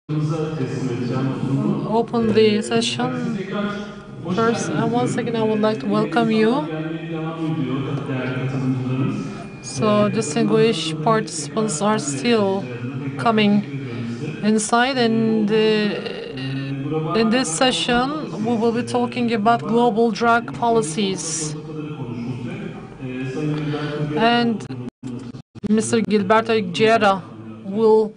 Open the session. First, once again, I would like to welcome you. So, distinguished participants are still coming inside, and in this session, we will be talking about global drug policies. And Mr. Gilberto Guerra will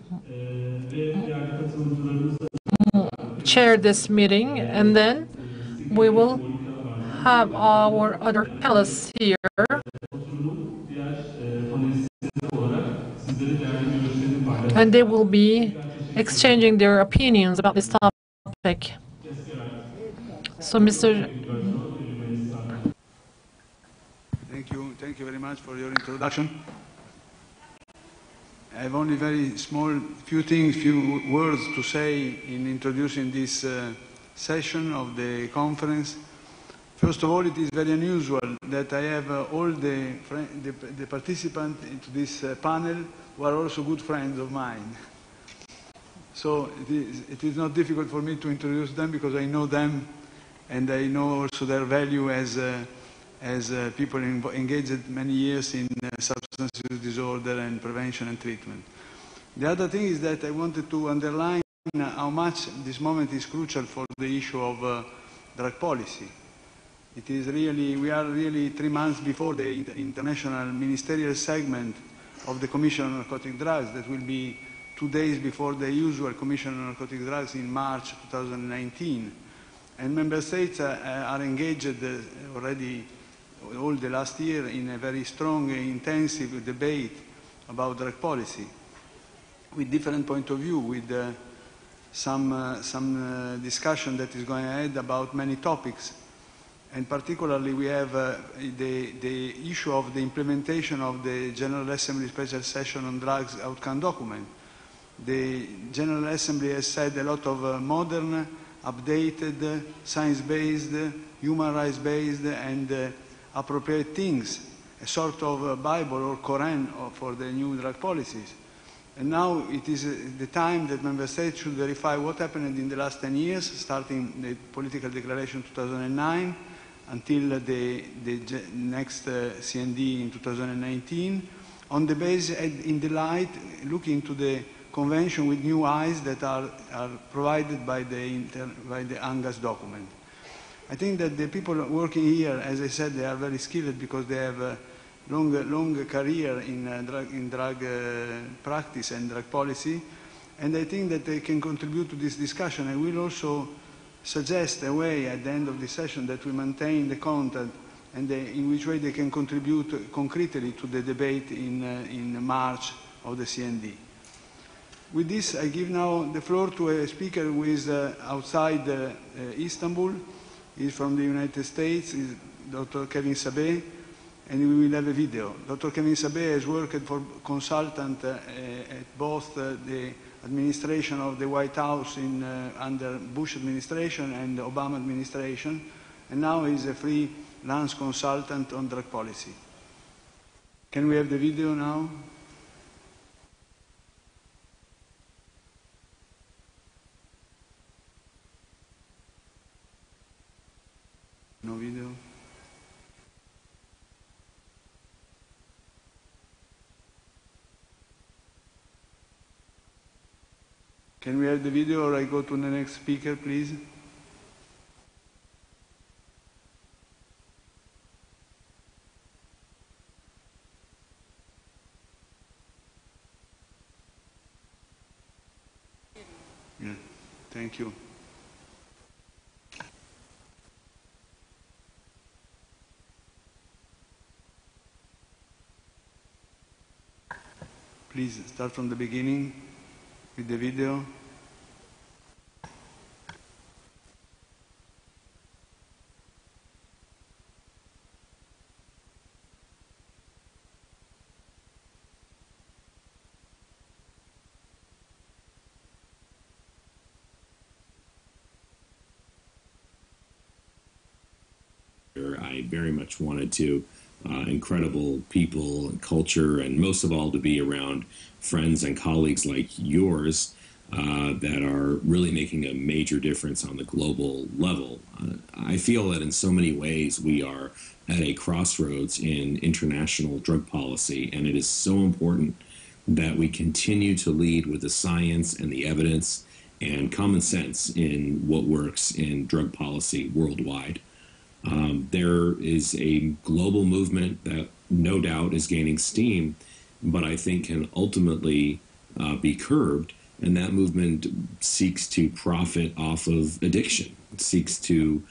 chair this meeting, and then we will have our other panelists here. And they will be exchanging their opinions about this topic. So, Mr. Thank you very much for your introduction. I have only very few words to say in introducing this session of the conference. First of all, it is very unusual that I have all the participants into this panel who are also good friends of mine. So it is not difficult for me to introduce them because I know them and I know also their value as people engaged many years in substance use disorder and prevention and treatment. The other thing is that I wanted to underline how much this moment is crucial for the issue of drug policy. It is really, we are really 3 months before the international ministerial segment of the Commission on Narcotic Drugs that will be 2 days before the usual Commission on Narcotic Drugs in March 2019. And member states are engaged already all the last year in a very strong, intensive debate about drug policy with different point of view, with some discussion that is going ahead about many topics. And particularly we have the issue of the implementation of the General Assembly Special Session on Drugs outcome document. The General Assembly has said a lot of modern, updated, science-based, human rights-based and appropriate things, a sort of Bible or Quran for the new drug policies. And now it is the time that member states should verify what happened in the last 10 years, starting the political declaration 2009 until the next CND in 2019, on the basis, in the light, looking to the convention with new eyes that are provided by the ANGAS document. I think that the people working here, as I said, they are very skilled because they have a long career in drug practice and drug policy, and I think that they can contribute to this discussion. I will also suggest a way at the end of the session that we maintain the content and in which way they can contribute concretely to the debate in March of the CND. With this, I give now the floor to a speaker who is outside Istanbul. He's from the United States, is Dr. Kevin Sabeh, and we will have a video. Dr. Kevin Sabeh has worked for consultant at both the administration of the White House under Bush administration and the Obama administration, and now he's a freelance consultant on drug policy. Can we have the video now? No video? Can we have the video or I go to the next speaker, please? Yeah, thank you. Please start from the beginning with the video. I very much wanted to incredible people and culture, and most of all to be around friends and colleagues like yours that are really making a major difference on the global level. I feel that in so many ways we are at a crossroads in international drug policy, and it is so important that we continue to lead with the science and the evidence and common sense in what works in drug policy worldwide. There is a global movement that no doubt is gaining steam, but I think can ultimately be curbed. And that movement seeks to profit off of addiction, seeks to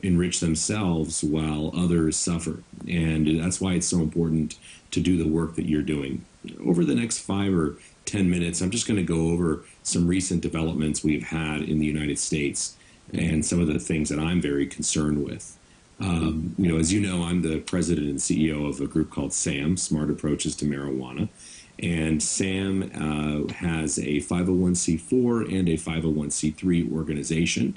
enrich themselves while others suffer. And that's why it's so important to do the work that you're doing. Over the next 5 or 10 minutes, I'm just going to go over some recent developments we've had in the United States and some of the things that I'm very concerned with. As you know, I'm the president and CEO of a group called SAM, Smart Approaches to Marijuana. And SAM has a 501c4 and a 501c3 organization,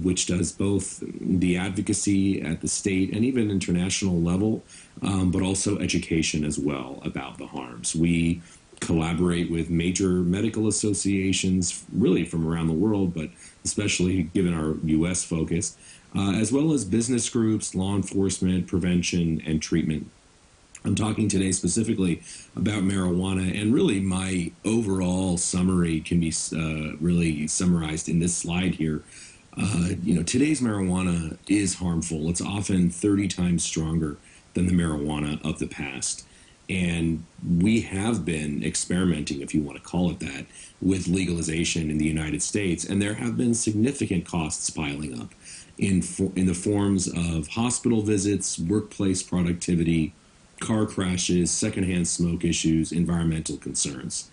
which does both the advocacy at the state and even international level, but also education as well about the harms. We collaborate with major medical associations, really from around the world, but especially given our U.S. focus, as well as business groups, law enforcement, prevention, and treatment. I'm talking today specifically about marijuana, and really my overall summary can be really summarized in this slide here. Today's marijuana is harmful. It's often 30 times stronger than the marijuana of the past. And we have been experimenting, if you want to call it that, with legalization in the United States, and there have been significant costs piling up in the forms of hospital visits, workplace productivity, car crashes, secondhand smoke issues, environmental concerns.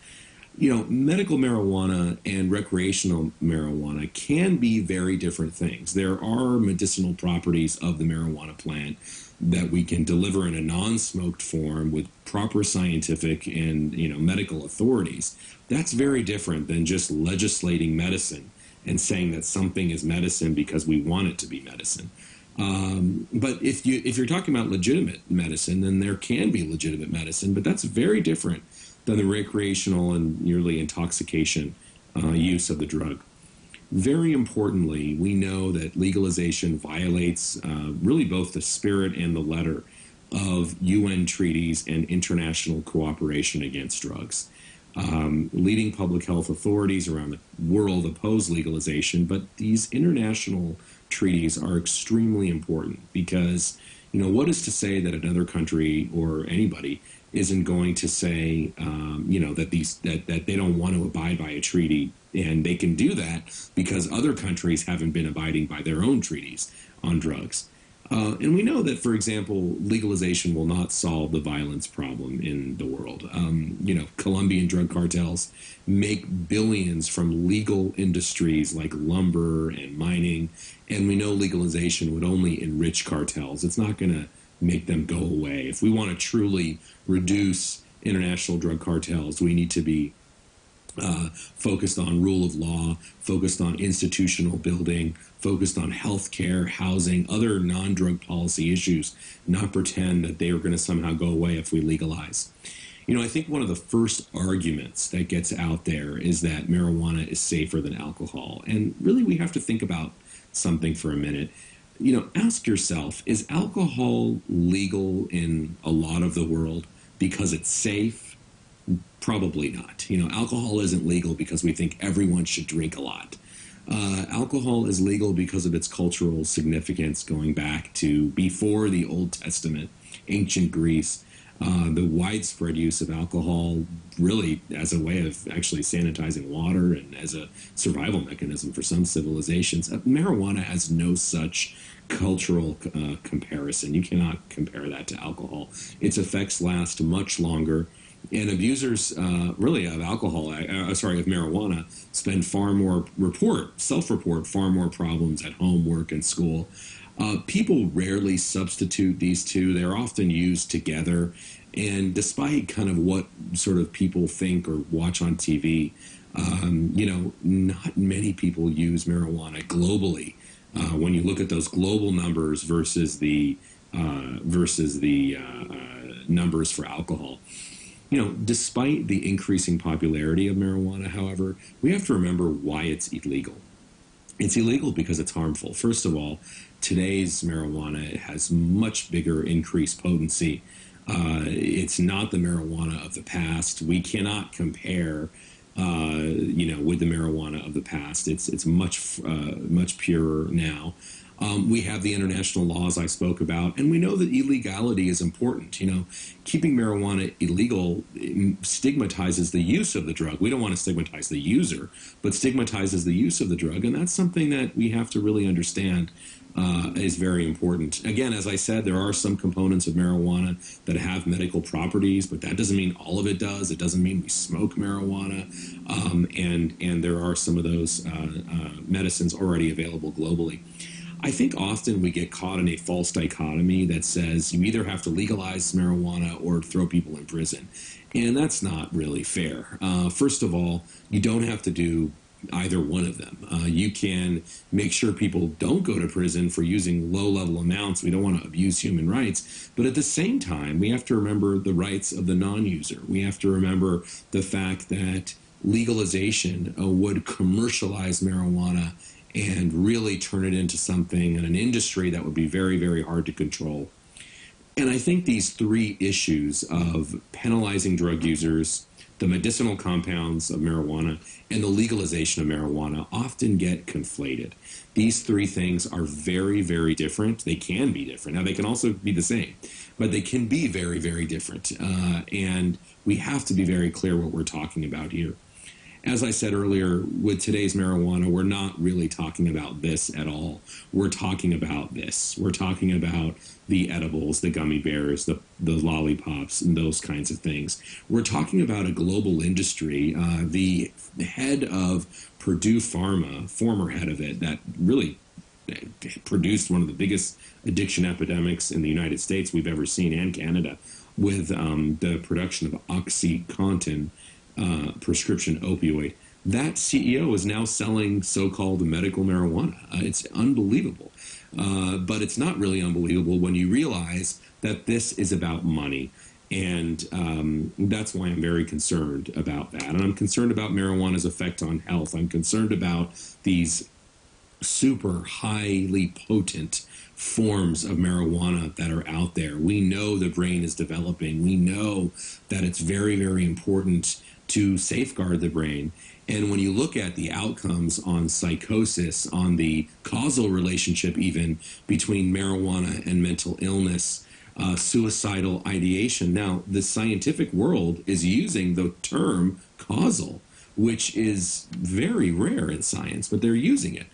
Medical marijuana and recreational marijuana can be very different things. There are medicinal properties of the marijuana plant that we can deliver in a non-smoked form with proper scientific and medical authorities. That's very different than just legislating medicine and saying that something is medicine because we want it to be medicine. But if you're talking about legitimate medicine, then there can be legitimate medicine, but that's very different than the recreational and nearly intoxication use of the drug. Very importantly, we know that legalization violates really both the spirit and the letter of UN treaties and international cooperation against drugs. Leading public health authorities around the world oppose legalization, but these international treaties are extremely important because, what is to say that another country or anybody isn't going to say, that they don't want to abide by a treaty, and they can do that because other countries haven't been abiding by their own treaties on drugs. And we know that, for example, legalization will not solve the violence problem in the world. Colombian drug cartels make billions from legal industries like lumber and mining, and we know legalization would only enrich cartels. It's not going to make them go away. If we want to truly reduce international drug cartels, we need to be focused on rule of law, focused on institutional building, focused on health care, housing, other non-drug policy issues, not pretend that they are going to somehow go away if we legalize. I think one of the first arguments that gets out there is that marijuana is safer than alcohol. And really we have to think about something for a minute. Ask yourself, is alcohol legal in a lot of the world because it's safe? Probably not. Alcohol isn't legal because we think everyone should drink a lot. Alcohol is legal because of its cultural significance going back to before the Old Testament, ancient Greece. The widespread use of alcohol really as a way of actually sanitizing water and as a survival mechanism for some civilizations. Marijuana has no such cultural comparison. You cannot compare that to alcohol. Its effects last much longer. And abusers, really, of alcohol, of marijuana, spend self-report far more problems at home, work, and school. People rarely substitute these two. They're often used together. And despite kind of what sort of people think or watch on TV, not many people use marijuana globally. When you look at those global numbers versus the numbers for alcohol. Despite the increasing popularity of marijuana, however, we have to remember why it's illegal. It's illegal because it's harmful. First of all, today's marijuana has much bigger increased potency. It's not the marijuana of the past. We cannot compare, with the marijuana of the past. It's much purer now. We have the international laws I spoke about, and we know that illegality is important. Keeping marijuana illegal stigmatizes the use of the drug. We don't want to stigmatize the user, but stigmatizes the use of the drug, and that's something that we have to really understand is very important. Again, as I said, there are some components of marijuana that have medical properties, but that doesn't mean all of it does. It doesn't mean we smoke marijuana, and there are some of those medicines already available globally. I think often we get caught in a false dichotomy that says you either have to legalize marijuana or throw people in prison. And that's not really fair. First of all, you don't have to do either one of them. You can make sure people don't go to prison for using low-level amounts. We don't want to abuse human rights. But at the same time, we have to remember the rights of the non-user. We have to remember the fact that legalization would commercialize marijuana and really turn it into something in an industry that would be very, very hard to control. And I think these three issues of penalizing drug users, the medicinal compounds of marijuana, and the legalization of marijuana often get conflated. These three things are very, very different. They can be different. Now, they can also be the same, but they can be very, very different. And we have to be very clear what we're talking about here. As I said earlier, with today's marijuana, we're not really talking about this at all. We're talking about this. We're talking about the edibles, the gummy bears, the lollipops, and those kinds of things. We're talking about a global industry. The head of Purdue Pharma, former head of it, that really produced one of the biggest addiction epidemics in the United States we've ever seen, and Canada, with the production of OxyContin, prescription opioid. That CEO is now selling so-called medical marijuana. It's unbelievable. But it's not really unbelievable when you realize that this is about money. And that's why I'm very concerned about that. And I'm concerned about marijuana's effect on health. I'm concerned about these super highly potent forms of marijuana that are out there. We know the brain is developing. We know that it's very, very important to safeguard the brain. And when you look at the outcomes on psychosis, on the causal relationship even between marijuana and mental illness, suicidal ideation, now the scientific world is using the term causal, which is very rare in science, but they're using it.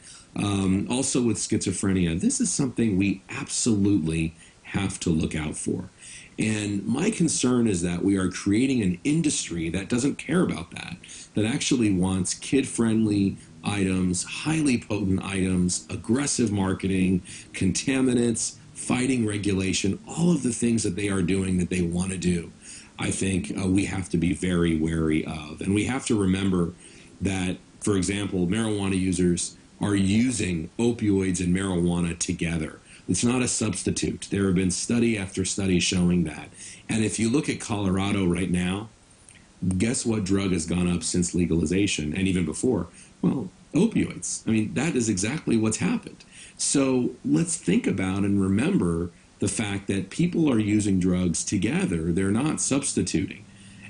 Also with schizophrenia, this is something we absolutely have to look out for. And my concern is that we are creating an industry that doesn't care about that, that actually wants kid-friendly items, highly potent items, aggressive marketing, contaminants, fighting regulation, all of the things that they are doing that they want to do. I think we have to be very wary of. And we have to remember that, for example, marijuana users are using opioids and marijuana together. It's not a substitute. There have been study after study showing that. And if you look at Colorado right now, guess what drug has gone up since legalization and even before? Well, opioids. I mean, that is exactly what's happened. So let's think about and remember the fact that people are using drugs together. They're not substituting.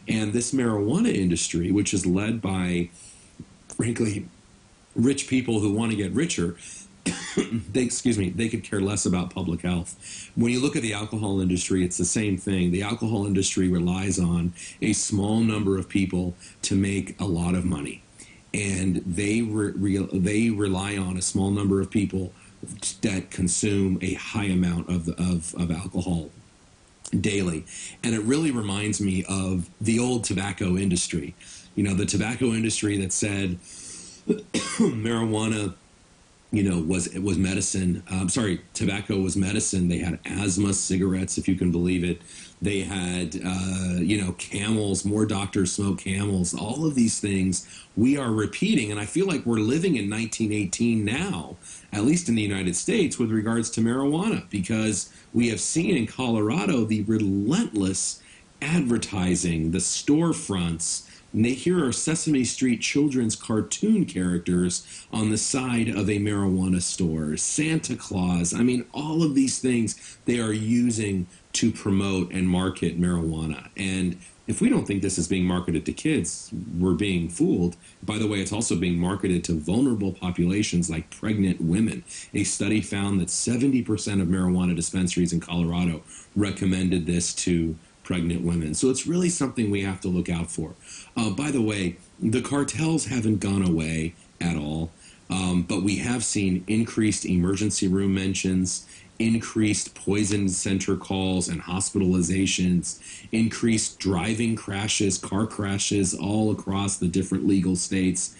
And this marijuana industry, which is led by, frankly, rich people who want to get richer, they could care less about public health. When you look at the alcohol industry, it's the same thing. The alcohol industry relies on a small number of people to make a lot of money. And they rely on a small number of people that consume a high amount of alcohol daily. And it really reminds me of the old tobacco industry. You know, the tobacco industry that said marijuana, was medicine. Tobacco was medicine. They had asthma, cigarettes, if you can believe it. They had, camels, more doctors smoke camels. All of these things we are repeating. And I feel like we're living in 1918 now, at least in the United States, with regards to marijuana, because we have seen in Colorado the relentless advertising, the storefronts. And here are Sesame Street children's cartoon characters on the side of a marijuana store. Santa Claus. I mean, all of these things they are using to promote and market marijuana. And if we don't think this is being marketed to kids, we're being fooled. By the way, it's also being marketed to vulnerable populations like pregnant women. A study found that 70% of marijuana dispensaries in Colorado recommended this to pregnant women. So it's really something we have to look out for. By the way, the cartels haven't gone away at all, but we have seen increased emergency room mentions, increased poison center calls and hospitalizations, increased driving crashes, car crashes all across the different legal states.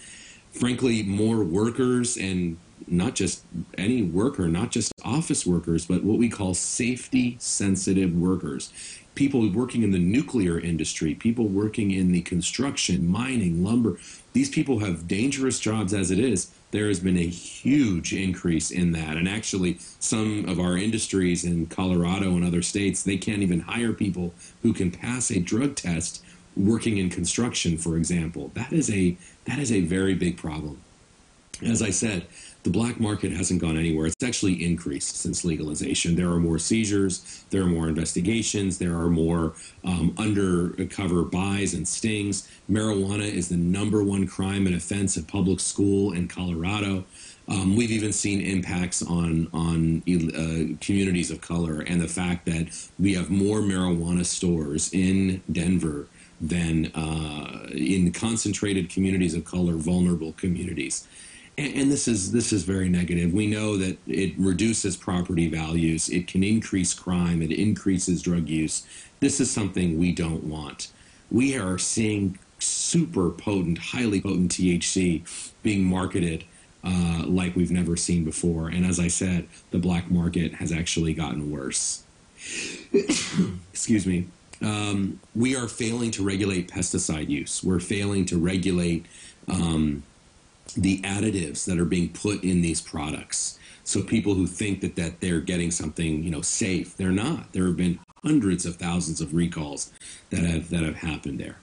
Frankly, more workers, and not just any worker, not just office workers, but what we call safety-sensitive workers. People working in the nuclear industry, people working in the construction, mining, lumber. These people have dangerous jobs as it is. There has been a huge increase in that. And actually, some of our industries in Colorado and other states, they can't even hire people who can pass a drug test working in construction, for example. That is a very big problem. As I said, the black market hasn't gone anywhere. It's actually increased since legalization. There are more seizures, there are more investigations, there are more undercover buys and stings. Marijuana is the #1 crime and offense at public school in Colorado. We've even seen impacts on communities of color, and the fact that we have more marijuana stores in Denver than in concentrated communities of color, vulnerable communities. And this is very negative. We know that it reduces property values. It can increase crime. It increases drug use. This is something we don't want. We are seeing super potent, highly potent THC being marketed like we've never seen before. And as I said, the black market has actually gotten worse. Excuse me. We are failing to regulate pesticide use. We're failing to regulate the additives that are being put in these products. So people who think that they're getting something, safe, they're not. There have been hundreds of thousands of recalls that have happened there.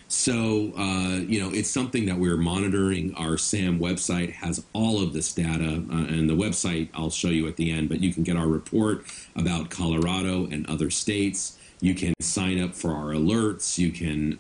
So, it's something that we're monitoring. Our SAM website has all of this data, and the website I'll show you at the end, but you can get our report about Colorado and other states. You can sign up for our alerts. You can,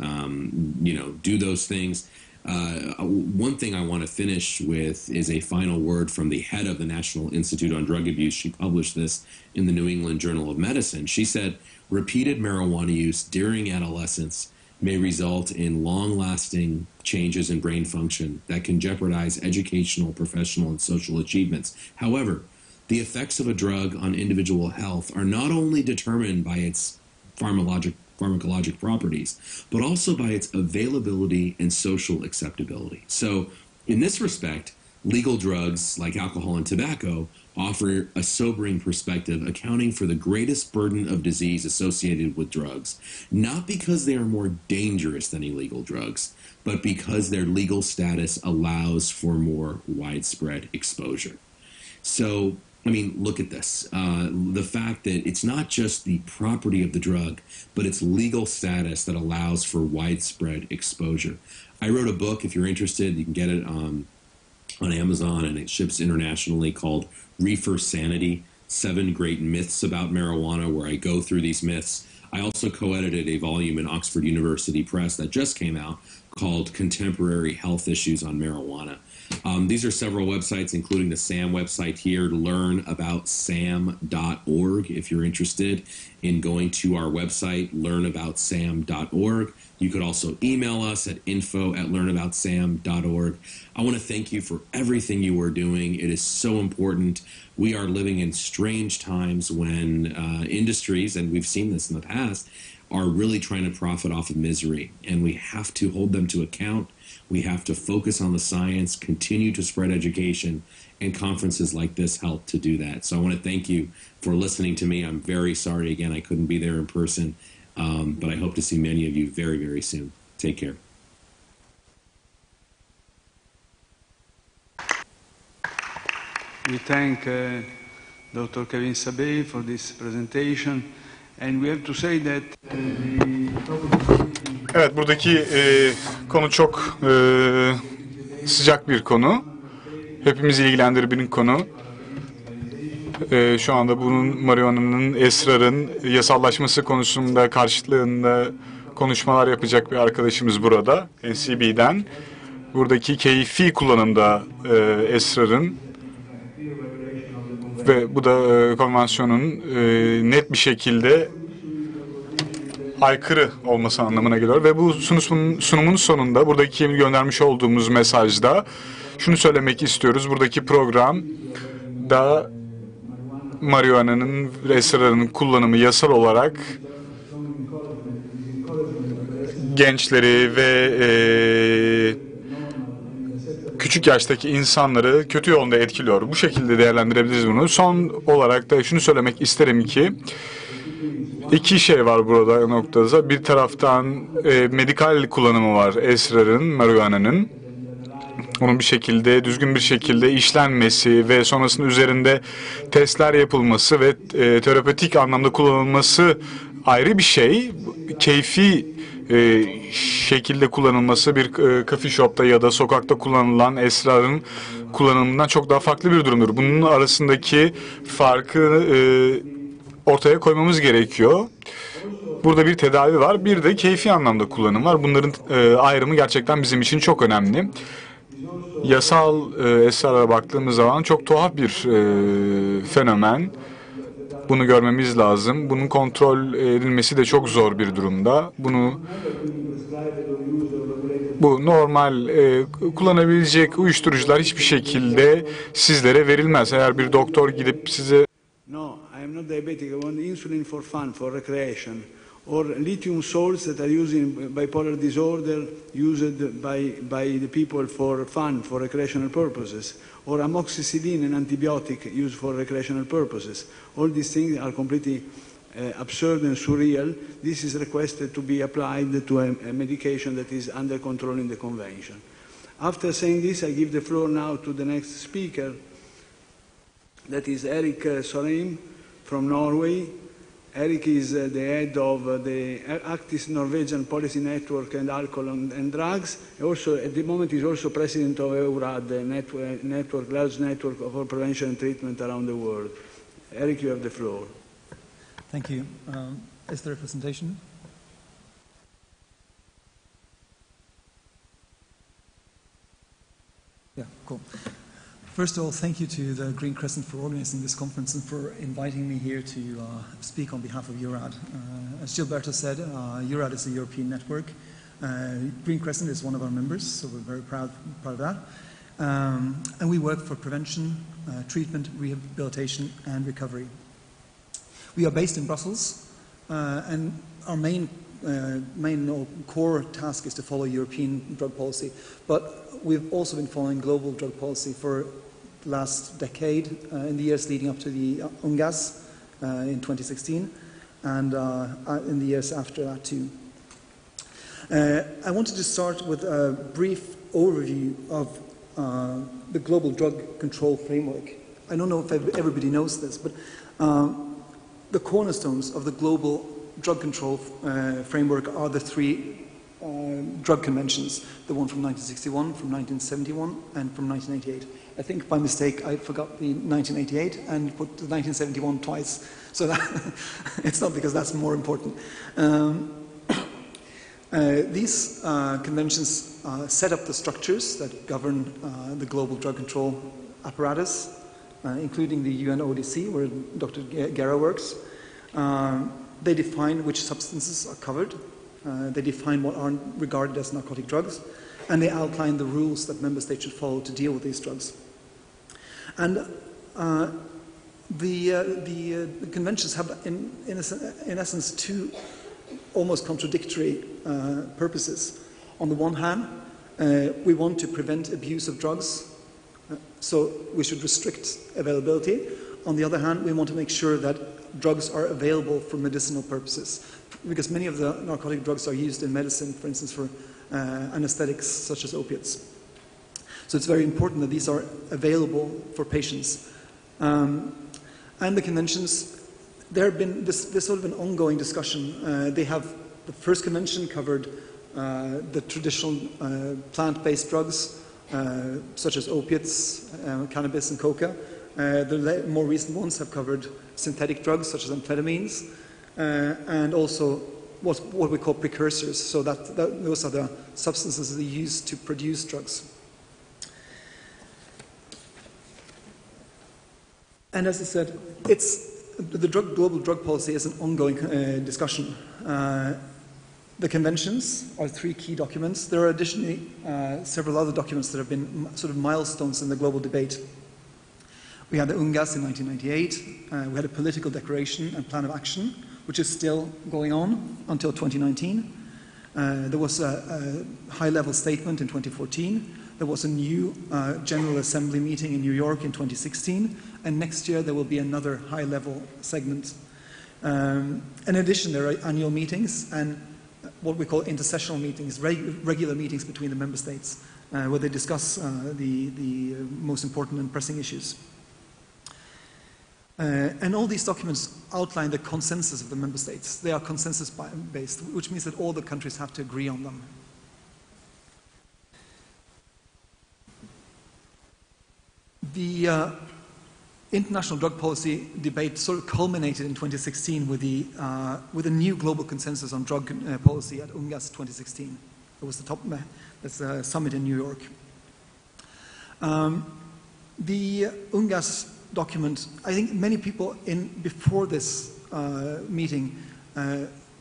do those things. One thing I want to finish with is a final word from the head of the National Institute on Drug Abuse. She published this in the New England Journal of Medicine. She said, repeated marijuana use during adolescence may result in long-lasting changes in brain function that can jeopardize educational, professional, and social achievements. However, the effects of a drug on individual health are not only determined by its pharmacologic properties, but also by its availability and social acceptability. So in this respect, legal drugs like alcohol and tobacco offer a sobering perspective, accounting for the greatest burden of disease associated with drugs, not because they are more dangerous than illegal drugs, but because their legal status allows for more widespread exposure. So look at this. The fact that it's not just the property of the drug, but its legal status that allows for widespread exposure. I wrote a book, if you're interested, you can get it on Amazon, and it ships internationally, called Reefer Sanity, 7 Great Myths About Marijuana, where I go through these myths. I also co-edited a volume in Oxford University Press that just came out called Contemporary Health Issues on Marijuana. These are several websites, including the SAM website here, to learn about sam.org. If you're interested in going to our website, learnaboutsam.org. You could also email us at info@learnaboutsam.org. I want to thank you for everything you are doing. It is so important. We are living in strange times when industries, and we've seen this in the past, are really trying to profit off of misery, and we have to hold them to account. We have to focus on the science, continue to spread education, and conferences like this help to do that. So I want to thank you for listening to me. I'm very sorry, again, I couldn't be there in person, but I hope to see many of you very, very soon. Take care. We thank Dr. Kevin Sabet for this presentation, and we have to say that the Evet, buradaki konu çok sıcak bir konu. Hepimizi ilgilendiren bir konu. Şu anda bunun marihuana'nın, esrarın yasallaşması konusunda karşıtlığında konuşmalar yapacak bir arkadaşımız burada, NCB'den. Buradaki keyfi kullanımda esrarın ve bu da konvansiyonun net bir şekilde aykırı olması anlamına geliyor. Ve bu sunumun sonunda buradaki göndermiş olduğumuz mesajda şunu söylemek istiyoruz. Buradaki program da marihuana'nın ve esrarın kullanımı yasal olarak gençleri ve küçük yaştaki insanları kötü yolda etkiliyor. Bu şekilde değerlendirebiliriz bunu. Son olarak da şunu söylemek isterim ki iki şey var burada noktada. Bir taraftan medikal kullanımı var esrarın, marihuana'nın. Onun bir şekilde, düzgün bir şekilde işlenmesi ve sonrasında üzerinde testler yapılması ve terapötik anlamda kullanılması ayrı bir şey. Keyfi şekilde kullanılması bir coffee shop'ta ya da sokakta kullanılan esrarın kullanımından çok daha farklı bir durumdur. Bunun arasındaki farkı ortaya koymamız gerekiyor. Burada bir tedavi var, bir de keyfi anlamda kullanım var. Bunların ayrımı gerçekten bizim için çok önemli. Yasal esrara baktığımız zaman çok tuhaf bir fenomen. Bunu görmemiz lazım. Bunun kontrol edilmesi de çok zor bir durumda. Bu normal kullanabilecek uyuşturucular hiçbir şekilde sizlere verilmez. Eğer bir doktor gidip size No, I am not diabetic. I want insulin for fun, for recreation. Or lithium salts that are used in bipolar disorder, used by the people for fun, for recreational purposes. Or amoxicillin, an antibiotic used for recreational purposes. All these things are completely absurd and surreal. This is requested to be applied to a medication that is under control in the convention. After saying this, I give the floor now to the next speaker. That is Erik Solheim from Norway. Erik is the head of the Actis Norwegian Policy Network and Alcohol and Drugs. Also, at the moment, is also president of EURAD, the large network for prevention and treatment around the world. Erik, you have the floor. Thank you. Is there a presentation? Yeah, cool. First of all, thank you to the Green Crescent for organizing this conference and for inviting me here to speak on behalf of EURAD. As Gilberto said, EURAD is a European network. Green Crescent is one of our members, so we're very proud of that. And we work for prevention, treatment, rehabilitation, and recovery. We are based in Brussels, and our main core task is to follow European drug policy. But we've also been following global drug policy for the last decade, in the years leading up to the UNGAS in 2016, and in the years after that too. I wanted to start with a brief overview of the global drug control framework. I don't know if everybody knows this, but the cornerstones of the global drug control framework are the three drug conventions, the one from 1961, from 1971, and from 1988. I think by mistake I forgot the 1988 and put the 1971 twice, so that it's not because that's more important. These conventions set up the structures that govern the global drug control apparatus, including the UN ODC, where Dr. Guerra works. They define which substances are covered. They define what are regarded as narcotic drugs, and they outline the rules that member states should follow to deal with these drugs. And the conventions have, in essence, two almost contradictory purposes. On the one hand, we want to prevent abuse of drugs, so we should restrict availability. On the other hand, we want to make sure that drugs are available for medicinal purposes, because many of the narcotic drugs are used in medicine, for instance, for anesthetics such as opiates. So it's very important that these are available for patients. And the conventions, there have been this sort of an ongoing discussion. They have The first convention covered the traditional plant-based drugs, such as opiates, cannabis and coca. The more recent ones have covered synthetic drugs, such as amphetamines, and also what we call precursors. So those are the substances that are used to produce drugs. And as I said, the global drug policy is an ongoing discussion. The conventions are 3 key documents. There are additionally several other documents that have been sort of milestones in the global debate. We had the UNGAS in 1998. We had a political declaration and plan of action, which is still going on until 2019. There was a high-level statement in 2014. There was a new General Assembly meeting in New York in 2016. And next year there will be another high-level segment. In addition, there are annual meetings and what we call intersessional meetings, regular meetings between the member states, where they discuss the most important and pressing issues. And all these documents outline the consensus of the member states. They are consensus-based, which means that all the countries have to agree on them. The international drug policy debate sort of culminated in 2016 with a new global consensus on drug policy at UNGAS 2016. It was the summit in New York. The UNGAS document, I think many people before this meeting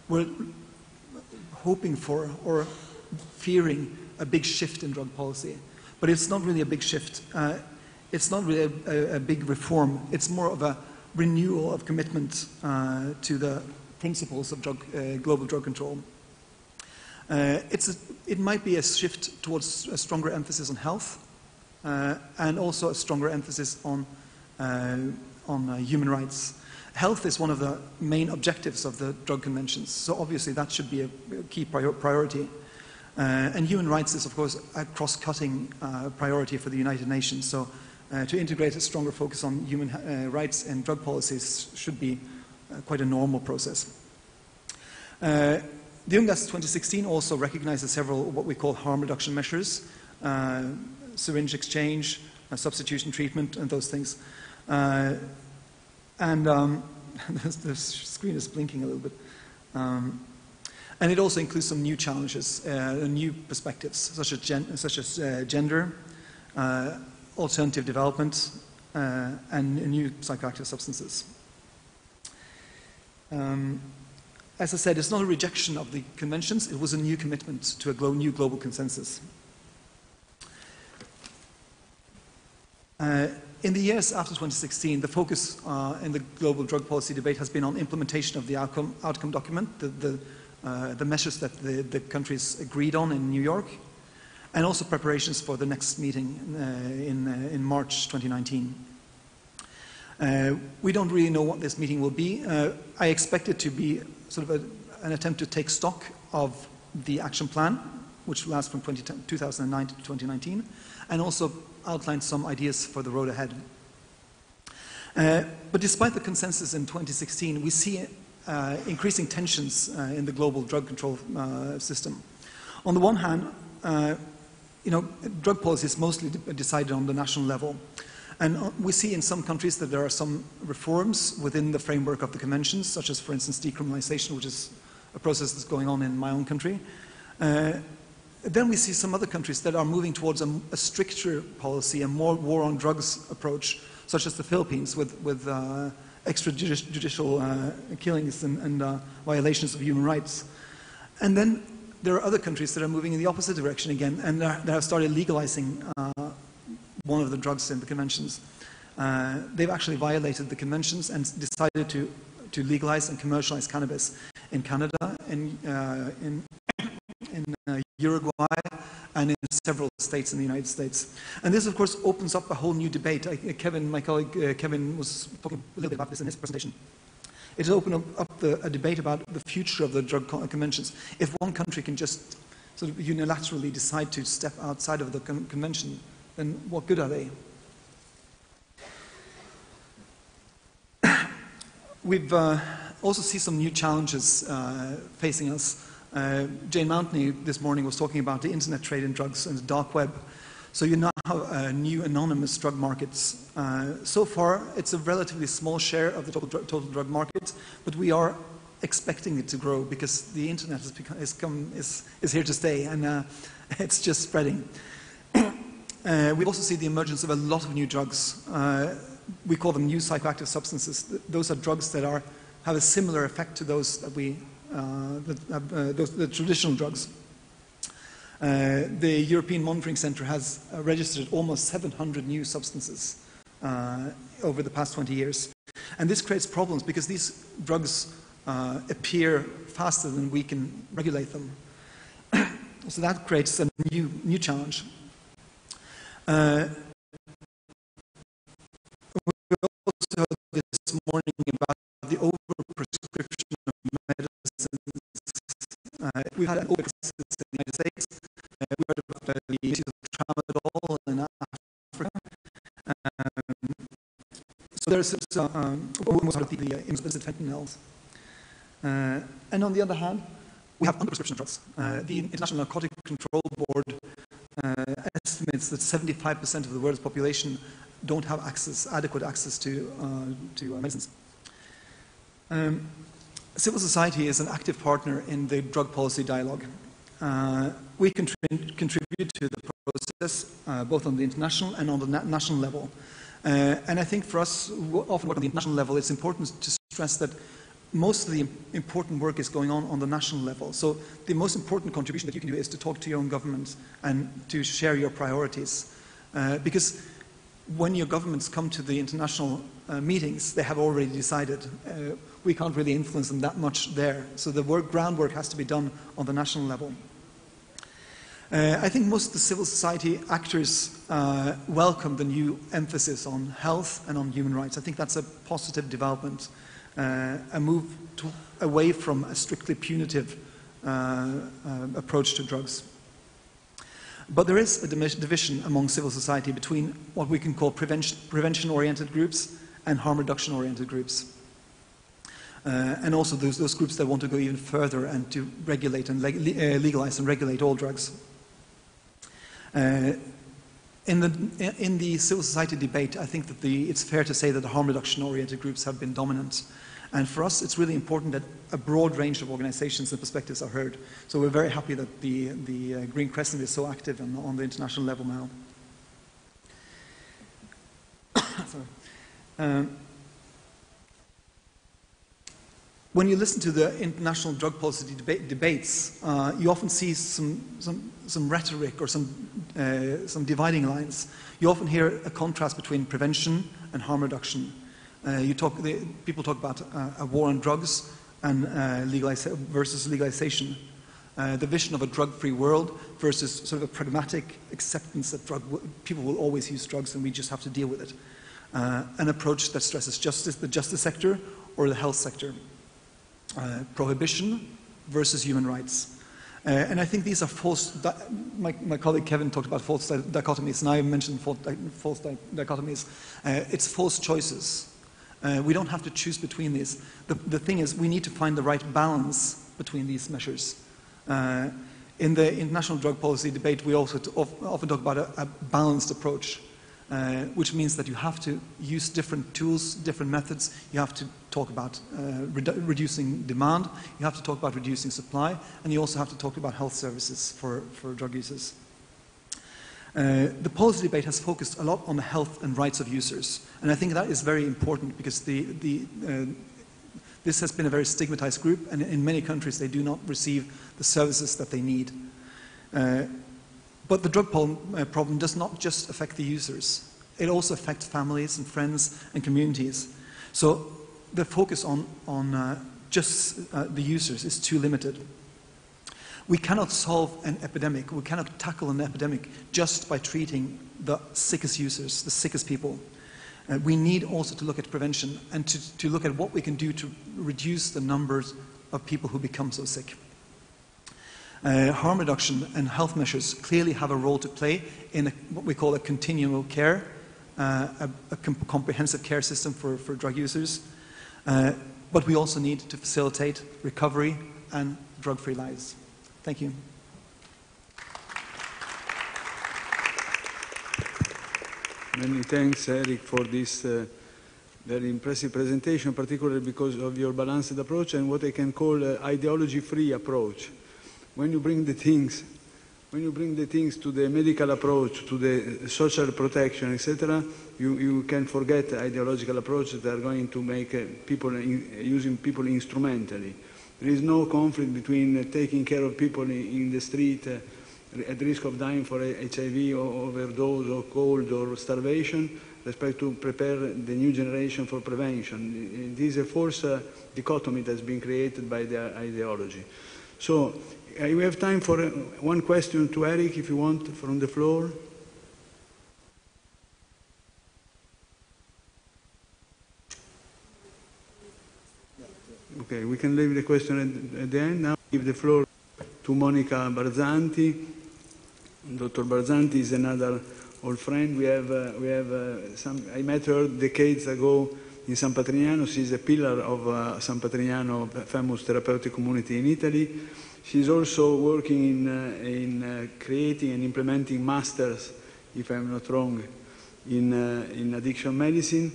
were hoping for or fearing a big shift in drug policy. But it's not really a big shift. It's not really a big reform. It's more of a renewal of commitment to the principles of global drug control. It might be a shift towards a stronger emphasis on health and also a stronger emphasis on human rights. Health is one of the main objectives of the drug conventions, so obviously that should be a key priority. And human rights is, of course, a cross-cutting priority for the United Nations. So to integrate a stronger focus on human rights and drug policies should be quite a normal process. The UNGAS 2016 also recognizes several what we call harm reduction measures, syringe exchange, substitution treatment, and those things. The screen is blinking a little bit. And it also includes some new challenges, new perspectives, such as gender, alternative development, and new psychoactive substances. As I said, it's not a rejection of the conventions, it was a new commitment to a new global consensus. In the years after 2016, the focus in the global drug policy debate has been on implementation of the outcome document, the measures that the countries agreed on in New York, and also preparations for the next meeting in March 2019. We don't really know what this meeting will be. I expect it to be sort of an attempt to take stock of the action plan, which lasts from 2009 to 2019, and also outline some ideas for the road ahead. But despite the consensus in 2016, we see increasing tensions in the global drug control system. On the one hand, drug policy is mostly decided on the national level. And we see in some countries that there are some reforms within the framework of the conventions, such as, for instance, decriminalization, which is a process that's going on in my own country. Then we see some other countries that are moving towards a stricter policy, a more war on drugs approach, such as the Philippines, with extrajudicial killings and violations of human rights. And then there are other countries that are moving in the opposite direction again, and they have started legalizing one of the drugs in the conventions. They've actually violated the conventions and decided to legalize and commercialize cannabis in Canada, in Uruguay, and in several states in the United States. And this, of course, opens up a whole new debate. My colleague Kevin was talking a little bit about this in his presentation. It opened up a debate about the future of the drug conventions. If one country can just sort of unilaterally decide to step outside of the convention, then what good are they? We've also see some new challenges facing us. Jane Mountney this morning was talking about the internet trade in drugs and the dark web. So you now have new anonymous drug markets. So far, it's a relatively small share of the total drug market, but we are expecting it to grow because the internet is here to stay, and it's just spreading. We also see the emergence of a lot of new drugs. We call them new psychoactive substances. Those are drugs that have a similar effect to those that the traditional drugs. The European Monitoring Centre has registered almost 700 new substances over the past 20 years. And this creates problems because these drugs appear faster than we can regulate them. So that creates a new challenge. We also heard this morning about the overprescription of medicines. We've had an overprescription in the United States. We heard about the issues of tramadol in Africa. So there's almost the implicit fentanyls. And on the other hand, we have underprescription of drugs. The International Narcotic Control Board estimates that 75% of the world's population don't have adequate access to medicines. Civil society is an active partner in the drug policy dialogue. We contribute to the process both on the international and on the national level. And I think for us, who often work on the international level, it's important to stress that most of the important work is going on the national level. So the most important contribution that you can do is to talk to your own government and to share your priorities. Because when your governments come to the international meetings, they have already decided. We can't really influence them that much there. So the groundwork has to be done on the national level. I think most of the civil society actors welcome the new emphasis on health and on human rights. I think that's a positive development. A move away from a strictly punitive approach to drugs. But there is a division among civil society between what we can call prevention-oriented groups and harm reduction-oriented groups. And also those groups that want to go even further and to regulate and legalize and regulate all drugs. In the civil society debate, I think that it's fair to say that the harm reduction-oriented groups have been dominant. And for us, it's really important that a broad range of organizations and perspectives are heard. So we're very happy that the Green Crescent is so active on the international level now. Sorry. When you listen to the international drug policy debates, you often see some rhetoric or some dividing lines. You often hear a contrast between prevention and harm reduction. People talk about a war on drugs and versus legalization. The vision of a drug-free world versus sort of a pragmatic acceptance that people will always use drugs and we just have to deal with it. An approach that stresses the justice sector or the health sector. Prohibition versus human rights. And I think these are false, my colleague Kevin talked about false dichotomies, and I mentioned false dichotomies. It's false choices. We don't have to choose between these. The thing is, we need to find the right balance between these measures. In the international drug policy debate, we also often talk about a balanced approach, which means that you have to use different tools, different methods. You have to talk about reducing demand, you have to talk about reducing supply, and you also have to talk about health services for drug users. The policy debate has focused a lot on the health and rights of users, and I think that is very important because this has been a very stigmatized group, and in many countries they do not receive the services that they need. But the drug problem does not just affect the users. It also affects families and friends and communities. So the focus on just the users is too limited. We cannot solve an epidemic, we cannot tackle an epidemic just by treating the sickest users, the sickest people. We need also to look at prevention and to look at what we can do to reduce the numbers of people who become so sick. Harm reduction and health measures clearly have a role to play in what we call a continuum of care, a comprehensive care system for drug users. But we also need to facilitate recovery and drug-free lives. Thank you. Many thanks, Eric, for this very impressive presentation, particularly because of your balanced approach and what I can call ideology-free approach. When you bring the things to the medical approach, to the social protection, etc., you can forget the ideological approaches that are going to make people using people instrumentally. There is no conflict between taking care of people in the street at risk of dying for HIV or overdose or cold or starvation, respect to prepare the new generation for prevention. It is a false dichotomy that's been created by the ideology. So we have time for one question to Eric, if you want, from the floor. Okay, we can leave the question at the end. Now give the floor to Monica Barzanti. Dr. Barzanti is another old friend. I met her decades ago in San Patrignano. She's a pillar of San Patrignano, famous therapeutic community in Italy. She's also working in creating and implementing masters, if I'm not wrong, in addiction medicine.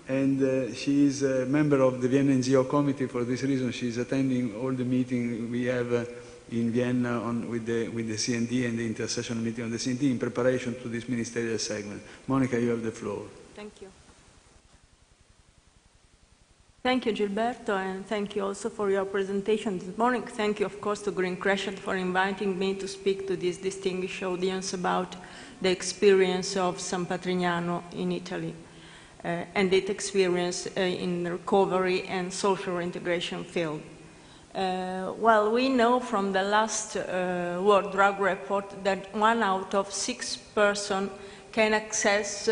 And she is a member of the Vienna NGO committee. For this reason, she is attending all the meetings we have in Vienna with the CND and the intersessional meeting on the CND in preparation to this ministerial segment. Monica, you have the floor. Thank you. Thank you, Gilberto, and thank you also for your presentation this morning. Thank you, of course, to Green Crescent for inviting me to speak to this distinguished audience about the experience of San Patrignano in Italy and its experience in the recovery and social integration field. Well, we know from the last World Drug Report that 1 out of 6 persons can access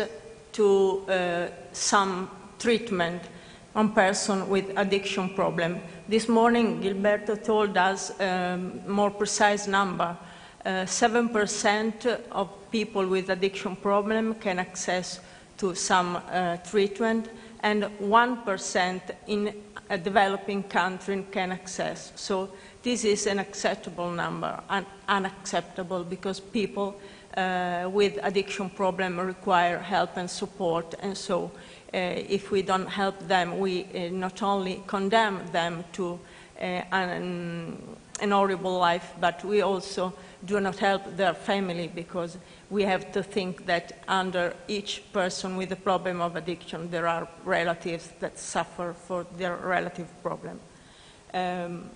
to some treatment on person with addiction problem. This morning, Gilberto told us a more precise number. 7% of people with addiction problem can access to some treatment, and 1% in a developing country can access. So this is an acceptable number, and unacceptable because people with addiction problem require help and support, and so if we don't help them, we not only condemn them to an horrible life, but we also do not help their family, because we have to think that under each person with a problem of addiction, there are relatives that suffer for their relative problem.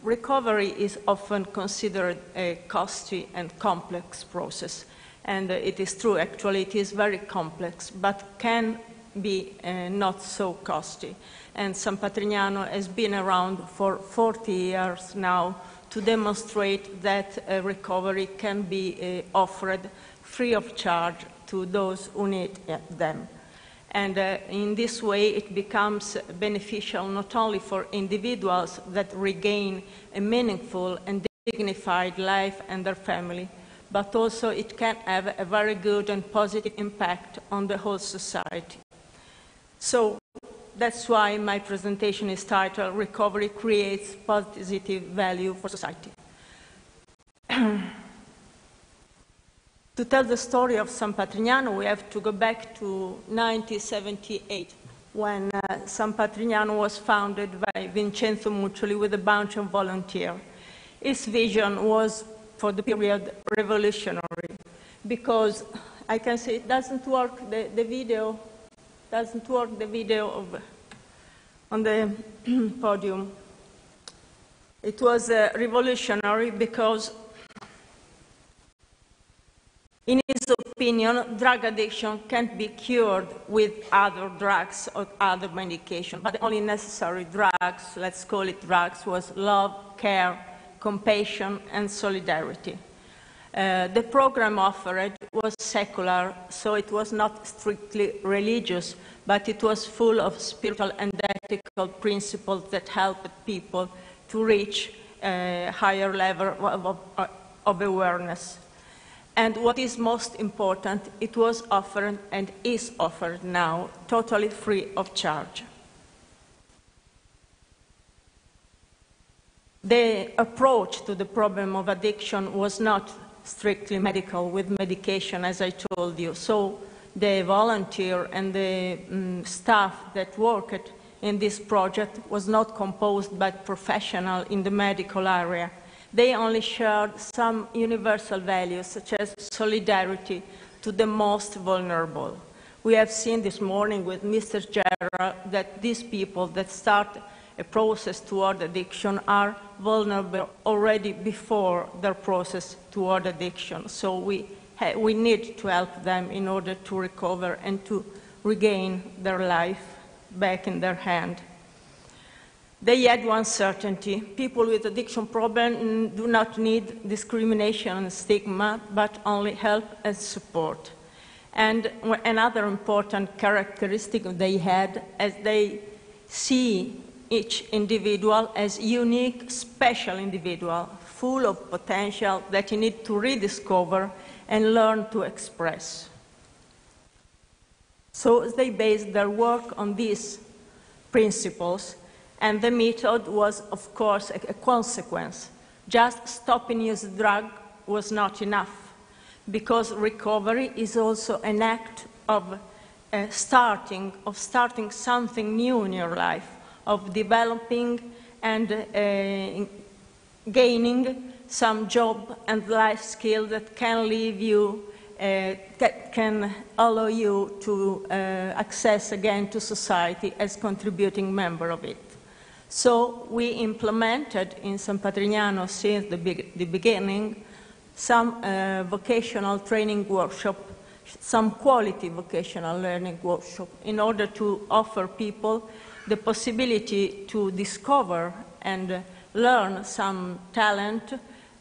Recovery is often considered a costly and complex process, and it is true, actually, it is very complex, but can be not so costly. And San Patrignano has been around for 40 years now to demonstrate that recovery can be offered free of charge to those who need them. And in this way, it becomes beneficial not only for individuals that regain a meaningful and dignified life and their family, but also it can have a very good and positive impact on the whole society. So that's why my presentation is titled, Recovery Creates Positive Value for Society. To tell the story of San Patrignano, we have to go back to 1978, when San Patrignano was founded by Vincenzo Muccioli with a bunch of volunteers. His vision was, for the period, revolutionary, because I can say it doesn't work, the video doesn't work, the video on the podium. It was revolutionary because, in his opinion, drug addiction can't be cured with other drugs or other medication, but the only necessary drugs, let's call it drugs, was love, care, compassion, and solidarity. The program offered was secular, so it was not strictly religious, but it was full of spiritual and ethical principles that helped people to reach a higher level of awareness. And what is most important, it was offered and is offered now totally free of charge. The approach to the problem of addiction was not strictly medical with medication, as I told you. So the volunteer and the staff that worked in this project was not composed by professionals in the medical area. They only shared some universal values, such as solidarity to the most vulnerable. We have seen this morning with Mr. Gerard that these people that start a process toward addiction are vulnerable already before their process toward addiction. So we need to help them in order to recover and to regain their life back in their hand. They had one certainty. People with addiction problem do not need discrimination and stigma, but only help and support. And another important characteristic they had, as they see each individual as unique, special individual, full of potential that you need to rediscover and learn to express. So they based their work on these principles, and the method was, of course, a consequence. Just stopping use of drug was not enough, because recovery is also an act of starting something new in your life, of developing and gaining some job and life skill that can leave you, that can allow you to access again to society as contributing member of it. So we implemented in San Patrignano since the beginning some vocational training workshop, some quality vocational learning workshop, in order to offer people the possibility to discover and learn some talent,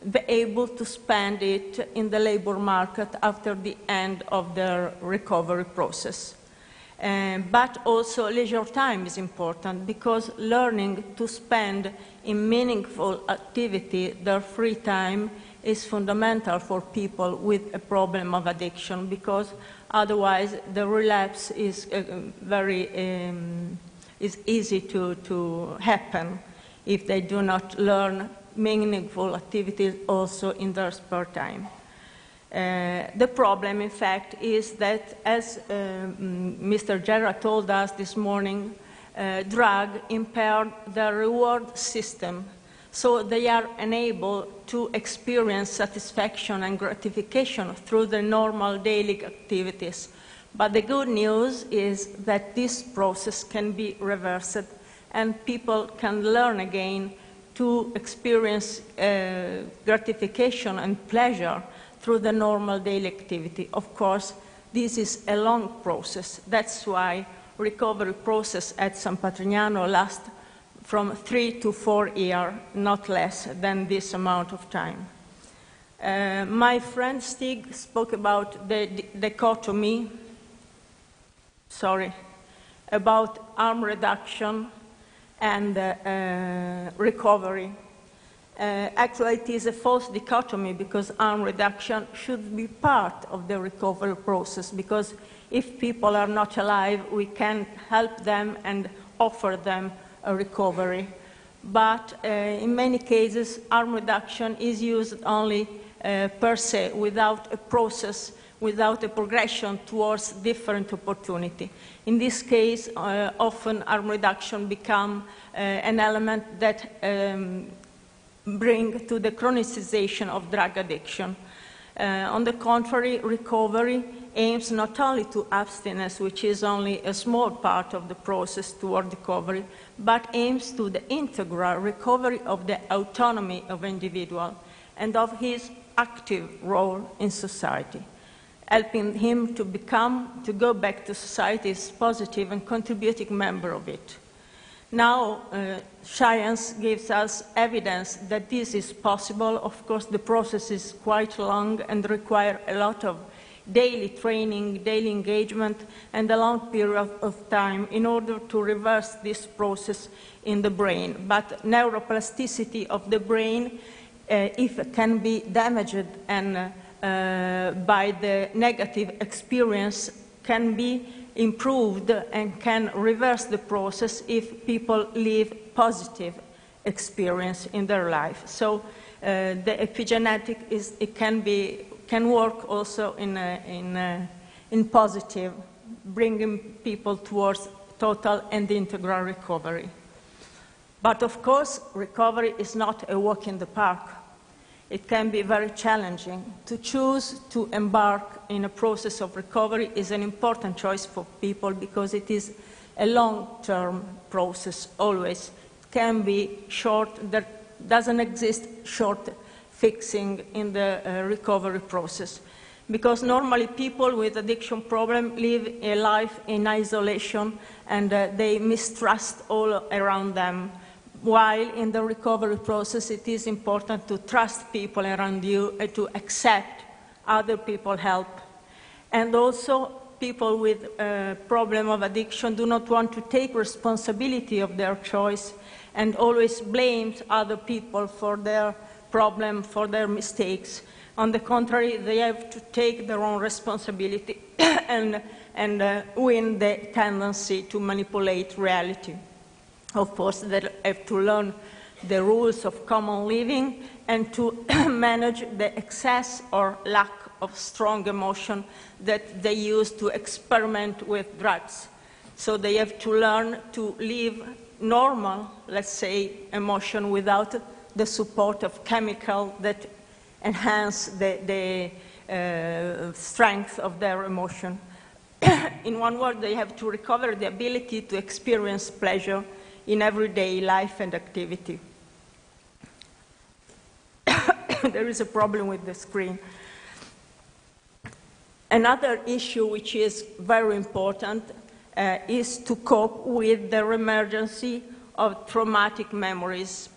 be able to spend it in the labor market after the end of their recovery process. But also leisure time is important, because learning to spend in meaningful activity their free time is fundamental for people with a problem of addiction, because otherwise the relapse is is easy to happen if they do not learn meaningful activities also in their spare time. The problem, in fact, is that, as Mr. Gerard told us this morning, drug impaired the reward system, so they are unable to experience satisfaction and gratification through the normal daily activities. But the good news is that this process can be reversed, and people can learn again to experience gratification and pleasure through the normal daily activity. Of course, this is a long process. That's why recovery process at San Patrignano lasts from 3 to 4 years, not less than this amount of time. My friend Stig spoke about the dichotomy, about harm reduction and recovery. Actually, it is a false dichotomy, because harm reduction should be part of the recovery process, because if people are not alive, we can help them and offer them a recovery. But in many cases, harm reduction is used only per se, without a process, without a progression towards different opportunity. In this case, often harm reduction becomes an element that brings to the chronicization of drug addiction. On the contrary, recovery aims not only to abstinence, which is only a small part of the process toward recovery, but aims to the integral recovery of the autonomy of individual and of his active role in society, helping him to go back to society as positive and contributing member of it. Now, science gives us evidence that this is possible. Of course, the process is quite long and requires a lot of daily training, daily engagement, and a long period of time in order to reverse this process in the brain. But neuroplasticity of the brain, if it can be damaged and by the negative experience, can be improved and can reverse the process if people live positive experience in their life. So the epigenetic can work also in positive, bringing people towards total and integral recovery. But of course, recovery is not a walk in the park. It can be very challenging. To choose to embark in a process of recovery is an important choice for people because it is a long-term process always. It can be short. There doesn't exist short fixing in the recovery process. Because normally people with addiction problem live a life in isolation and they mistrust all around them. While in the recovery process, it is important to trust people around you and to accept other people's help. And also, people with a problem of addiction do not want to take responsibility of their choice and always blame other people for their problem, for their mistakes. On the contrary, they have to take their own responsibility and win the tendency to manipulate reality. Of course, they have to learn the rules of common living and to manage the excess or lack of strong emotion that they use to experiment with drugs. So they have to learn to live normal, let's say, emotion without the support of chemicals that enhance the strength of their emotion. In one word, they have to recover the ability to experience pleasure in everyday life and activity. There is a problem with the screen. Another issue which is very important is to cope with the reemergence of traumatic memories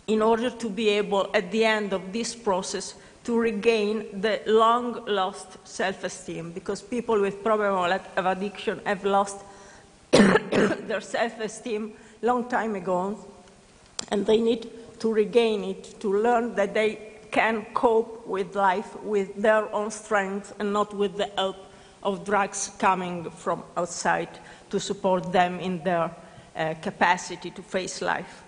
in order to be able, at the end of this process, to regain the long-lost self-esteem, because people with problems of addiction have lost their self-esteem long time ago, and they need to regain it, to learn that they can cope with life with their own strength and not with the help of drugs coming from outside to support them in their capacity to face life.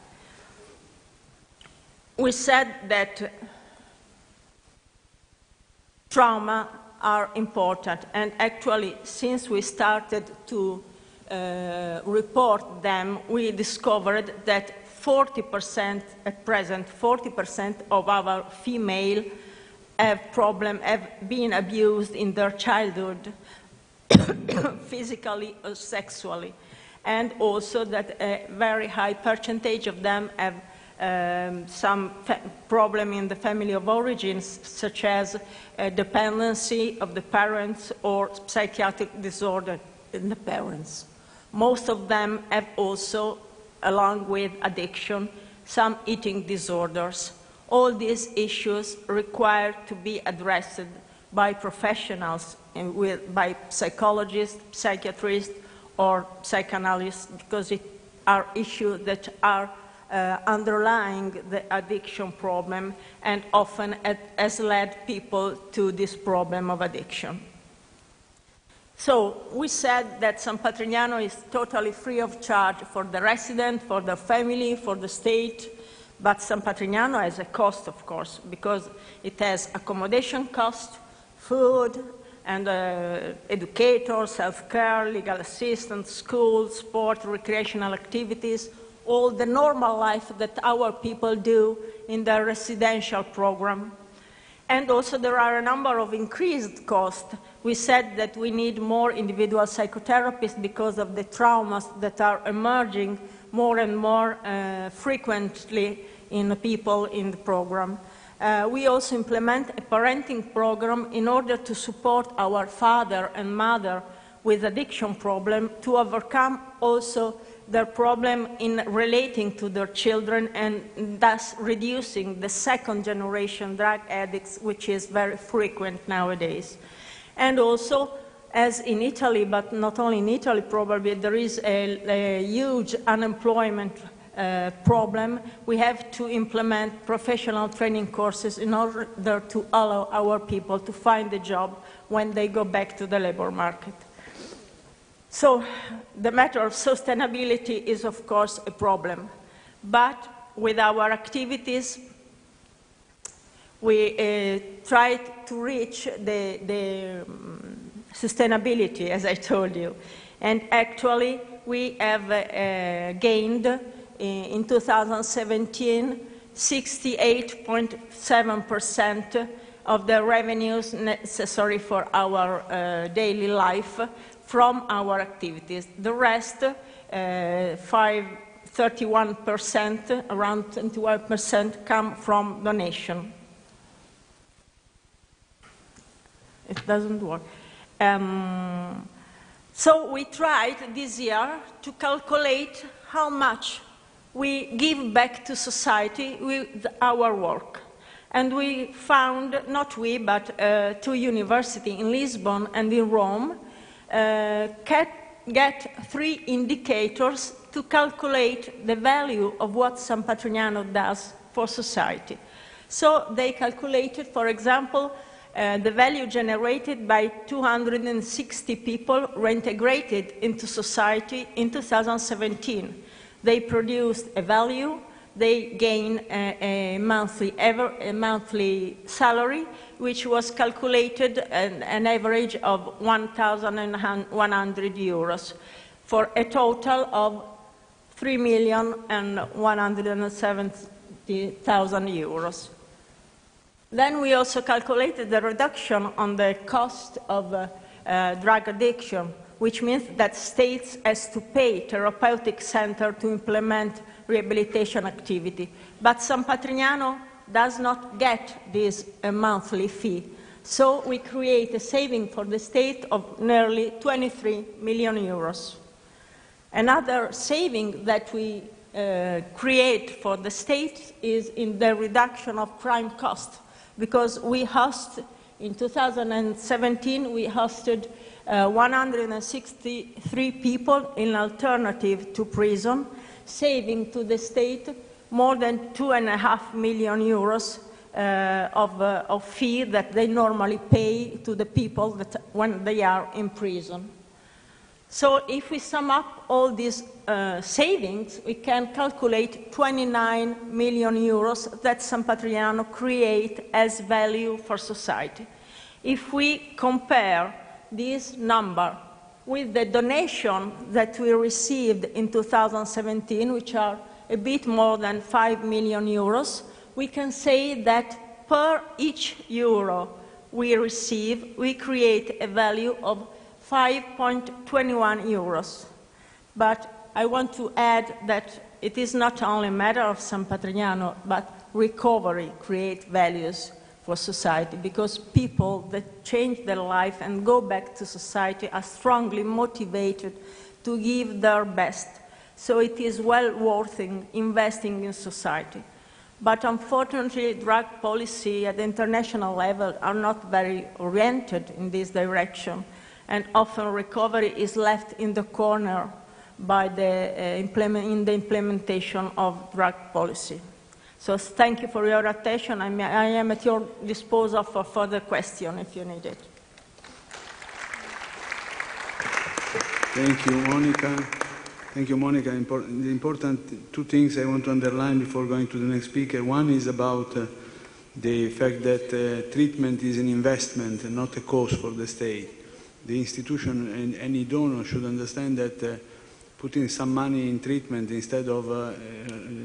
We said that trauma are important, and actually, since we started to report them, we discovered that 40% at present, 40% of our female have been abused in their childhood, physically or sexually, and also that a very high percentage of them have some problem in the family of origins, such as dependency of the parents or psychiatric disorder in the parents. Most of them have also, along with addiction, some eating disorders. All these issues require to be addressed by professionals, by psychologists, psychiatrists, or psychoanalysts, because it are issues that are underlying the addiction problem and often has led people to this problem of addiction. So we said that San Patrignano is totally free of charge for the resident, for the family, for the state, but San Patrignano has a cost, of course, because it has accommodation cost, food, and educators, self-care, legal assistance, school, sport, recreational activities, all the normal life that our people do in their residential program. And also there are a number of increased costs. We said that we need more individual psychotherapists because of the traumas that are emerging more and more frequently in people in the program. We also implement a parenting program in order to support our father and mother with addiction problem to overcome also their problem in relating to their children and thus reducing the second generation drug addicts, which is very frequent nowadays. And also, as in Italy, but not only in Italy probably, there is a huge unemployment problem. We have to implement professional training courses in order to allow our people to find a job when they go back to the labor market. So the matter of sustainability is, of course, a problem. but with our activities, we tried to reach the sustainability, as I told you. And actually, we have gained in 2017 68.7% of the revenues necessary for our daily life from our activities. The rest, 31%, around 21%, come from donation. It doesn't work. So we tried this year to calculate how much we give back to society with our work. And we found, not we, but two universities in Lisbon and in Rome, get three indicators to calculate the value of what San Patrignano does for society. So they calculated, for example, the value generated by 260 people reintegrated into society in 2017. They produced a value, they gained a monthly salary, which was calculated an average of 1,100 euros, for a total of 3,170,000 euros. Then we also calculated the reduction on the cost of drug addiction, which means that states has to pay therapeutic center to implement rehabilitation activity. But San Patrignano does not get this monthly fee. So we create a saving for the state of nearly 23 million euros. Another saving that we create for the state is in the reduction of crime cost, because we host, in 2017, we hosted 163 people in alternative to prison, saving to the state more than 2.5 million euros of fee that they normally pay to the people that when they are in prison. So if we sum up all these savings, we can calculate 29 million euros that San Patrignano create as value for society. If we compare this number with the donation that we received in 2017, which are a bit more than 5 million euros, we can say that per each euro we receive, we create a value of 5.21 euros. But I want to add that it is not only a matter of San Patrignano, but recovery create values for society, because people that change their life and go back to society are strongly motivated to give their best. So it is well worth investing in society. But unfortunately, drug policy at the international level are not very oriented in this direction, and often recovery is left in the corner by the implementation of drug policy. So thank you for your attention. I am at your disposal for further questions if you need it. Thank you, Monica. Thank you, Monica. The important two things I want to underline before going to the next speaker. One is about the fact that treatment is an investment and not a cost for the state. The institution and any donor should understand that putting some money in treatment instead of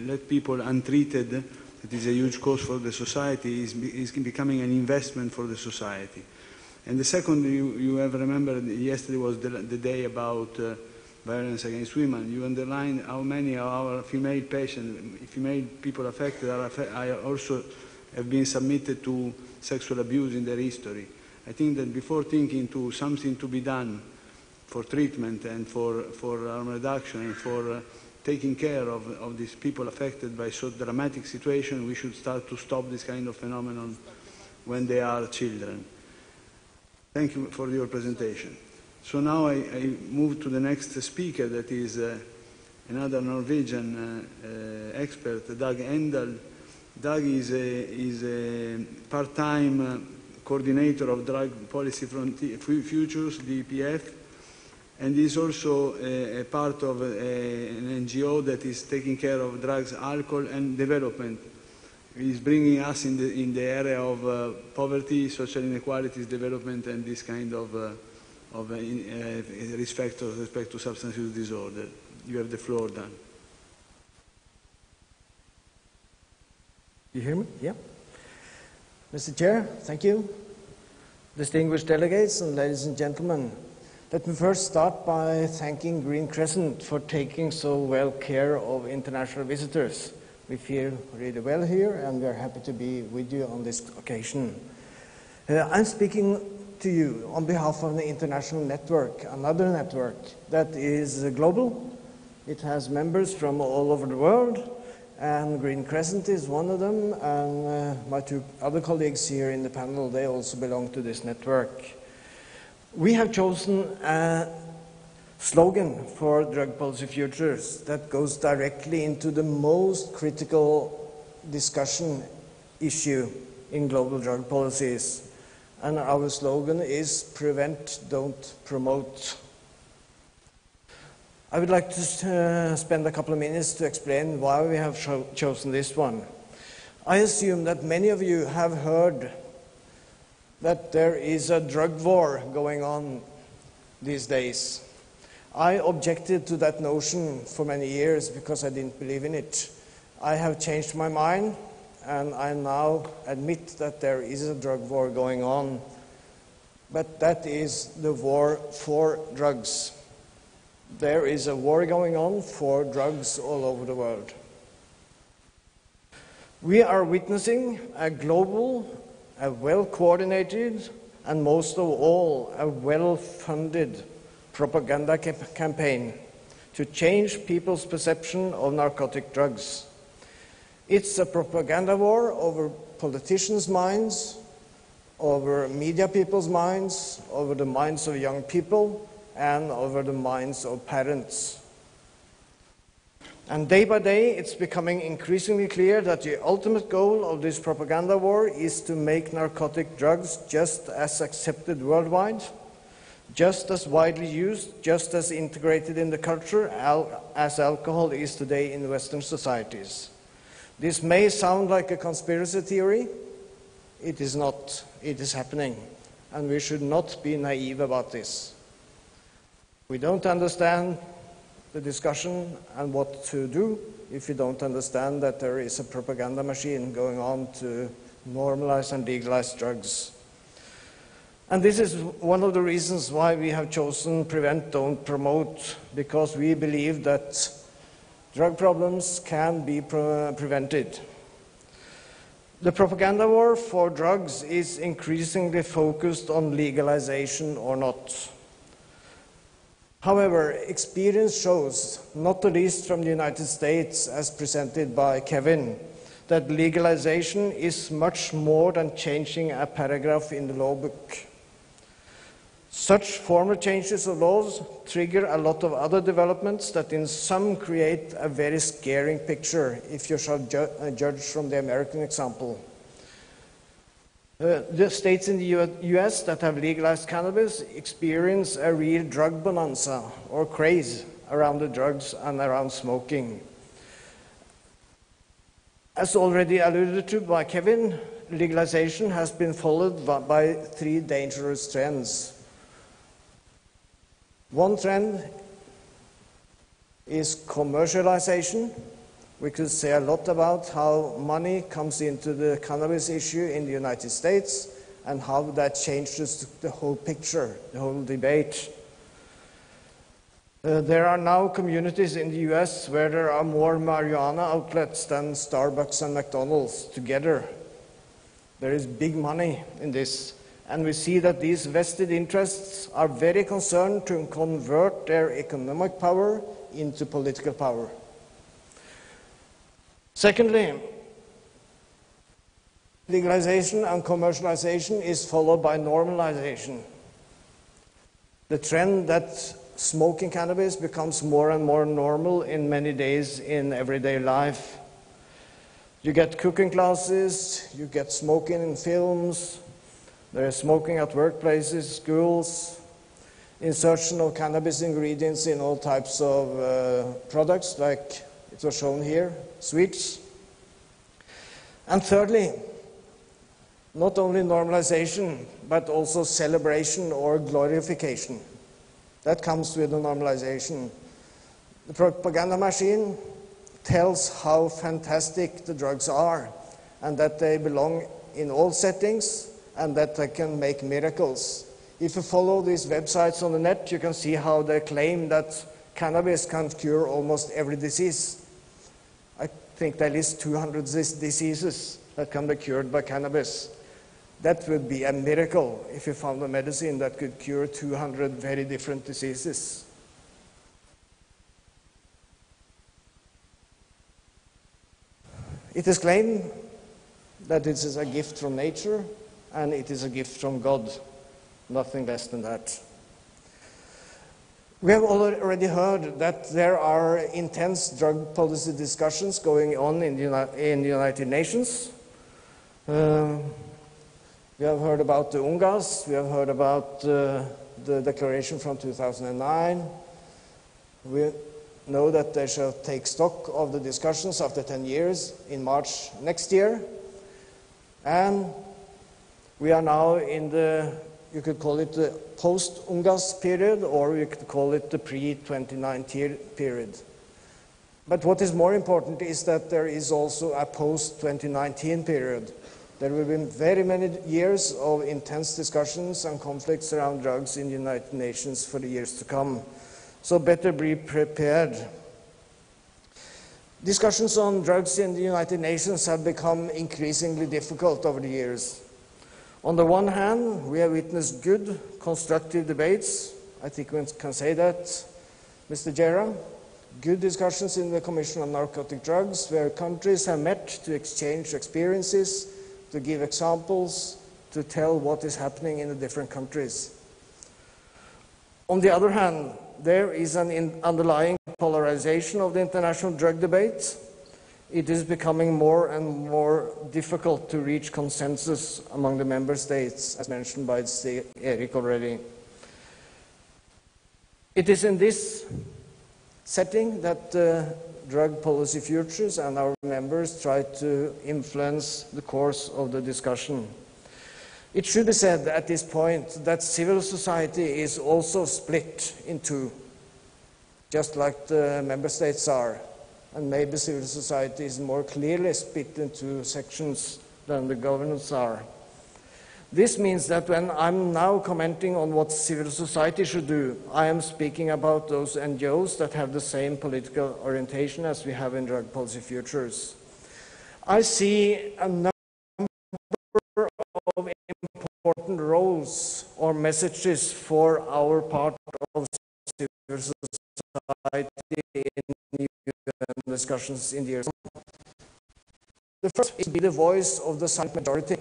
let people untreated, that is a huge cost for the society, is becoming an investment for the society. And the second, you have remembered, yesterday was the day about violence against women. You underlined how many of our female patients, female people affected, are also have been submitted to sexual abuse in their history. I think that before thinking to something to be done for treatment and for harm reduction and for taking care of these people affected by so dramatic situation, we should start to stop this kind of phenomenon when they are children. Thank you for your presentation. So now I move to the next speaker, that is another Norwegian expert, Dag Endal. Dag is a part-time coordinator of Drug Policy Futures, DPF, and is also a part of an NGO that is taking care of drugs, alcohol, and development. He is bringing us in the area of poverty, social inequalities, development, and this kind of respect to substance use disorder. You have the floor, Dan. You hear me? Yeah. Mr. Chair, thank you. Distinguished delegates and ladies and gentlemen, let me first start by thanking Green Crescent for taking so well care of international visitors. We feel really well here and we are happy to be with you on this occasion. I'm speaking to you on behalf of the international network, another network that is global. It has members from all over the world, and Green Crescent is one of them, and my two other colleagues here in the panel, they also belong to this network. We have chosen a slogan for Drug Policy Futures that goes directly into the most critical discussion issue in global drug policies. And our slogan is prevent, don't promote. I would like to spend a couple of minutes to explain why we have chosen this one. I assume that many of you have heard that there is a drug war going on these days. I objected to that notion for many years because I didn't believe in it. I have changed my mind, and I now admit that there is a drug war going on, but that is the war for drugs. There is a war going on for drugs all over the world. We are witnessing a global, a well-coordinated, and most of all, a well-funded propaganda campaign to change people's perception of narcotic drugs. It's a propaganda war over politicians' minds, over media people's minds, over the minds of young people, and over the minds of parents. And day by day, it's becoming increasingly clear that the ultimate goal of this propaganda war is to make narcotic drugs just as accepted worldwide, just as widely used, just as integrated in the culture as alcohol is today in Western societies. This may sound like a conspiracy theory. It is not. It is happening. And we should not be naive about this. We don't understand the discussion and what to do if you don't understand that there is a propaganda machine going on to normalize and legalize drugs. And this is one of the reasons why we have chosen Prevent, Don't Promote, because we believe that drug problems can be prevented. The propaganda war for drugs is increasingly focused on legalization or not. However, experience shows, not the least from the United States as presented by Kevin, that legalization is much more than changing a paragraph in the law book. Such formal changes of laws trigger a lot of other developments that in some create a very scaring picture, if you shall judge from the American example. The states in the US that have legalized cannabis experience a real drug bonanza or craze around the drugs and around smoking. As already alluded to by Kevin, legalization has been followed by three dangerous trends. One trend is commercialization. We could say a lot about how money comes into the cannabis issue in the United States and how that changes the whole picture, the whole debate. There are now communities in the US where there are more marijuana outlets than Starbucks and McDonald's together. There is big money in this. And we see that these vested interests are very concerned to convert their economic power into political power. Secondly, legalization and commercialization is followed by normalization. The trend that smoking cannabis becomes more and more normal in many days in everyday life. You get cooking classes, you get smoking in films, there is smoking at workplaces, schools. insertion of cannabis ingredients in all types of products, like it was shown here, sweets. And thirdly, not only normalization, but also celebration or glorification. That comes with the normalization. The propaganda machine tells how fantastic the drugs are, and that they belong in all settings, and that they can make miracles. If you follow these websites on the net, you can see how they claim that cannabis can cure almost every disease. I think they list 200 diseases that can be cured by cannabis. That would be a miracle if you found a medicine that could cure 200 very different diseases. It is claimed that it is a gift from nature and it is a gift from God, nothing less than that. We have already heard that there are intense drug policy discussions going on in the United Nations. We have heard about the UNGAS, we have heard about the declaration from 2009. We know that they shall take stock of the discussions after 10 years in March next year. And we are now in the, you could call it the post-UNGAS period, or you could call it the pre-2019 period. But what is more important is that there is also a post-2019 period. There will be very many years of intense discussions and conflicts around drugs in the United Nations for the years to come. So better be prepared. Discussions on drugs in the United Nations have become increasingly difficult over the years. On the one hand, we have witnessed good, constructive debates. I think we can say that, Mr. Gera. Good discussions in the Commission on Narcotic Drugs, where countries have met to exchange experiences, to give examples, to tell what is happening in the different countries. On the other hand, there is an underlying polarization of the international drug debate. It is becoming more and more difficult to reach consensus among the member states, as mentioned by Erik already. It is in this setting that drug policy futures and our members try to influence the course of the discussion. It should be said at this point that civil society is also split in two, just like the member states are, and maybe civil society is more clearly split into sections than the governments are. This means that when I'm now commenting on what civil society should do, I am speaking about those NGOs that have the same political orientation as we have in Drug Policy Futures. I see a number of important roles or messages for our part of civil society in UN discussions in the years. The first is to be the voice of the silent majority.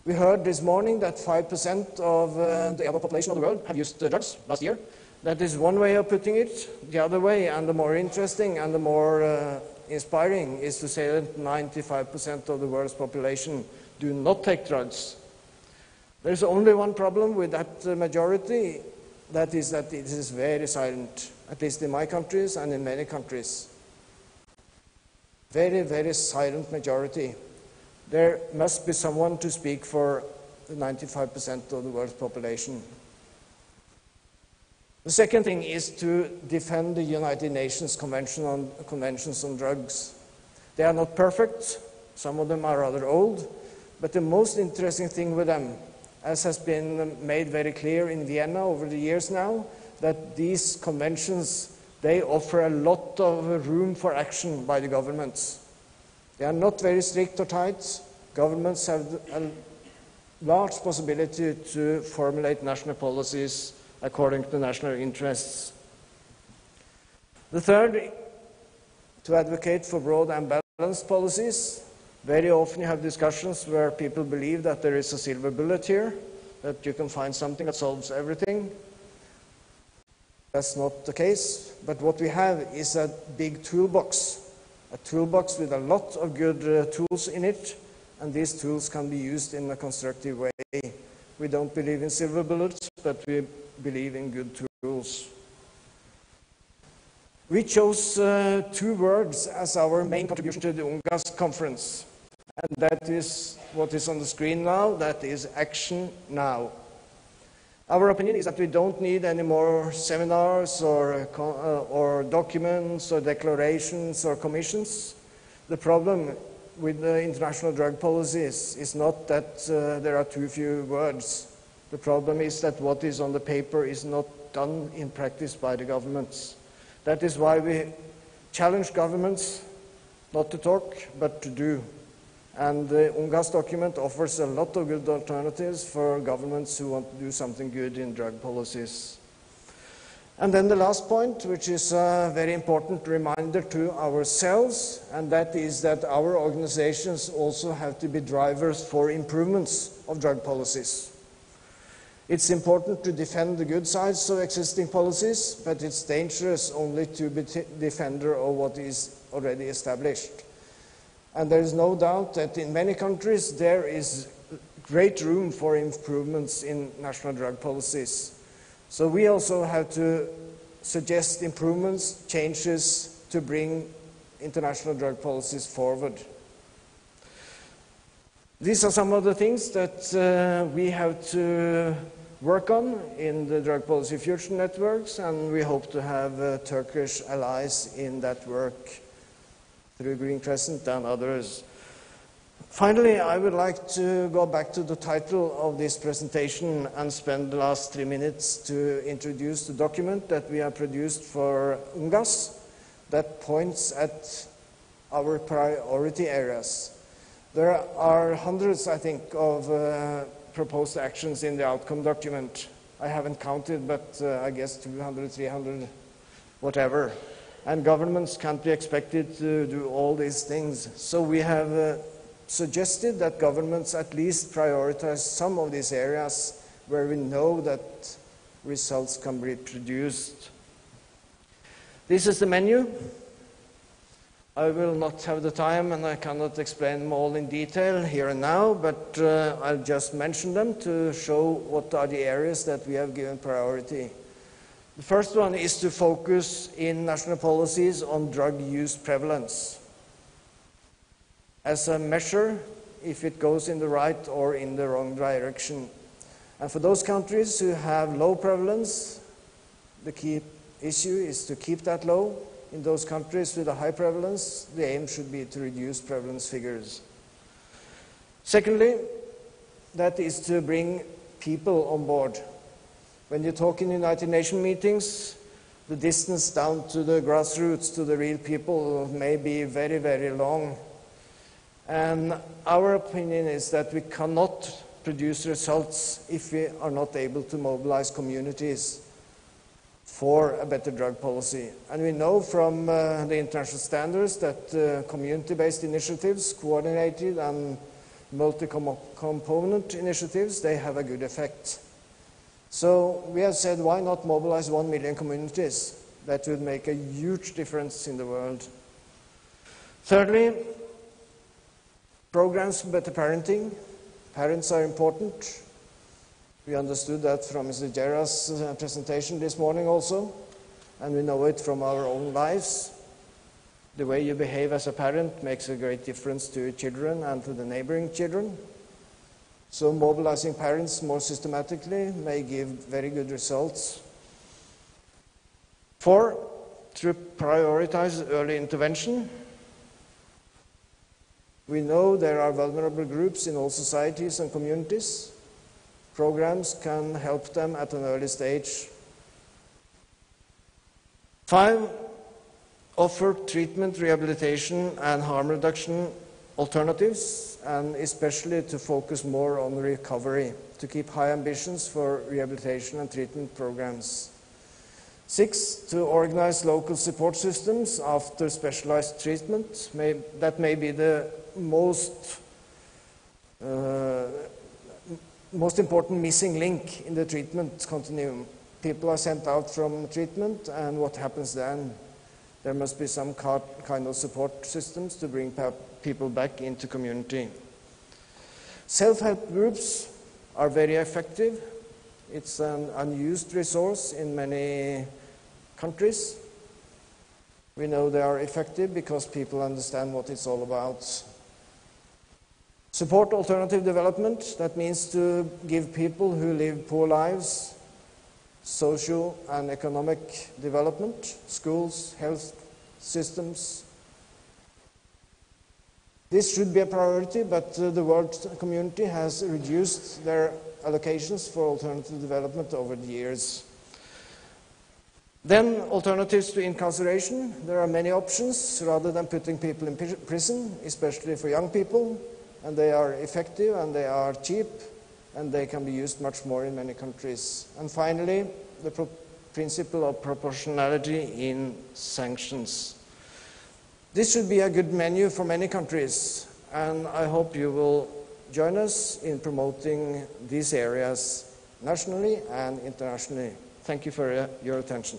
We heard this morning that 5% of the adult population of the world have used drugs last year. That is one way of putting it. The other way, and the more interesting and the more inspiring, is to say that 95% of the world's population do not take drugs. There is only one problem with that majority, that is that it is very silent, at least in my countries and in many countries. Very, very silent majority. There must be someone to speak for the 95% of the world's population. The second thing is to defend the United Nations conventions on drugs. They are not perfect. Some of them are rather old. But the most interesting thing with them, as has been made very clear in Vienna over the years now, that these conventions, they offer a lot of room for action by the governments. They are not very strict or tight. Governments have a large possibility to formulate national policies according to national interests. The third, to advocate for broad and balanced policies. Very often you have discussions where people believe that there is a silver bullet here, that you can find something that solves everything. That's not the case, but what we have is a big toolbox. A toolbox with a lot of good tools in it, and these tools can be used in a constructive way. We don't believe in silver bullets, but we believe in good tools. We chose 2 words as our main contribution to the UNGAS conference, and that is what is on the screen now, that is action now. Our opinion is that we don't need any more seminars or documents or declarations or commissions. The problem with the international drug policies is not that there are too few words. The problem is that what is on the paper is not done in practice by the governments. That is why we challenge governments not to talk, but to do. And the UNGAS document offers a lot of good alternatives for governments who want to do something good in drug policies. And then the last point, which is a very important reminder to ourselves, and that is that our organizations also have to be drivers for improvements of drug policies. It's important to defend the good sides of existing policies, but it's dangerous only to be defender of what is already established. And there is no doubt that in many countries there is great room for improvements in national drug policies. So we also have to suggest improvements, changes to bring international drug policies forward. These are some of the things that we have to work on in the Drug Policy Future Networks, and we hope to have Turkish allies in that work through Green Crescent and others. Finally, I would like to go back to the title of this presentation and spend the last 3 minutes to introduce the document that we have produced for UNGAS that points at our priority areas. There are hundreds, I think, of proposed actions in the outcome document. I haven't counted, but I guess 200, 300, whatever. And governments can't be expected to do all these things. So we have suggested that governments at least prioritize some of these areas where we know that results can be produced. This is the menu. I will not have the time, and I cannot explain them all in detail here and now, but I'll just mention them to show what are the areas that we have given priority. The first one is to focus in national policies on drug use prevalence as a measure if it goes in the right or in the wrong direction. And for those countries who have low prevalence, the key issue is to keep that low. In those countries with a high prevalence, the aim should be to reduce prevalence figures. Secondly, that is to bring people on board. When you talk in United Nations meetings, the distance down to the grassroots, to the real people, may be very, very long. And our opinion is that we cannot produce results if we are not able to mobilize communities for a better drug policy. And we know from the international standards that community-based initiatives, coordinated and multi-component initiatives, they have a good effect. So we have said, why not mobilize 1 million communities? That would make a huge difference in the world. Thirdly, programs for better parenting. Parents are important. We understood that from Mr. Gerard's presentation this morning also, and we know it from our own lives. The way you behave as a parent makes a great difference to your children and to the neighboring children. So mobilizing parents more systematically may give very good results. 4, to prioritize early intervention. We know there are vulnerable groups in all societies and communities. Programs can help them at an early stage. 5, offer treatment, rehabilitation, and harm reduction alternatives, and especially to focus more on recovery, to keep high ambitions for rehabilitation and treatment programs. 6, to organize local support systems after specialized treatment. That may be the most important missing link in the treatment continuum. People are sent out from treatment, and what happens then? There must be some kind of support systems to bring people back into community. Self-help groups are very effective It's an unused resource in many countries. We know they are effective because people understand what it's all about. Support alternative development. That means to give people who live poor lives social and economic development, schools, health systems. This should be a priority, but the world community has reduced their allocations for alternative development over the years. Then, alternatives to incarceration. There are many options rather than putting people in prison, especially for young people, and they are effective and they are cheap and they can be used much more in many countries. And finally, the principle of proportionality in sanctions. This should be a good menu for many countries, and I hope you will join us in promoting these areas nationally and internationally. Thank you for your attention.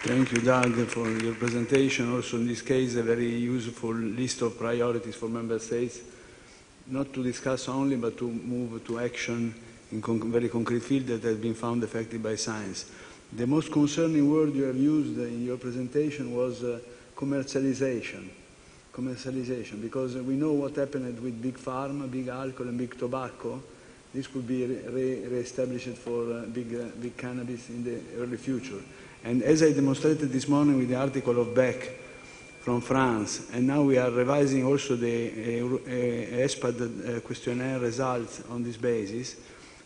Thank you, Doug, for your presentation. Also, in this case, a very useful list of priorities for member states, not to discuss only, but to move to action in very concrete field that has been found effective by science. The most concerning word you have used in your presentation was commercialization. Commercialization, because we know what happened with big pharma, big alcohol, and big tobacco. This could be re-established for big cannabis in the early future. And as I demonstrated this morning with the article of Beck from France, and now we are revising also the ESPAD questionnaire results on this basis,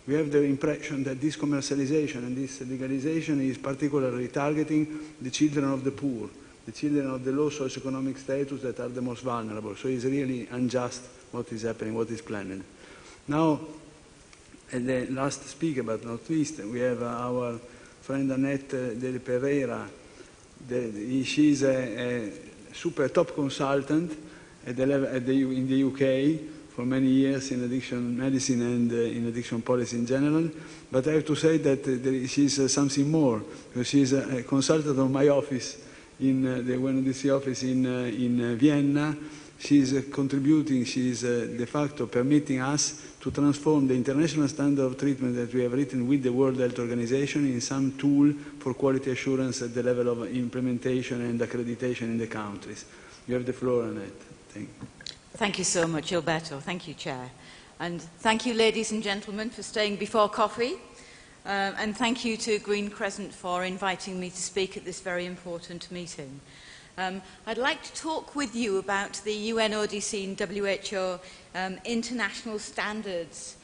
we have the impression that this commercialization and this legalization is particularly targeting the children of the poor, the children of the low socioeconomic status that are the most vulnerable. So it's really unjust what is happening, what is planned. Now, the last speaker, but not least, we have our friend Annette de Pereira. She's a super top consultant in the UK for many years in addiction medicine and in addiction policy in general. But I have to say that she's something more, because she's a consultant of my office, in the UNODC office in Vienna. She's contributing, she's de facto permitting us to transform the international standard of treatment that we have written with the World Health Organization in some tool for quality assurance at the level of implementation and accreditation in the countries. You have the floor, Annette. Thank you. Thank you so much, Alberto. Thank you, Chair. And thank you, ladies and gentlemen, for staying before coffee. And thank you to Green Crescent for inviting me to speak at this very important meeting. I'd like to talk with you about the UNODC and WHO international standards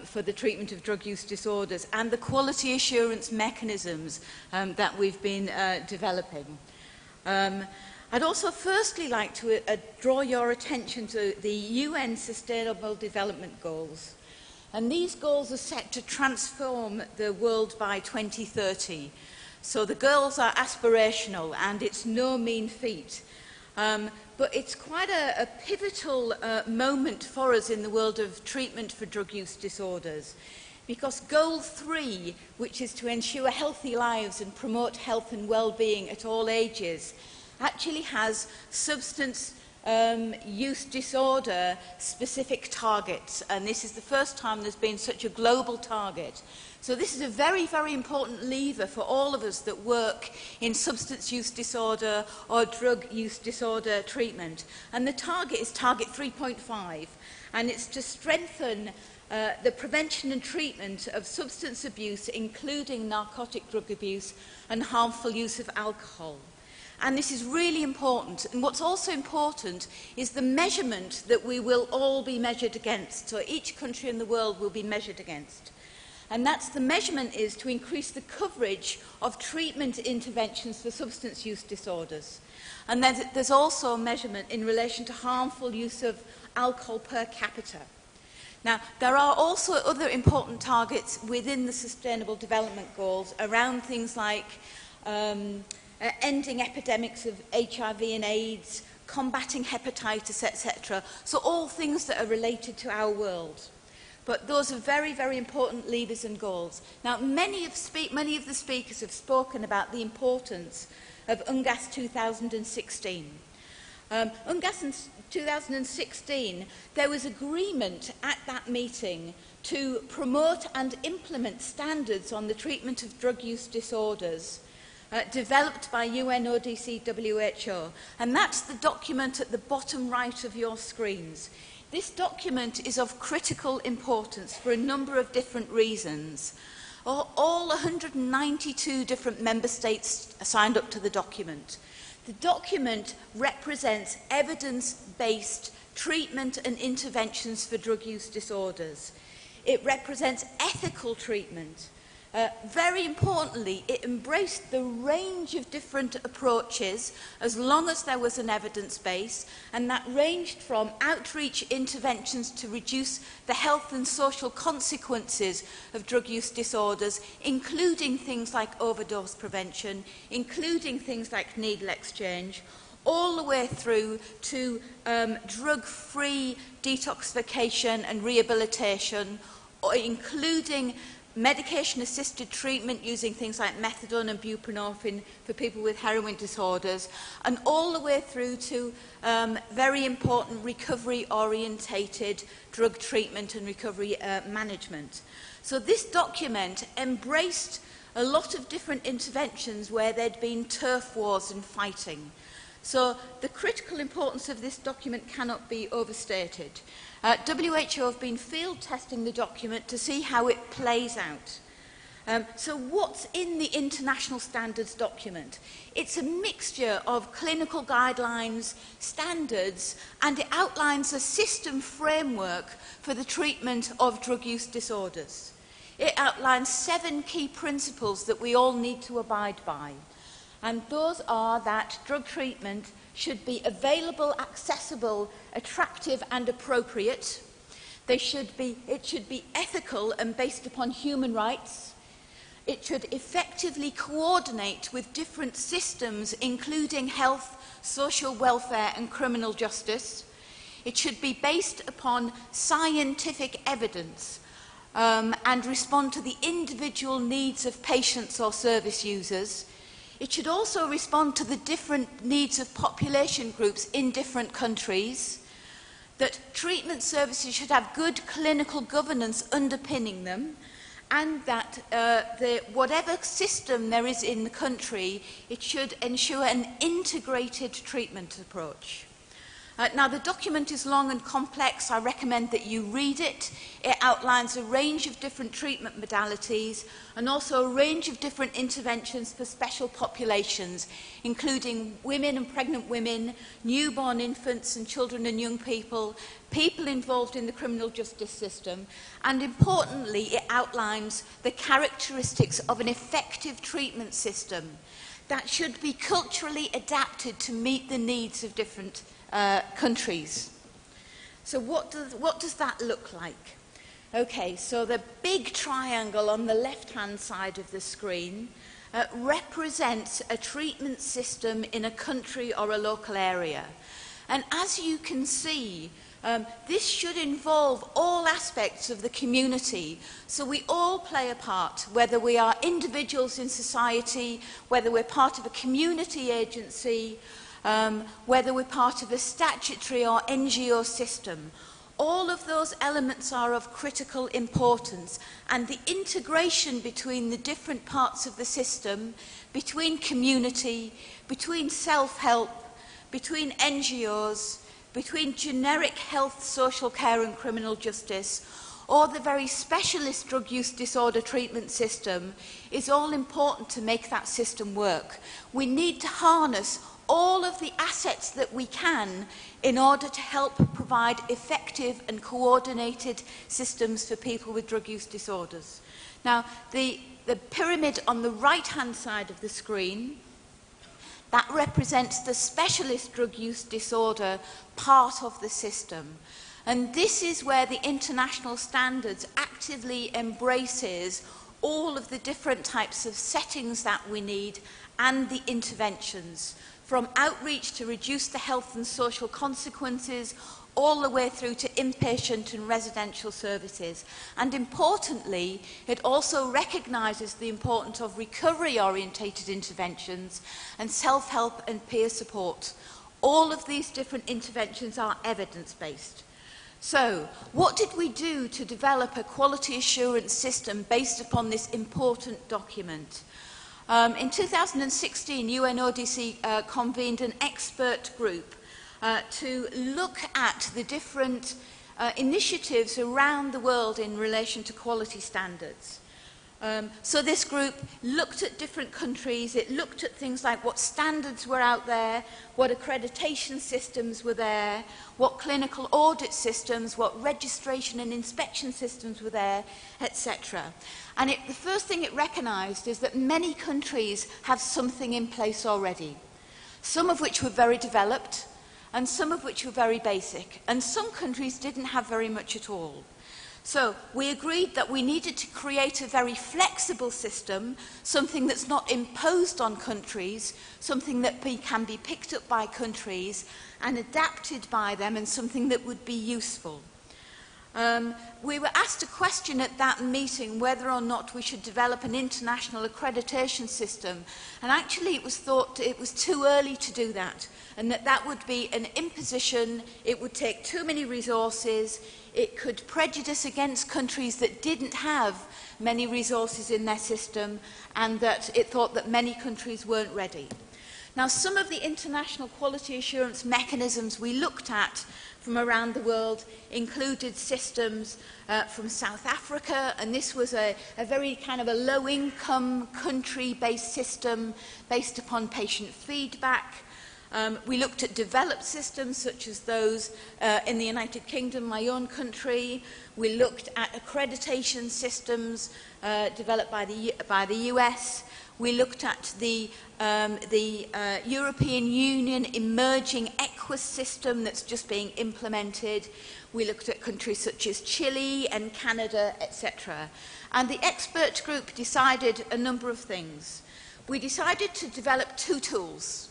for the treatment of drug use disorders and the quality assurance mechanisms that we've been developing. I'd also firstly like to draw your attention to the UN Sustainable Development Goals. And these goals are set to transform the world by 2030. So the goals are aspirational and it's no mean feat. But it's quite a pivotal moment for us in the world of treatment for drug use disorders. Because Goal 3, which is to ensure healthy lives and promote health and well-being at all ages, actually has substance use disorder specific targets, and this is the first time there's been such a global target. So this is a very, very important lever for all of us that work in substance use disorder or drug use disorder treatment. And the target is target 3.5, and it's to strengthen the prevention and treatment of substance abuse, including narcotic drug abuse and harmful use of alcohol. And this is really important. And what's also important is the measurement that we will all be measured against. So each country in the world will be measured against. And that's the measurement is to increase the coverage of treatment interventions for substance use disorders. And then there's also a measurement in relation to harmful use of alcohol per capita. Now, there are also other important targets within the Sustainable Development Goals around things like ending epidemics of HIV and AIDS, combating hepatitis, etc. So all things that are related to our world. But those are very, very important levers and goals. Now, many of the speakers have spoken about the importance of UNGAS 2016. UNGAS in 2016, there was agreement at that meeting to promote and implement standards on the treatment of drug use disorders developed by UNODC WHO. And that's the document at the bottom right of your screens. This document is of critical importance for a number of different reasons. All 192 different member states signed up to the document. The document represents evidence-based treatment and interventions for drug use disorders. It represents ethical treatment. Very importantly, it embraced the range of different approaches as long as there was an evidence base, and that ranged from outreach interventions to reduce the health and social consequences of drug use disorders, including things like overdose prevention, including things like needle exchange, all the way through to drug-free detoxification and rehabilitation, including medication-assisted treatment using things like methadone and buprenorphine for people with heroin disorders, and all the way through to very important recovery-orientated drug treatment and recovery management. So this document embraced a lot of different interventions where there'd been turf wars and fighting. So the critical importance of this document cannot be overstated. WHO have been field testing the document to see how it plays out. So what's in the international standards document? It's a mixture of clinical guidelines, standards, and it outlines a system framework for the treatment of drug use disorders. It outlines 7 key principles that we all need to abide by. And those are that drug treatment should be available, accessible, attractive and appropriate. It should be ethical and based upon human rights. It should effectively coordinate with different systems, including health, social welfare and criminal justice. It should be based upon scientific evidence and respond to the individual needs of patients or service users. It should also respond to the different needs of population groups in different countries, that treatment services should have good clinical governance underpinning them, and that whatever system there is in the country, it should ensure an integrated treatment approach. Now, the document is long and complex. I recommend that you read it. It outlines a range of different treatment modalities and also a range of different interventions for special populations, including women and pregnant women, newborn infants and children and young people, people involved in the criminal justice system, and importantly, it outlines the characteristics of an effective treatment system that should be culturally adapted to meet the needs of different countries. So what does that look like? Okay, so the big triangle on the left-hand side of the screen represents a treatment system in a country or a local area. And as you can see, this should involve all aspects of the community. So we all play a part, whether we are individuals in society, whether we're part of a community agency, whether we're part of a statutory or NGO system. All of those elements are of critical importance, and the integration between the different parts of the system, between community, between self-help, between NGOs, between generic health, social care and criminal justice, or the very specialist drug use disorder treatment system, is all important to make that system work. We need to harness all of the assets that we can in order to help provide effective and coordinated systems for people with drug use disorders. Now, the pyramid on the right-hand side of the screen, that represents the specialist drug use disorder part of the system. And this is where the international standards actively embraces all of the different types of settings that we need and the interventions, from outreach to reduce the health and social consequences, all the way through to inpatient and residential services. And importantly, it also recognises the importance of recovery-orientated interventions and self-help and peer support, all of these different interventions are evidence-based. So, what did we do to develop a quality assurance system based upon this important document? In 2016, UNODC convened an expert group to look at the different initiatives around the world in relation to quality standards. So this group looked at different countries, it looked at things like what standards were out there, what accreditation systems were there, what clinical audit systems, what registration and inspection systems were there, etc. And the first thing it recognised is that many countries have something in place already, some of which were very developed, and some of which were very basic, and some countries didn't have very much at all. So we agreed that we needed to create a very flexible system, something that's not imposed on countries, something that can be picked up by countries and adapted by them, and something that would be useful. We were asked a question at that meeting whether or not we should develop an international accreditation system, and actually it was thought it was too early to do that, and that would be an imposition, it would take too many resources, it could prejudice against countries that didn't have many resources in their system, and that it thought that many countries weren't ready. Now, some of the international quality assurance mechanisms we looked at from around the world included systems from South Africa, and this was a very kind of a low-income country-based system based upon patient feedback. We looked at developed systems such as those in the United Kingdom, my own country. We looked at accreditation systems developed by the US. We looked at the European Union emerging EQUIS system that's just being implemented. We looked at countries such as Chile and Canada, etc. And the expert group decided a number of things. We decided to develop two tools.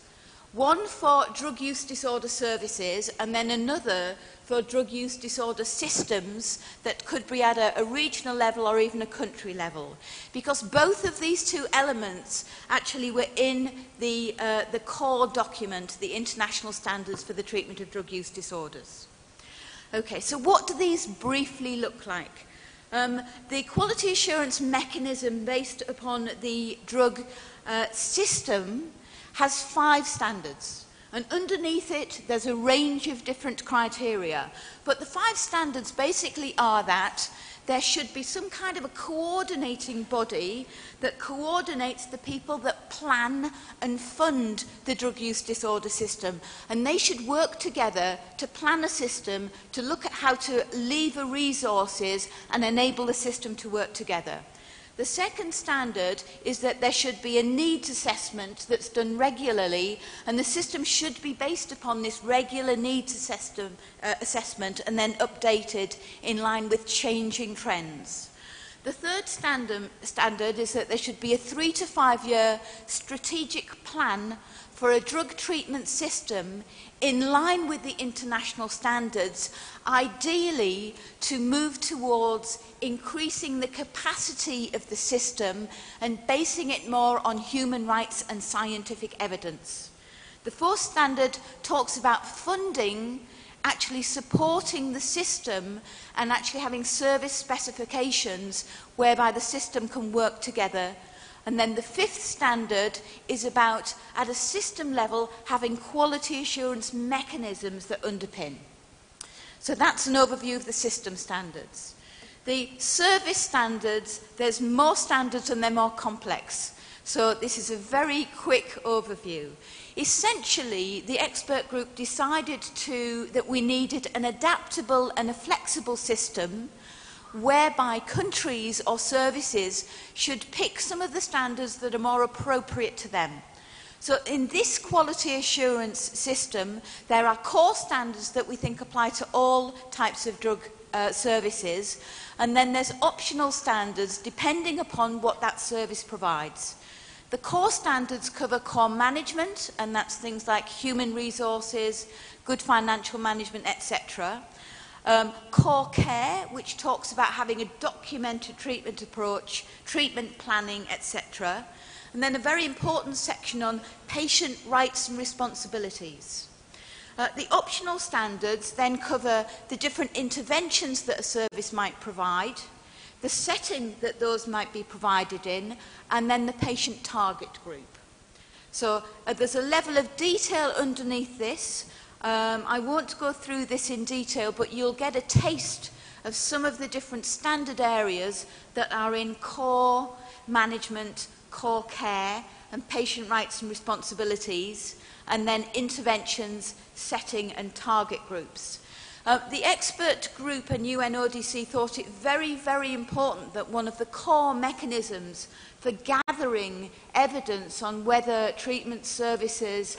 One for drug use disorder services, and then another for drug use disorder systems that could be at a regional level or even a country level. Because both of these two elements actually were in the core document, the International Standards for the Treatment of Drug Use Disorders. Okay, so what do these briefly look like? The quality assurance mechanism based upon the drug system has 5 standards, and underneath it there's a range of different criteria, but the 5 standards basically are that there should be some kind of a coordinating body that coordinates the people that plan and fund the drug use disorder system, and they should work together to plan a system, to look at how to lever resources and enable the system to work together. The second standard is that there should be a needs assessment that's done regularly, and the system should be based upon this regular needs assessment and then updated in line with changing trends. The third standard is that there should be a 3 to 5 year strategic plan for a drug treatment system in line with the international standards, ideally to move towards increasing the capacity of the system and basing it more on human rights and scientific evidence. The fourth standard talks about funding, actually supporting the system and actually having service specifications whereby the system can work together. And then the fifth standard is about, at a system level, having quality assurance mechanisms that underpin. So that's an overview of the system standards. The service standards, there's more standards and they're more complex. So this is a very quick overview. Essentially, the expert group decided that we needed an adaptable and a flexible system whereby countries or services should pick some of the standards that are more appropriate to them. So in this quality assurance system, there are core standards that we think apply to all types of drug services, and then there's optional standards depending upon what that service provides. The core standards cover core management, and that's things like human resources, good financial management, etc. Core care, which talks about having a documented treatment approach, treatment planning, etc. And then a very important section on patient rights and responsibilities. The optional standards then cover the different interventions that a service might provide, the setting that those might be provided in, and then the patient target group. So there's a level of detail underneath this. I won't go through this in detail, but you'll get a taste of some of the different standard areas that are in core management, core care, and patient rights and responsibilities, and then interventions, setting and target groups. The expert group and UNODC thought it very, very important that one of the core mechanisms for gathering evidence on whether treatment services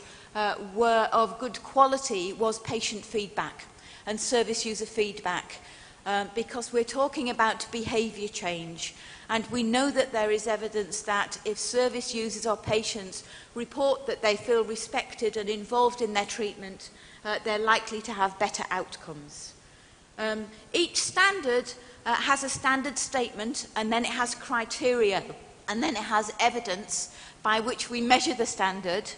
were of good quality was patient feedback and service user feedback, because we're talking about behaviour change. And we know that there is evidence that if service users or patients report that they feel respected and involved in their treatment, they're likely to have better outcomes. Each standard has a standard statement, and then it has criteria, and then it has evidence by which we measure the standard.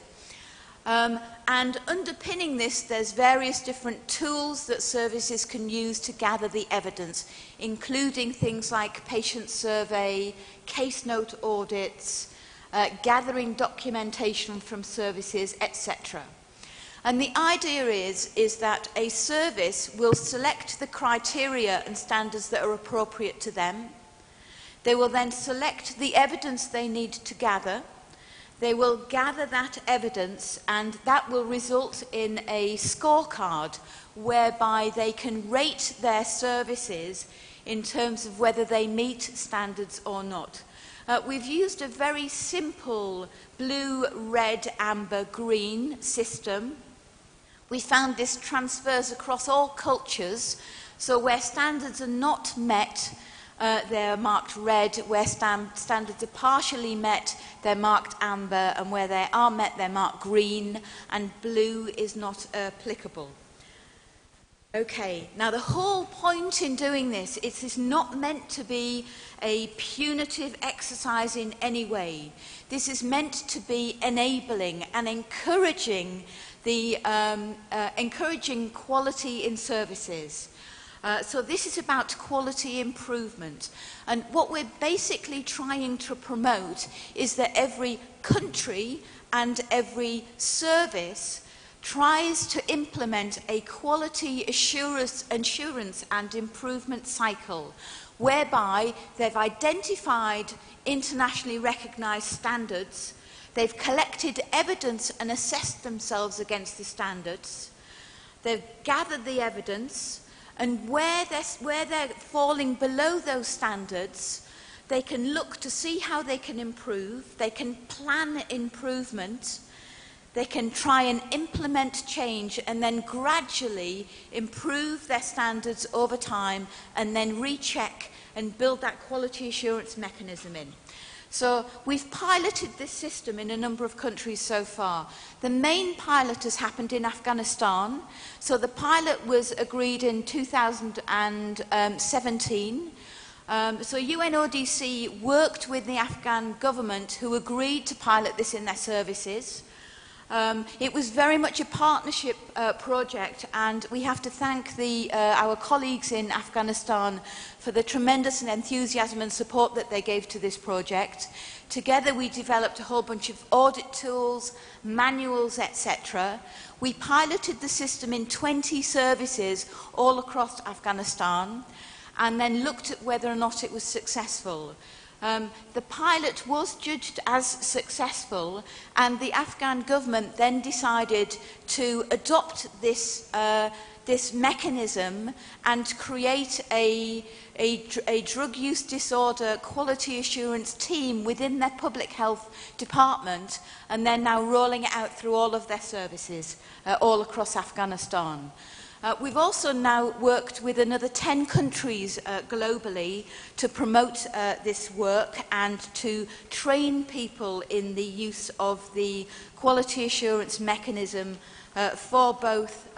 And underpinning this, there's various different tools that services can use to gather the evidence, including things like patient survey, case note audits, gathering documentation from services, etc. And the idea is that a service will select the criteria and standards that are appropriate to them. They will then select the evidence they need to gather. They will gather that evidence, and that will result in a scorecard whereby they can rate their services in terms of whether they meet standards or not. We've used a very simple blue, red, amber, green system. We found this transfers across all cultures, so where standards are not met, they're marked red. Where standards are partially met, they're marked amber, and where they are met, they're marked green, and blue is not applicable. Okay, now the whole point in doing this is it's not meant to be a punitive exercise in any way. This is meant to be enabling and encouraging encouraging quality in services. So this is about quality improvement. And what we're basically trying to promote is that every country and every service tries to implement a quality assurance and improvement cycle whereby they've identified internationally recognised standards, they've collected evidence and assessed themselves against the standards, they've gathered the evidence, and where they're falling below those standards, they can look to see how they can improve, they can plan improvement, they can try and implement change, and then gradually improve their standards over time, and then recheck and build that quality assurance mechanism in. So we've piloted this system in a number of countries so far. The main pilot has happened in Afghanistan. So the pilot was agreed in 2017. So UNODC worked with the Afghan government, who agreed to pilot this in their services. It was very much a partnership project, and we have to thank our colleagues in Afghanistan for the tremendous enthusiasm and support that they gave to this project. Together we developed a whole bunch of audit tools, manuals, etc. We piloted the system in 20 services all across Afghanistan, and then looked at whether or not it was successful. The pilot was judged as successful, and the Afghan government then decided to adopt this mechanism and create a drug use disorder quality assurance team within their public health department, and they're now rolling it out through all of their services all across Afghanistan. We've also now worked with another 10 countries globally to promote this work and to train people in the use of the quality assurance mechanism for both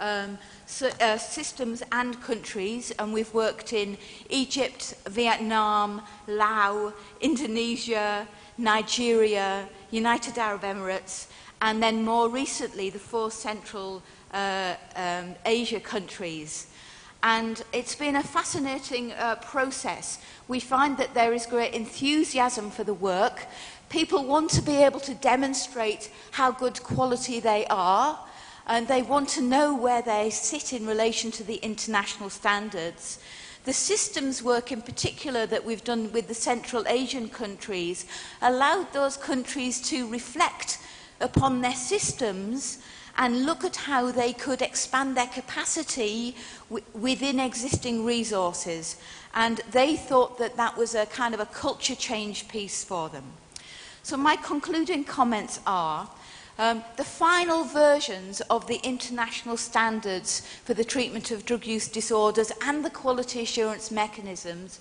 systems and countries. And we've worked in Egypt, Vietnam, Laos, Indonesia, Nigeria, United Arab Emirates, and then more recently the 4 central Asia countries. And it's been a fascinating process. We find that there is great enthusiasm for the work. People want to be able to demonstrate how good quality they are, and they want to know where they sit in relation to the international standards. The systems work in particular that we've done with the Central Asian countries allowed those countries to reflect upon their systems and look at how they could expand their capacity within existing resources. And they thought that that was a kind of a culture change piece for them. So my concluding comments are, the final versions of the international standards for the treatment of drug use disorders and the quality assurance mechanisms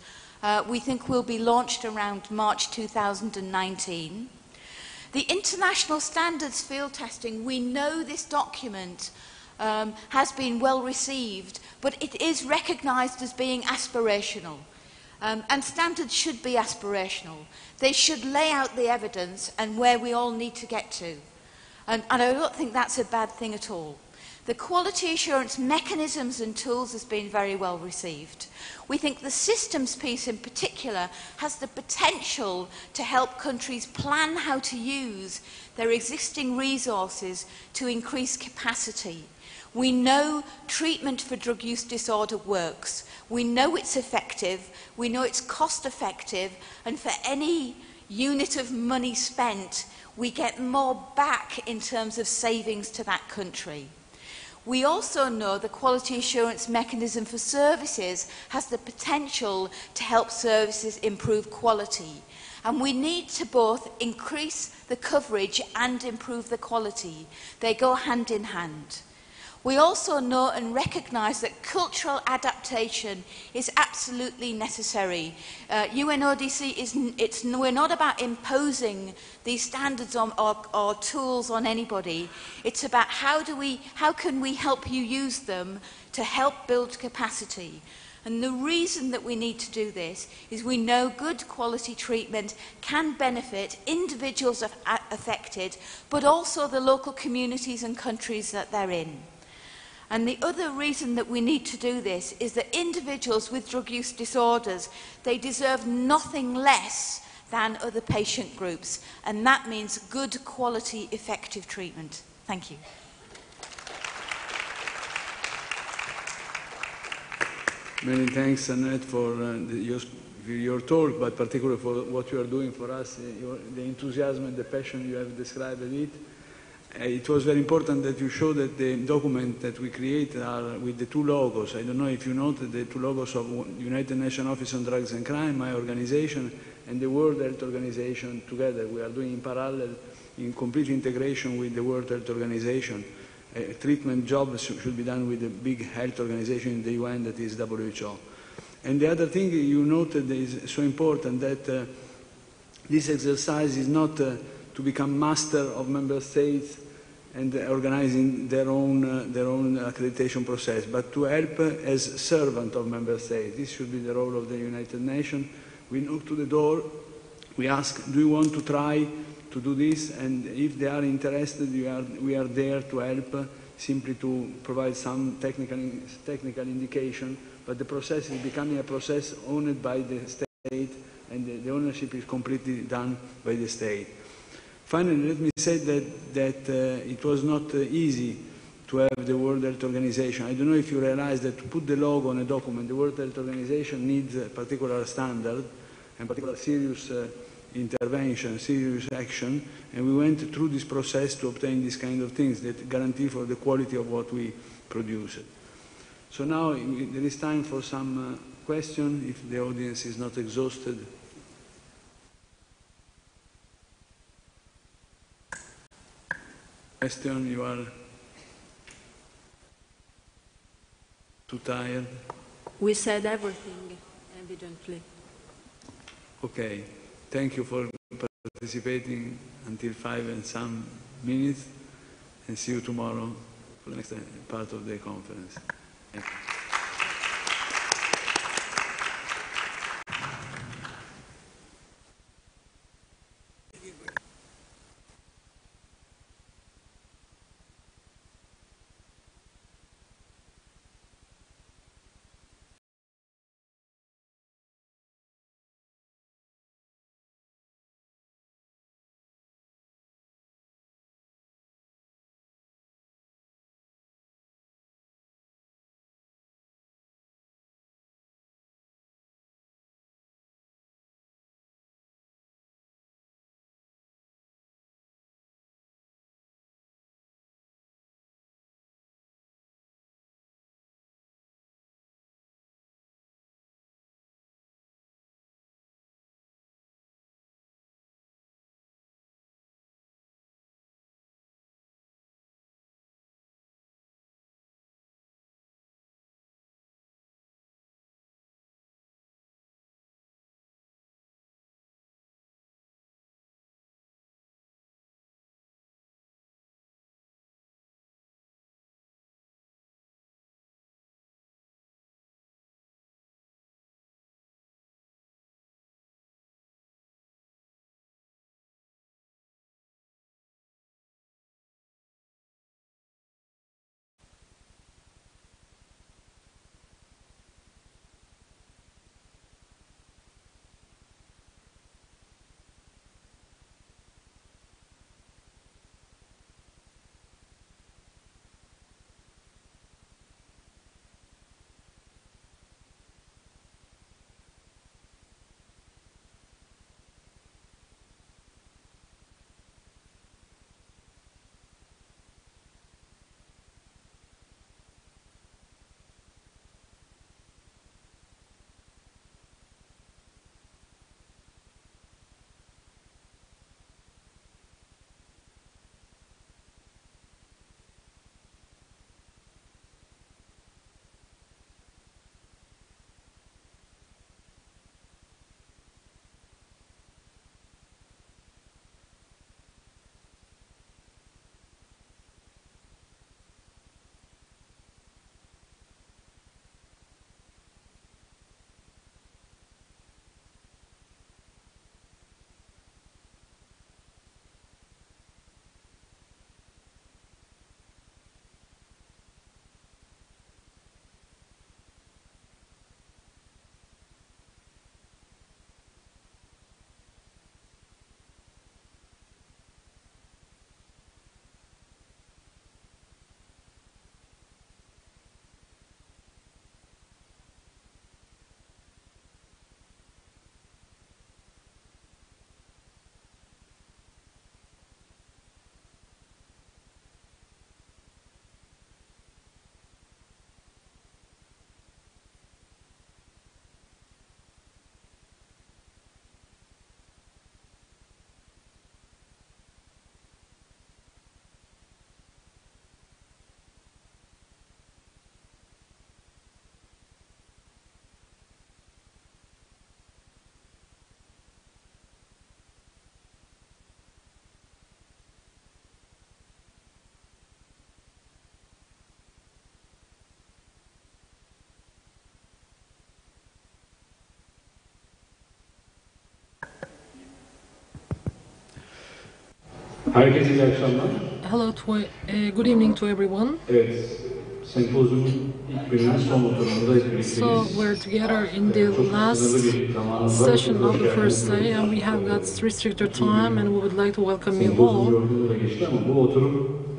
we think will be launched around March 2019. The international standards field testing, we know this document has been well received, but it is recognised as being aspirational. And standards should be aspirational. They should lay out the evidence and where we all need to get to. And I don't think that's a bad thing at all. The quality assurance mechanisms and tools has been very well received. We think the systems piece in particular has the potential to help countries plan how to use their existing resources to increase capacity. We know treatment for drug use disorder works. We know it's effective. We know it's cost effective. And for any unit of money spent, we get more back in terms of savings to that country. We also know the quality assurance mechanism for services has the potential to help services improve quality. And we need to both increase the coverage and improve the quality. They go hand in hand. We also know and recognise that cultural adaptation is absolutely necessary. UNODC, we're not about imposing these standards or tools on anybody. It's about how can we help you use them to help build capacity. And the reason that we need to do this is we know good quality treatment can benefit individuals affected, but also the local communities and countries that they're in. And the other reason that we need to do this is that individuals with drug use disorders, they deserve nothing less than other patient groups. And that means good quality, effective treatment. Thank you. Many thanks, Annette, for your talk, but particularly for what you are doing for us, the enthusiasm and the passion you have described in it. It was very important that you show that the document that we create are with the two logos. I don't know if you noted the two logos of United Nations Office on Drugs and Crime, my organization, and the World Health Organization together. We are doing in parallel, in complete integration with the World Health Organization. Treatment jobs should be done with the big health organization in the UN, that is WHO. And the other thing you noted is so important that this exercise is not to become master of member states and organizing their own accreditation process, but to help as servant of member states. This should be the role of the United Nations. We knock to the door, we ask, do you want to try to do this? And if they are interested, we are there to help, simply to provide some technical indication, but the process is becoming a process owned by the state, and the ownership is completely done by the state. Finally, let me say that it was not easy to have the World Health Organization. I don't know if you realize that to put the logo on a document, the World Health Organization needs a particular standard and particular serious intervention, serious action, and we went through this process to obtain these kind of things that guarantee for the quality of what we produce. So now there is time for some question, if the audience is not exhausted. Question, you are too tired? We said everything, evidently. Okay. Thank you for participating until 5 and some minutes, and see you tomorrow for the next part of the conference. Thank you. Herkese iyi akşamlar. Hello, good evening to everyone. Evet, sempozyumun ilk gününün son oturumunda birlikteyiz. So we're together in the last session of the first day, and we have got restricted time, and we would like to welcome you all.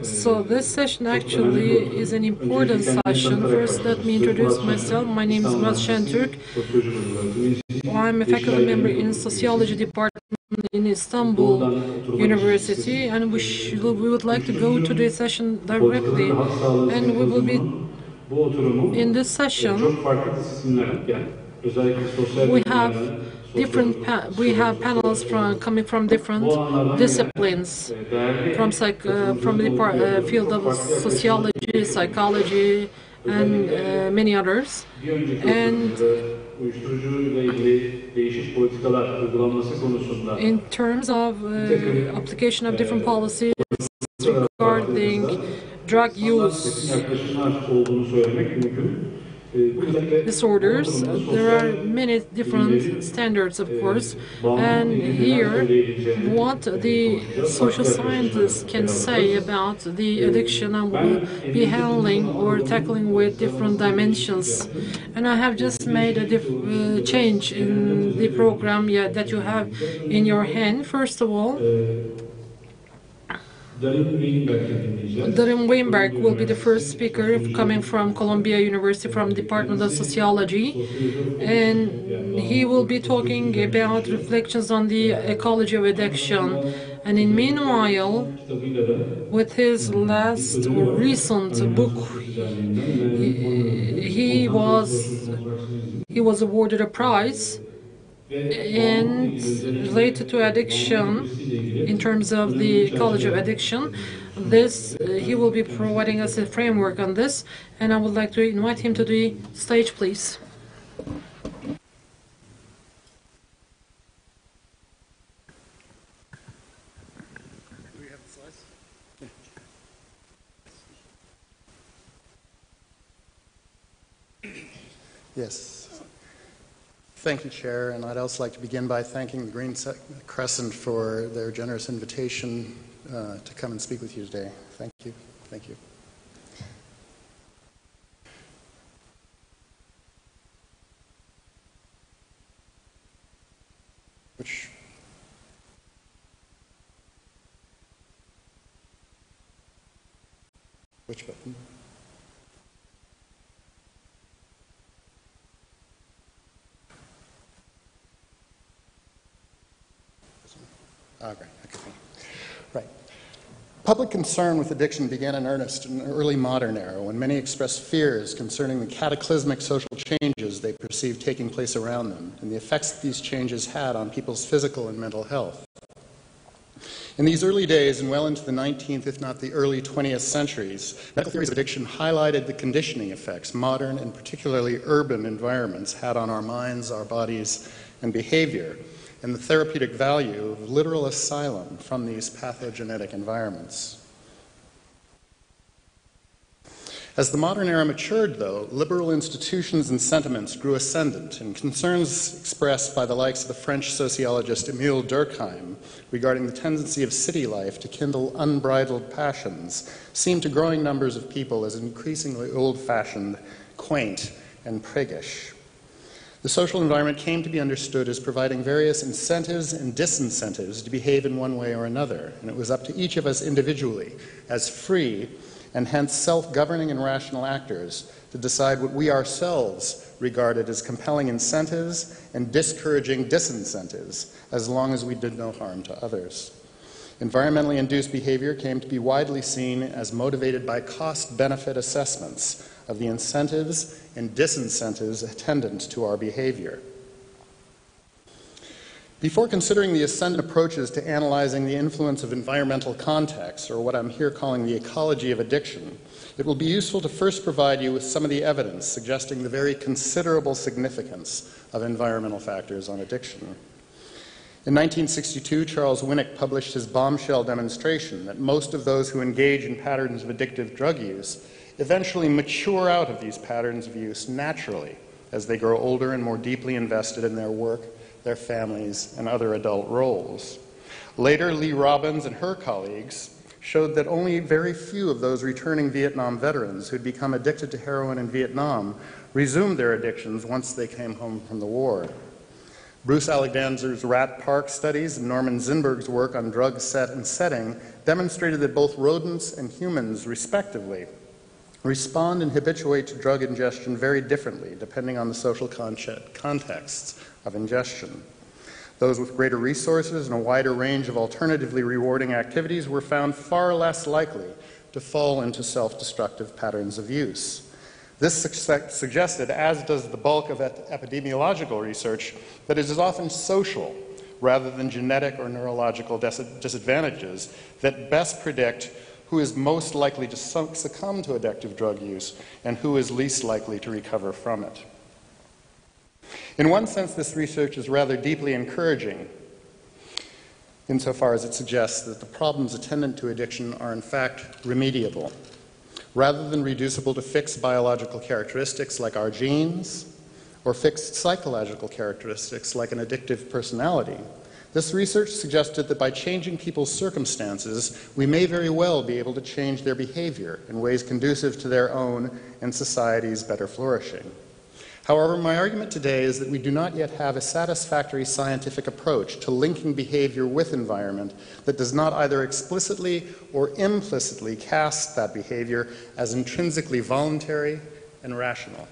So this session actually is an important session. First, let me introduce myself. My name is Murat Şentürk. I'm a faculty member in Sociology Department in Istanbul University, and we would like to go to the session directly, and we will be in this session. We have panels coming from different disciplines, from the field of sociology, psychology, and many others. And in terms of application of different policies regarding drug use disorders, there are many different standards, of course, and here what the social scientists can say about the addiction, and will be handling or tackling with different dimensions. And I have just made a change in the program that you have in your hand. First of all, Darren Weinberg will be the first speaker, coming from Columbia University, from the Department of Sociology, and he will be talking about reflections on the ecology of addiction. And in meanwhile, with his last or recent book, he was awarded a prize and related to addiction, in terms of the ecology of addiction. He will be providing us a framework on this, and I would like to invite him to the stage, please. Do we have the slides? Yes. Thank you, Chair, and I'd also like to begin by thanking the Green Crescent for their generous invitation to come and speak with you today. Thank you. Thank you. Which button? Right. Public concern with addiction began in earnest in the early modern era, when many expressed fears concerning the cataclysmic social changes they perceived taking place around them, and the effects that these changes had on people's physical and mental health. In these early days, and well into the 19th, if not the early 20th centuries, medical theories of addiction highlighted the conditioning effects modern and particularly urban environments had on our minds, our bodies, and behavior, and the therapeutic value of literal asylum from these pathogenetic environments. As the modern era matured, though, liberal institutions and sentiments grew ascendant, and concerns expressed by the likes of the French sociologist Émile Durkheim regarding the tendency of city life to kindle unbridled passions seemed to growing numbers of people as increasingly old-fashioned, quaint, and priggish. The social environment came to be understood as providing various incentives and disincentives to behave in one way or another, and it was up to each of us individually, as free and hence self-governing and rational actors, to decide what we ourselves regarded as compelling incentives and discouraging disincentives, as long as we did no harm to others. Environmentally induced behavior came to be widely seen as motivated by cost-benefit assessments of the incentives and disincentives attendant to our behavior. Before considering the ascendant approaches to analyzing the influence of environmental context, or what I'm here calling the ecology of addiction, it will be useful to first provide you with some of the evidence suggesting the very considerable significance of environmental factors on addiction. In 1962, Charles Winnick published his bombshell demonstration that most of those who engage in patterns of addictive drug use eventually mature out of these patterns of use naturally as they grow older and more deeply invested in their work, their families, and other adult roles. Later, Lee Robbins and her colleagues showed that only very few of those returning Vietnam veterans who'd become addicted to heroin in Vietnam resumed their addictions once they came home from the war. Bruce Alexander's rat park studies and Norman Zinberg's work on drug set and setting demonstrated that both rodents and humans, respectively, respond and habituate to drug ingestion very differently depending on the social contexts of ingestion. Those with greater resources and a wider range of alternatively rewarding activities were found far less likely to fall into self-destructive patterns of use. This suggested, as does the bulk of epidemiological research, that it is often social rather than genetic or neurological disadvantages that best predict who is most likely to succumb to addictive drug use and who is least likely to recover from it. In one sense, this research is rather deeply encouraging, insofar as it suggests that the problems attendant to addiction are in fact remediable. Rather than reducible to fixed biological characteristics like our genes, or fixed psychological characteristics like an addictive personality, this research suggested that by changing people's circumstances, we may very well be able to change their behavior in ways conducive to their own and society's better flourishing. However, my argument today is that we do not yet have a satisfactory scientific approach to linking behavior with environment that does not either explicitly or implicitly cast that behavior as intrinsically voluntary and rational.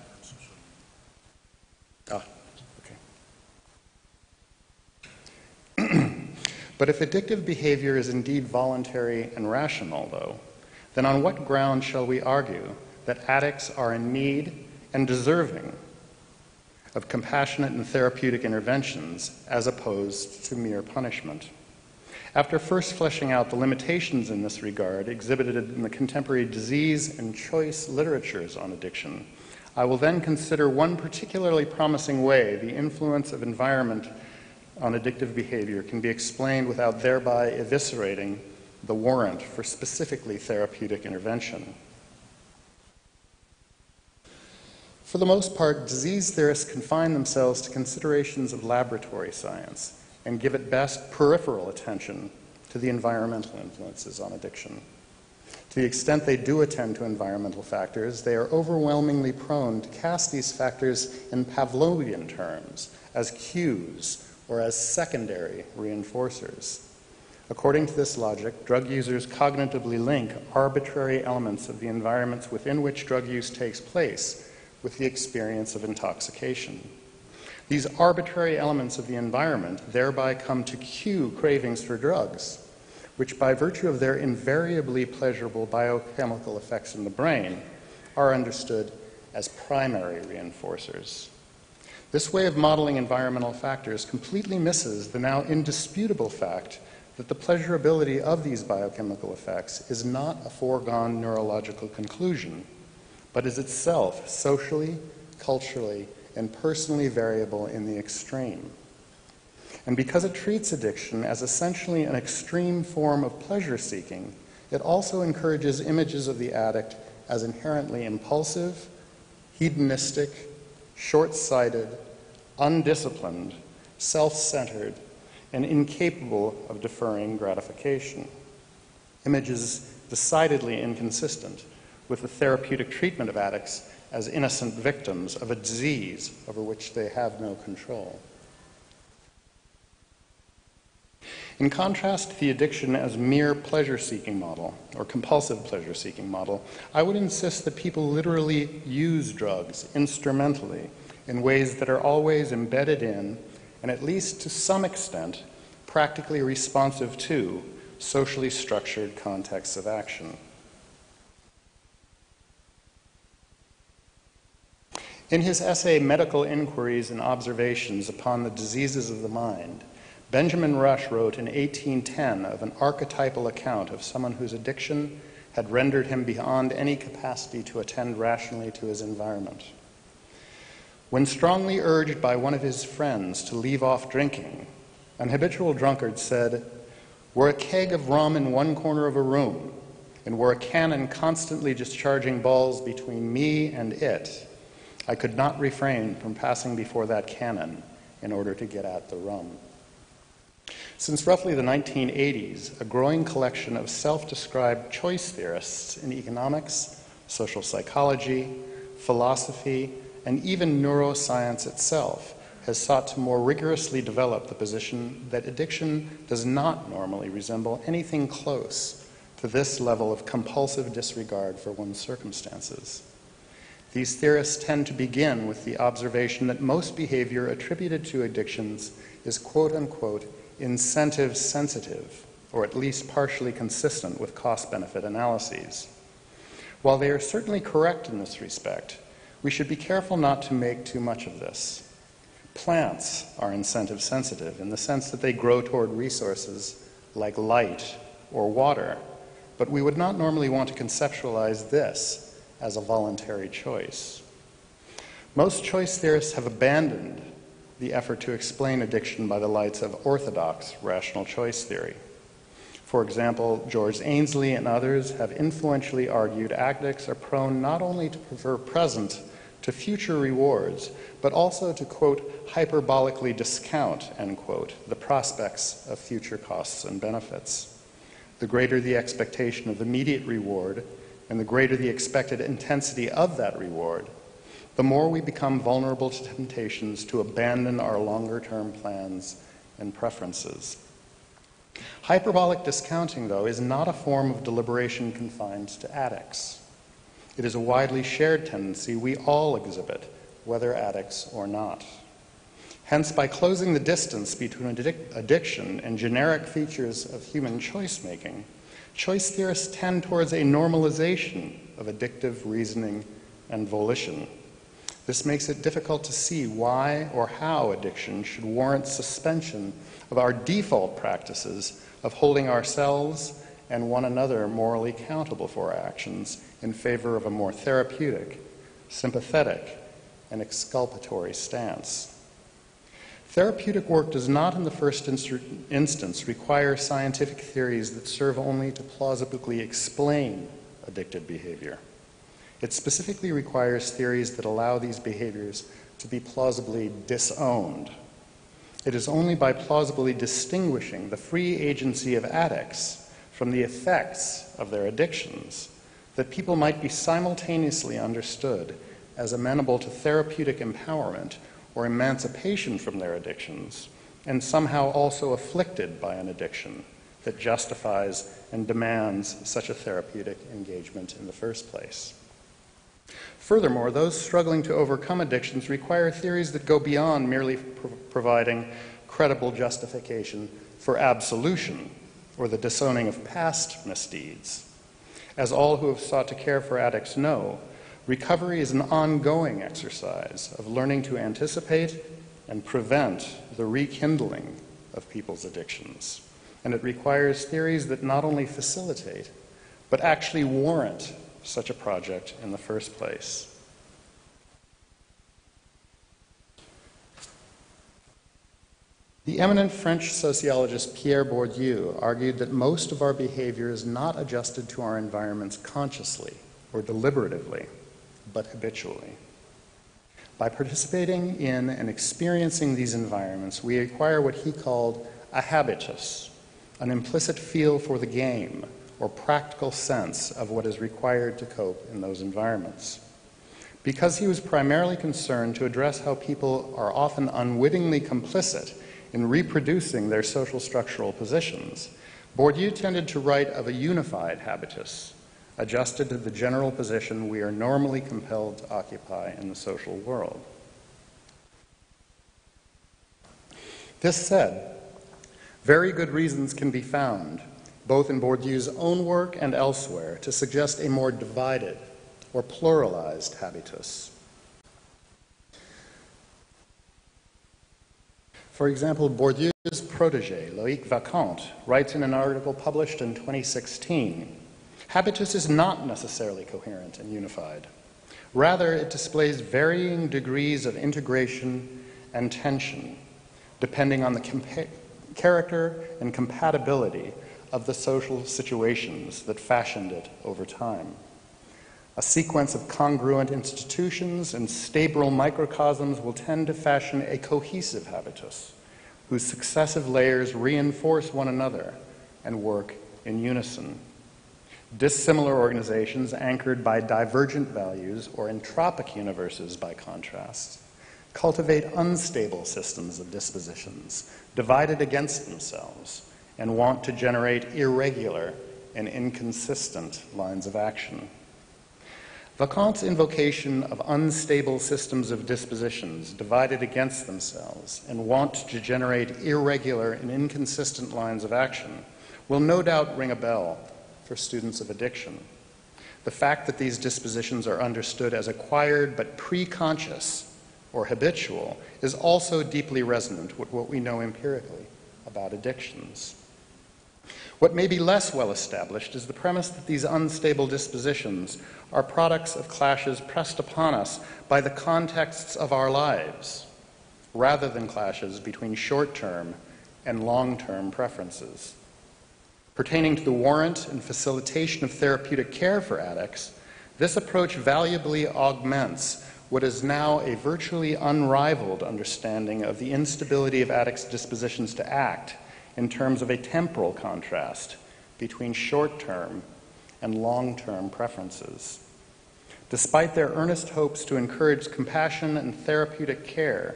But if addictive behavior is indeed voluntary and rational, though, then on what ground shall we argue that addicts are in need and deserving of compassionate and therapeutic interventions as opposed to mere punishment? After first fleshing out the limitations in this regard exhibited in the contemporary disease and choice literatures on addiction, I will then consider one particularly promising way the influence of environment on addictive behavior can be explained without thereby eviscerating the warrant for specifically therapeutic intervention. For the most part, disease theorists confine themselves to considerations of laboratory science and give at best peripheral attention to the environmental influences on addiction. To the extent they do attend to environmental factors, they are overwhelmingly prone to cast these factors in Pavlovian terms as cues or as secondary reinforcers. According to this logic, drug users cognitively link arbitrary elements of the environments within which drug use takes place with the experience of intoxication. These arbitrary elements of the environment thereby come to cue cravings for drugs, which by virtue of their invariably pleasurable biochemical effects in the brain are understood as primary reinforcers. This way of modeling environmental factors completely misses the now indisputable fact that the pleasurability of these biochemical effects is not a foregone neurological conclusion, but is itself socially, culturally, and personally variable in the extreme. And because it treats addiction as essentially an extreme form of pleasure seeking, it also encourages images of the addict as inherently impulsive, hedonistic, short-sighted, undisciplined, self-centered, and incapable of deferring gratification. Images decidedly inconsistent with the therapeutic treatment of addicts as innocent victims of a disease over which they have no control. In contrast to the addiction as mere pleasure-seeking model, or compulsive pleasure-seeking model, I would insist that people literally use drugs instrumentally in ways that are always embedded in, and at least to some extent, practically responsive to, socially structured contexts of action. In his essay, Medical Inquiries and Observations upon the Diseases of the Mind, Benjamin Rush wrote in 1810 of an archetypal account of someone whose addiction had rendered him beyond any capacity to attend rationally to his environment. When strongly urged by one of his friends to leave off drinking, an habitual drunkard said, "Were a keg of rum in one corner of a room, and were a cannon constantly discharging balls between me and it, I could not refrain from passing before that cannon in order to get at the rum." Since roughly the 1980s, a growing collection of self-described choice theorists in economics, social psychology, philosophy, and even neuroscience itself has sought to more rigorously develop the position that addiction does not normally resemble anything close to this level of compulsive disregard for one's circumstances. These theorists tend to begin with the observation that most behavior attributed to addictions is quote-unquote incentive sensitive, or at least partially consistent with cost-benefit analyses. While they are certainly correct in this respect, we should be careful not to make too much of this. Plants are incentive sensitive in the sense that they grow toward resources like light or water, but we would not normally want to conceptualize this as a voluntary choice. Most choice theorists have abandoned the effort to explain addiction by the lights of orthodox rational choice theory. For example, George Ainsley and others have influentially argued addicts are prone not only to prefer present to future rewards, but also to, quote, hyperbolically discount, end quote, the prospects of future costs and benefits. The greater the expectation of immediate reward, and the greater the expected intensity of that reward, the more we become vulnerable to temptations to abandon our longer-term plans and preferences. Hyperbolic discounting, though, is not a form of deliberation confined to addicts. It is a widely shared tendency we all exhibit, whether addicts or not. Hence, by closing the distance between addiction and generic features of human choice-making, choice theorists tend towards a normalization of addictive reasoning and volition. This makes it difficult to see why or how addiction should warrant suspension of our default practices of holding ourselves and one another morally accountable for our actions in favor of a more therapeutic, sympathetic, and exculpatory stance. Therapeutic work does not in the first instance require scientific theories that serve only to plausibly explain addicted behavior. It specifically requires theories that allow these behaviors to be plausibly disowned. It is only by plausibly distinguishing the free agency of addicts from the effects of their addictions that people might be simultaneously understood as amenable to therapeutic empowerment or emancipation from their addictions, and somehow also afflicted by an addiction that justifies and demands such a therapeutic engagement in the first place. Furthermore, those struggling to overcome addictions require theories that go beyond merely providing credible justification for absolution or the disowning of past misdeeds. As all who have sought to care for addicts know, recovery is an ongoing exercise of learning to anticipate and prevent the rekindling of people's addictions. And it requires theories that not only facilitate, but actually warrant such a project in the first place. The eminent French sociologist Pierre Bourdieu argued that most of our behavior is not adjusted to our environments consciously or deliberatively, but habitually. By participating in and experiencing these environments, we acquire what he called a habitus, an implicit feel for the game or practical sense of what is required to cope in those environments. Because he was primarily concerned to address how people are often unwittingly complicit in reproducing their social structural positions, Bourdieu tended to write of a unified habitus, adjusted to the general position we are normally compelled to occupy in the social world. This said, very good reasons can be found, both in Bourdieu's own work and elsewhere, to suggest a more divided or pluralized habitus. For example, Bourdieu's protege, Loïc Vacant, writes in an article published in 2016, habitus is not necessarily coherent and unified. Rather, it displays varying degrees of integration and tension, depending on the character and compatibility of the social situations that fashioned it over time. A sequence of congruent institutions and stable microcosms will tend to fashion a cohesive habitus, whose successive layers reinforce one another and work in unison. Dissimilar organizations anchored by divergent values, or entropic universes by contrast, cultivate unstable systems of dispositions, divided against themselves, and want to generate irregular and inconsistent lines of action. Lacan's invocation of unstable systems of dispositions divided against themselves and want to generate irregular and inconsistent lines of action will no doubt ring a bell for students of addiction. The fact that these dispositions are understood as acquired but pre-conscious or habitual is also deeply resonant with what we know empirically about addictions. What may be less well established is the premise that these unstable dispositions are products of clashes pressed upon us by the contexts of our lives, rather than clashes between short-term and long-term preferences. Pertaining to the warrant and facilitation of therapeutic care for addicts, this approach valuably augments what is now a virtually unrivaled understanding of the instability of addicts' dispositions to act in terms of a temporal contrast between short-term and long-term preferences. Despite their earnest hopes to encourage compassion and therapeutic care,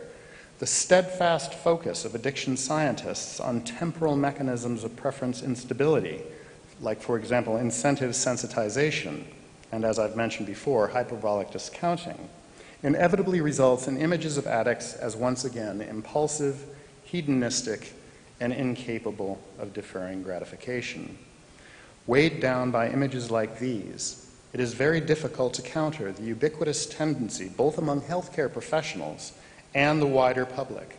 the steadfast focus of addiction scientists on temporal mechanisms of preference instability, like, for example, incentive sensitization, and as I've mentioned before, hyperbolic discounting, inevitably results in images of addicts as once again impulsive, hedonistic, and incapable of deferring gratification. Weighed down by images like these, it is very difficult to counter the ubiquitous tendency, both among healthcare professionals and the wider public,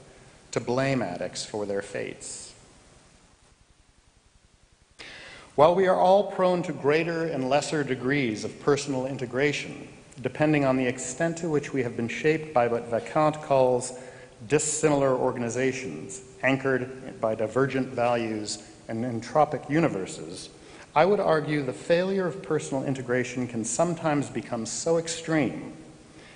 to blame addicts for their fates. While we are all prone to greater and lesser degrees of personal integration, depending on the extent to which we have been shaped by what Lacan calls dissimilar organizations, anchored by divergent values and entropic universes, I would argue the failure of personal integration can sometimes become so extreme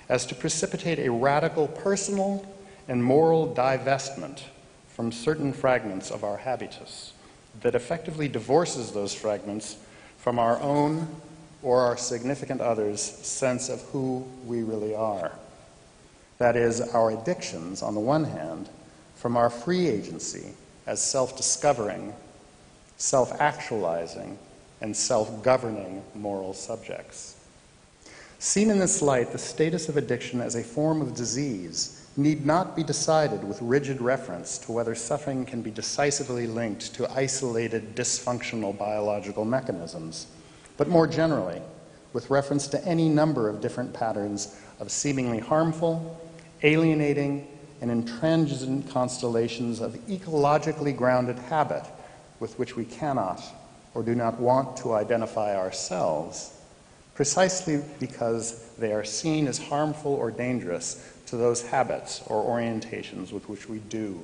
as to precipitate a radical personal and moral divestment from certain fragments of our habitus that effectively divorces those fragments from our own or our significant others' sense of who we really are. That is, our addictions, on the one hand, from our free agency as self-discovering, self-actualizing, and self-governing moral subjects. Seen in this light, the status of addiction as a form of disease need not be decided with rigid reference to whether suffering can be decisively linked to isolated, dysfunctional biological mechanisms, but more generally, with reference to any number of different patterns of seemingly harmful, alienating, and intransigent constellations of ecologically grounded habit with which we cannot or do not want to identify ourselves, precisely because they are seen as harmful or dangerous to those habits or orientations with which we do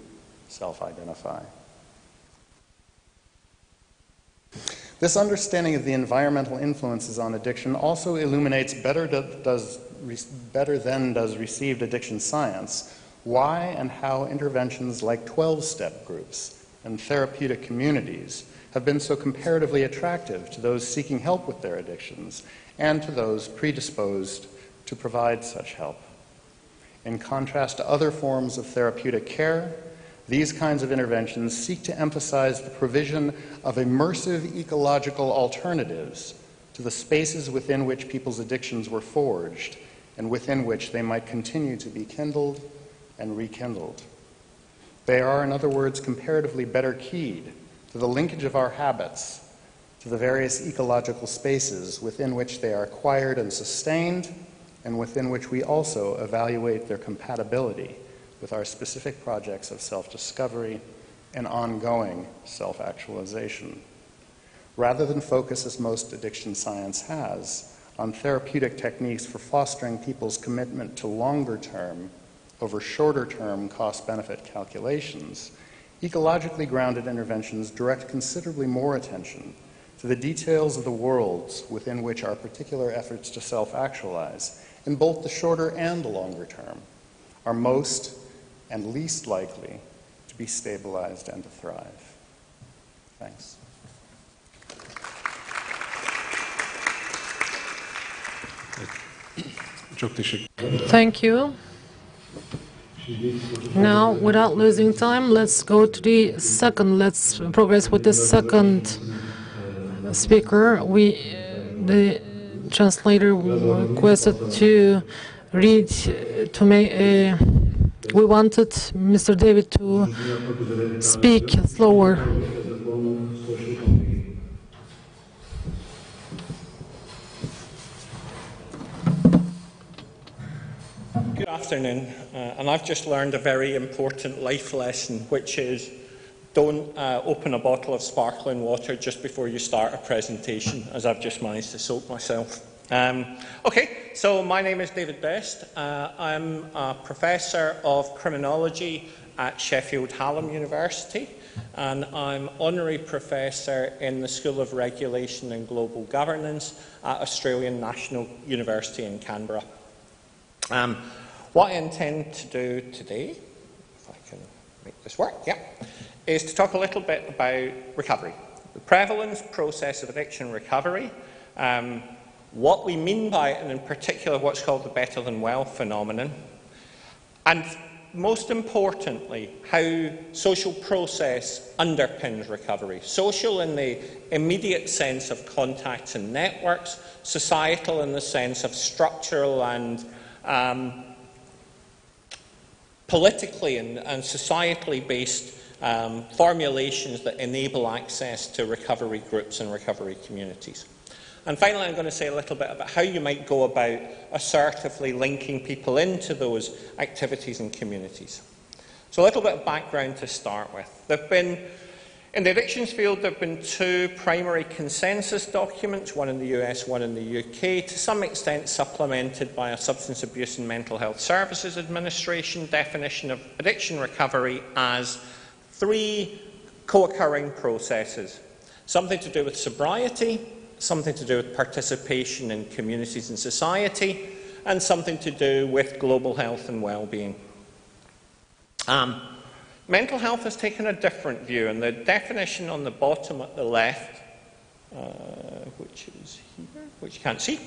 self-identify. This understanding of the environmental influences on addiction also illuminates better than does received addiction science why and how interventions like 12-step groups and therapeutic communities have been so comparatively attractive to those seeking help with their addictions and to those predisposed to provide such help. In contrast to other forms of therapeutic care, these kinds of interventions seek to emphasize the provision of immersive ecological alternatives to the spaces within which people's addictions were forged and within which they might continue to be kindled and rekindled. They are, in other words, comparatively better keyed to the linkage of our habits to the various ecological spaces within which they are acquired and sustained, and within which we also evaluate their compatibility with our specific projects of self-discovery and ongoing self-actualization. Rather than focus, as most addiction science has, on therapeutic techniques for fostering people's commitment to longer-term over shorter-term cost-benefit calculations, ecologically grounded interventions direct considerably more attention to the details of the worlds within which our particular efforts to self-actualize, in both the shorter and the longer term, are most and least likely to be stabilized, and to thrive. Thanks. Thank you. Now, without losing time, let's go to the second. Let's progress with the second speaker. The translator requested to read to make. We wanted Mr. David to speak slower. Good afternoon, and I've just learned a very important life lesson, which is don't open a bottle of sparkling water just before you start a presentation, as I've just managed to soak myself. Okay, so my name is David Best. I'm a Professor of Criminology at Sheffield Hallam University, and I'm Honorary Professor in the School of Regulation and Global Governance at Australian National University in Canberra. What I intend to do today, if I can make this work, is to talk a little bit about recovery, the prevalence process of addiction recovery, what we mean by it, and in particular what's called the better than well phenomenon, and most importantly, how social process underpins recovery. Social in the immediate sense of contacts and networks, societal in the sense of structural and politically and societally based formulations that enable access to recovery groups and recovery communities. And finally, I'm going to say a little bit about how you might go about assertively linking people into those activities and communities. So a little bit of background to start with. In the addictions field, there have been two primary consensus documents, one in the US, one in the UK, to some extent supplemented by a Substance Abuse and Mental Health Services Administration definition of addiction recovery as three co-occurring processes. Something to do with sobriety, something to do with participation in communities and society, and something to do with global health and well-being. Mental health has taken a different view, and the definition on the bottom at the left, which is here, which you can't see,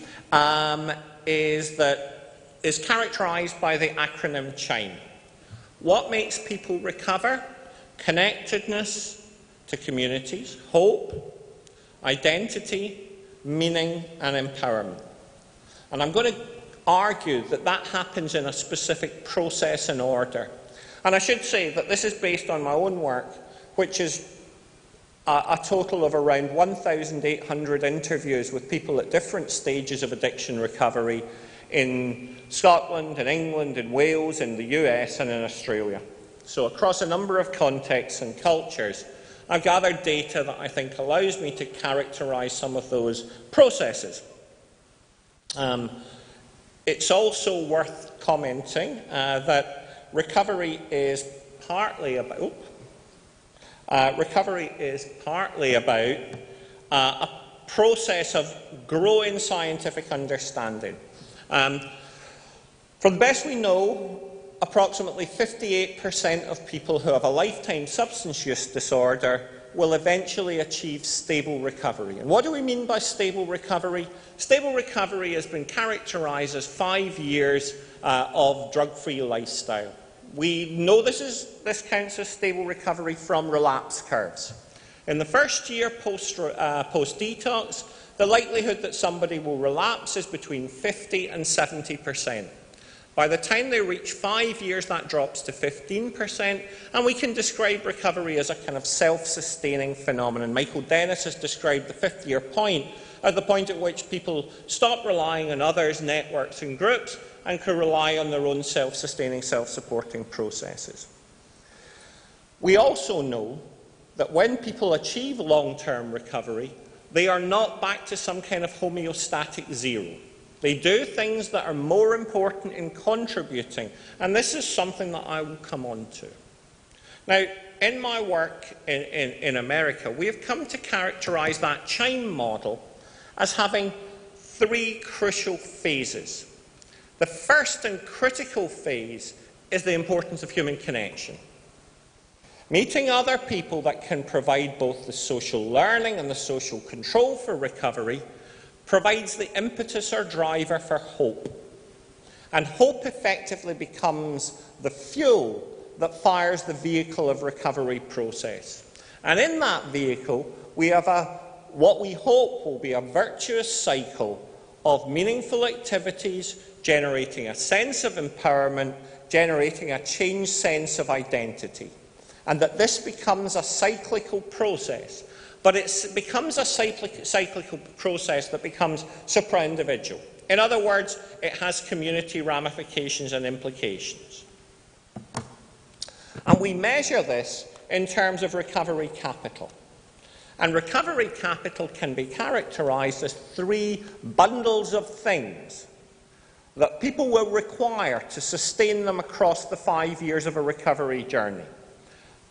is characterised by the acronym CHIME. What makes people recover? Connectedness to communities, hope, identity, meaning, and empowerment. And I'm going to argue that that happens in a specific process and order. And I should say that this is based on my own work, which is a total of around 1,800 interviews with people at different stages of addiction recovery in Scotland, in England, in Wales, in the US, and in Australia. So across a number of contexts and cultures, I've gathered data that I think allows me to characterise some of those processes. It's also worth commenting that recovery is partly about a process of growing scientific understanding. From the best we know, approximately 58% of people who have a lifetime substance use disorder will eventually achieve stable recovery. And what do we mean by stable recovery? Stable recovery has been characterised as 5 years of drug-free lifestyle. We know this counts as stable recovery from relapse curves. In the first year post-detox, the likelihood that somebody will relapse is between 50 and 70%. By the time they reach 5 years, that drops to 15%, and we can describe recovery as a kind of self-sustaining phenomenon. Michael Dennis has described the 5th-year point as the point at which people stop relying on others, networks and groups, and can rely on their own self-sustaining, self-supporting processes. We also know that when people achieve long-term recovery, they are not back to some kind of homeostatic zero. They do things that are more important in contributing, and this is something that I will come on to. Now, in my work in America, we have come to characterise that CHIME model as having three crucial phases. The first and critical phase is the importance of human connection. Meeting other people that can provide both the social learning and the social control for recovery provides the impetus or driver for hope. And hope effectively becomes the fuel that fires the vehicle of recovery process. And in that vehicle, we have what we hope will be a virtuous cycle of meaningful activities, generating a sense of empowerment, generating a changed sense of identity. And that this becomes a cyclical process. But it becomes a cyclical process that becomes supra-individual. In other words, it has community ramifications and implications. And we measure this in terms of recovery capital. And recovery capital can be characterised as 3 bundles of things that people will require to sustain them across the 5 years of a recovery journey.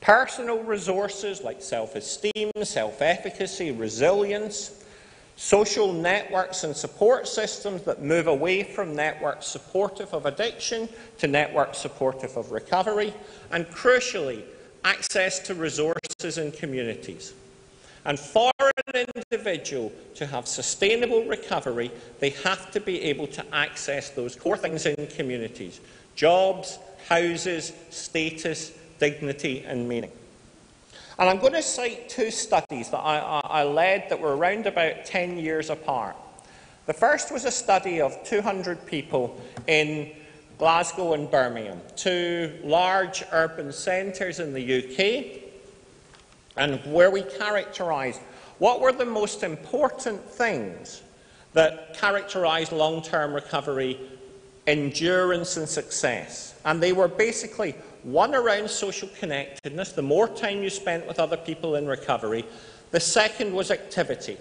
Personal resources like self-esteem, self-efficacy, resilience, social networks and support systems that move away from networks supportive of addiction to networks supportive of recovery, and crucially, access to resources and communities. And for an individual to have sustainable recovery, they have to be able to access those core things in communities: jobs, houses, status, dignity and meaning. And I'm going to cite 2 studies that I led that were around about 10 years apart. The first was a study of 200 people in Glasgow and Birmingham, 2 large urban centres in the UK, and where we characterised what were the most important things that characterised long-term recovery, endurance and success. And they were basically: 1, around social connectedness, the more time you spent with other people in recovery. The second was activity.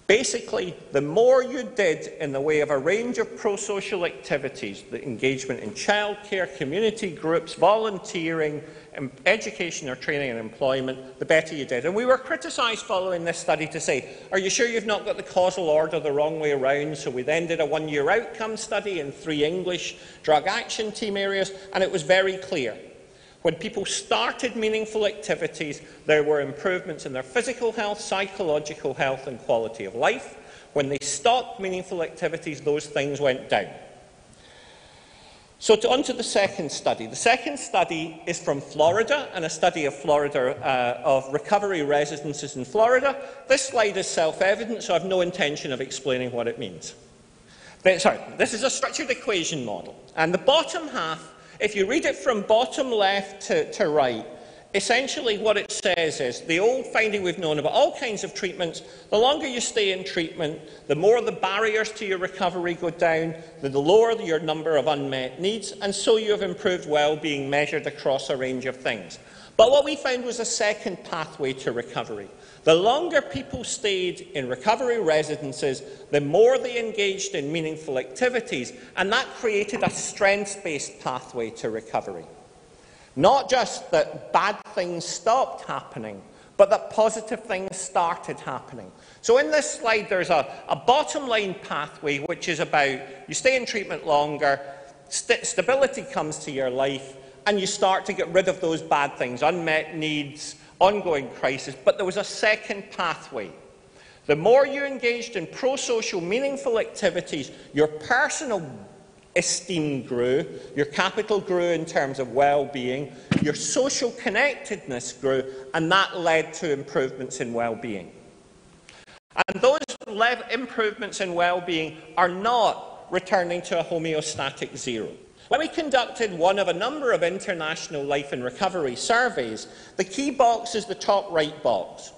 Basically, the more you did in the way of a range of pro-social activities, the engagement in childcare, community groups, volunteering, education or training and employment, the better you did. And we were criticised following this study to say, are you sure you've not got the causal order the wrong way around? So we then did a 1-year outcome study in 3 English drug action team areas, and it was very clear. When people started meaningful activities, there were improvements in their physical health, psychological health and quality of life. When they stopped meaningful activities, those things went down. So on to the second study. The second study is from Florida, and a study of of recovery residences in Florida. This slide is self-evident, so I have no intention of explaining what it means. This is a structured equation model, and the bottom half, if you read it from bottom left to right, essentially what it says is the old finding we've known about all kinds of treatments: the longer you stay in treatment, the more the barriers to your recovery go down, the lower your number of unmet needs, and so you have improved well-being measured across a range of things. But what we found was a second pathway to recovery. The longer people stayed in recovery residences, the more they engaged in meaningful activities, and that created a strengths-based pathway to recovery. Not just that bad things stopped happening, but that positive things started happening. So in this slide, there's a bottom-line pathway, which is about you stay in treatment longer, stability comes to your life, and you start to get rid of those bad things, unmet needs, ongoing crisis. But there was a second pathway. The more you engaged in pro-social, meaningful activities, your personal esteem grew, your capital grew in terms of well-being, your social connectedness grew, and that led to improvements in well-being. And those improvements in well-being are not returning to a homeostatic zero. When we conducted one of a number of international life and recovery surveys, the key box is the top right box.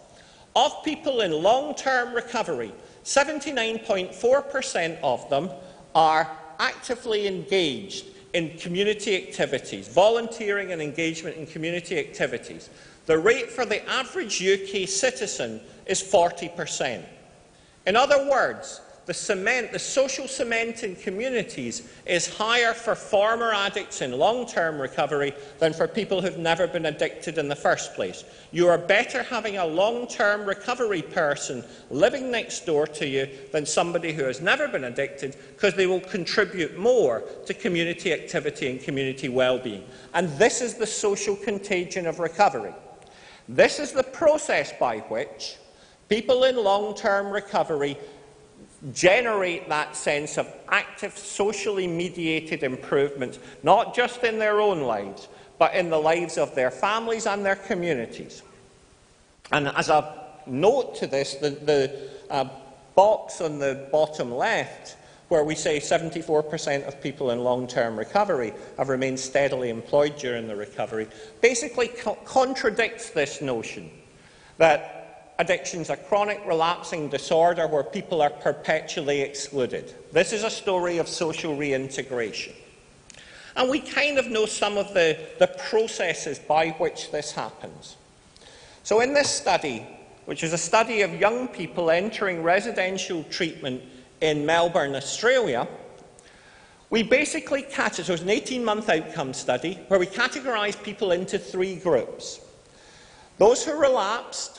Of people in long-term recovery, 79.4% of them are actively engaged in community activities, volunteering and engagement in community activities. The rate for the average UK citizen is 40%. In other words, the social cement in communities is higher for former addicts in long-term recovery than for people who've never been addicted in the first place. You are better having a long-term recovery person living next door to you than somebody who has never been addicted, because they will contribute more to community activity and community well-being. And this is the social contagion of recovery. This is the process by which people in long-term recovery generate that sense of active, socially mediated improvement, not just in their own lives, but in the lives of their families and their communities. And as a note to this, the box on the bottom left, where we say 74% of people in long-term recovery have remained steadily employed during the recovery, basically contradicts this notion that addiction is a chronic relapsing disorder where people are perpetually excluded. This is a story of social reintegration. And we kind of know some of the processes by which this happens. So in this study, which is a study of young people entering residential treatment in Melbourne, Australia, we basically so it was an 18-month outcome study where we categorised people into 3 groups. Those who relapsed,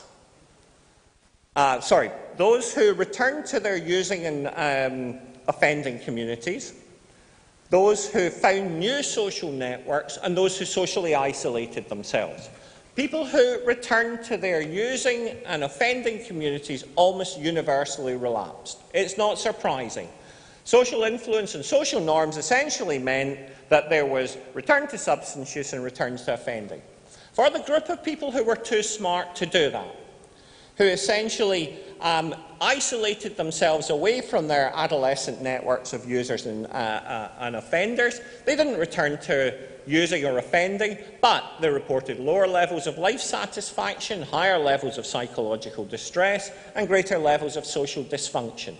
those who returned to their using and offending communities, those who found new social networks, and those who socially isolated themselves. People who returned to their using and offending communities almost universally relapsed. It's not surprising. Social influence and social norms essentially meant that there was return to substance use and return to offending. For the group of people who were too smart to do that, who essentially isolated themselves away from their adolescent networks of users and offenders, they didn't return to using or offending, but they reported lower levels of life satisfaction, higher levels of psychological distress, and greater levels of social dysfunction.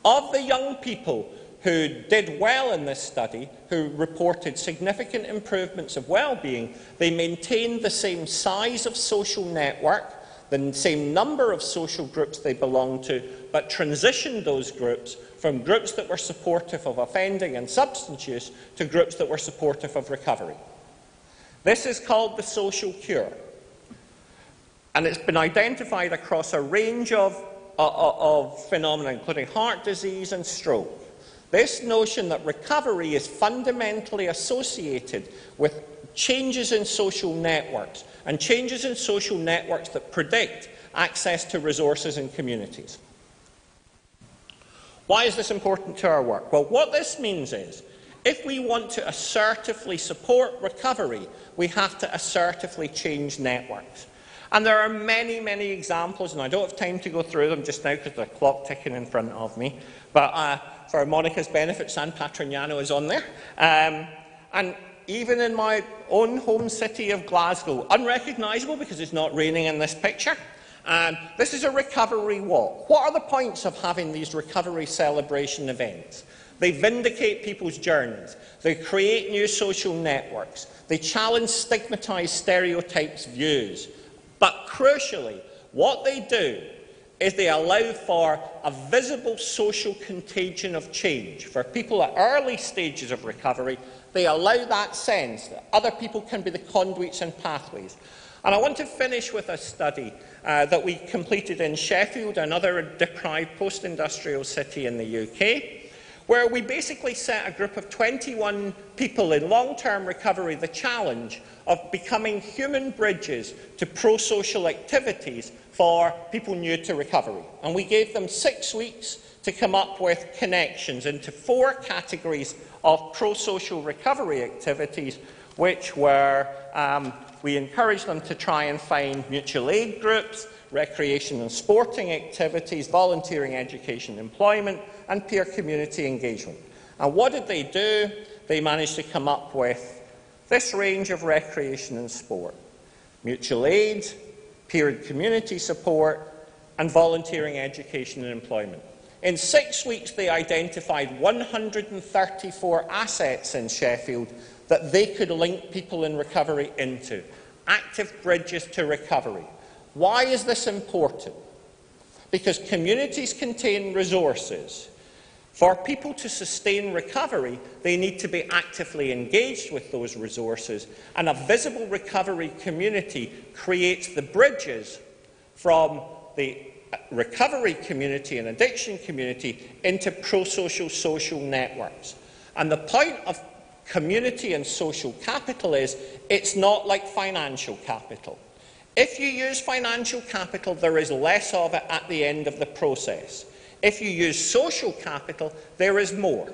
Of the young people who did well in this study, who reported significant improvements of well-being, they maintained the same size of social network, the same number of social groups they belonged to, but transitioned those groups from groups that were supportive of offending and substance use to groups that were supportive of recovery. This is called the social cure, and it's been identified across a range of phenomena, including heart disease and stroke. This notion that recovery is fundamentally associated with changes in social networks, and changes in social networks that predict access to resources in communities. Why is this important to our work? Well, what this means is, if we want to assertively support recovery, we have to assertively change networks. And there are many, many examples, and I don't have time to go through them just now because there's a clock ticking in front of me, but for Monica's benefit, San Patrignano is on there. And even in my own home city of Glasgow, unrecognisable because it's not raining in this picture, this is a recovery walk. What are the points of having these recovery celebration events? They vindicate people's journeys. They create new social networks. They challenge stigmatised stereotypes' views. But crucially, what they do is they allow for a visible social contagion of change. For people at early stages of recovery, they allow that sense that other people can be the conduits and pathways. And I want to finish with a study that we completed in Sheffield, another deprived post-industrial city in the UK, where we basically set a group of 21 people in long-term recovery the challenge of becoming human bridges to pro-social activities for people new to recovery. And we gave them 6 weeks to come up with connections into 4 categories of pro-social recovery activities, which were, we encouraged them to try and find mutual aid groups, recreation and sporting activities, volunteering, education, employment, and peer community engagement. And what did they do? They managed to come up with this range of recreation and sport: mutual aid, peer and community support, and volunteering, education, and employment. In 6 weeks, they identified 134 assets in Sheffield that they could link people in recovery into, active bridges to recovery. Why is this important? Because communities contain resources For people to sustain recovery, they need to be actively engaged with those resources, and a visible recovery community creates the bridges from the recovery community and addiction community into pro-social social networks. And the point of community and social capital is it's not like financial capital. If you use financial capital, there is less of it at the end of the process. If you use social capital, there is more.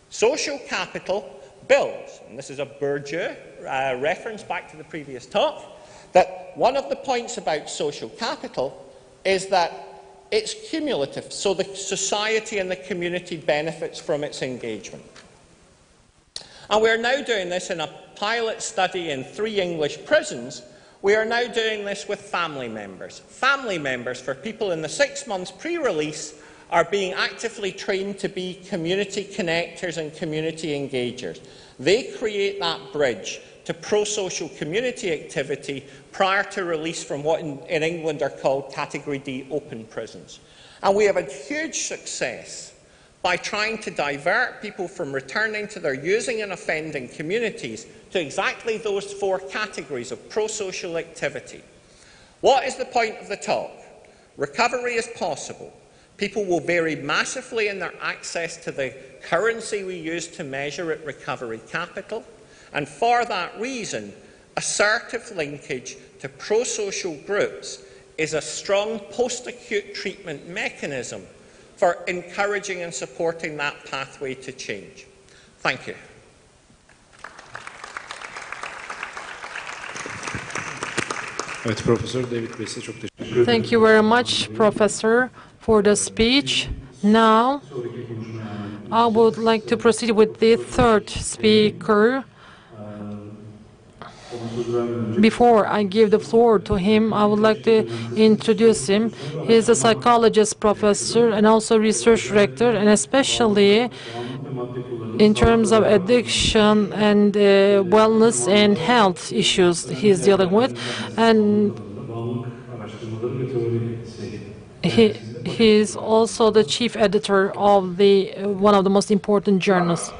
Social capital builds, and this is a Bourdieu reference back to the previous talk, that one of the points about social capital is that it's cumulative, so the society and the community benefits from its engagement. And we are now doing this in a pilot study in 3 English prisons. We are now doing this with family members. Family members, for people in the 6 months pre-release, are being actively trained to be community connectors and community engagers. They create that bridge to pro-social community activity prior to release from what in England are called Category D open prisons. And we have had huge success by trying to divert people from returning to their using and offending communities to exactly those 4 categories of pro-social activity. What is the point of the talk? Recovery is possible. People will vary massively in their access to the currency we use to measure it, recovery capital, and for that reason, assertive linkage to pro-social groups is a strong post-acute treatment mechanism for encouraging and supporting that pathway to change. Thank you. Evet, Profesör David Bey, size çok teşekkür ederim. Thank you very much, Professor, for the speech. Now, I would like to proceed with the 3rd speaker. Before I give the floor to him, I would like to introduce him. He is a psychologist professor and also research director, and especially in terms of addiction and wellness and health issues he is dealing with. And he is also the chief editor of one of the most important journals.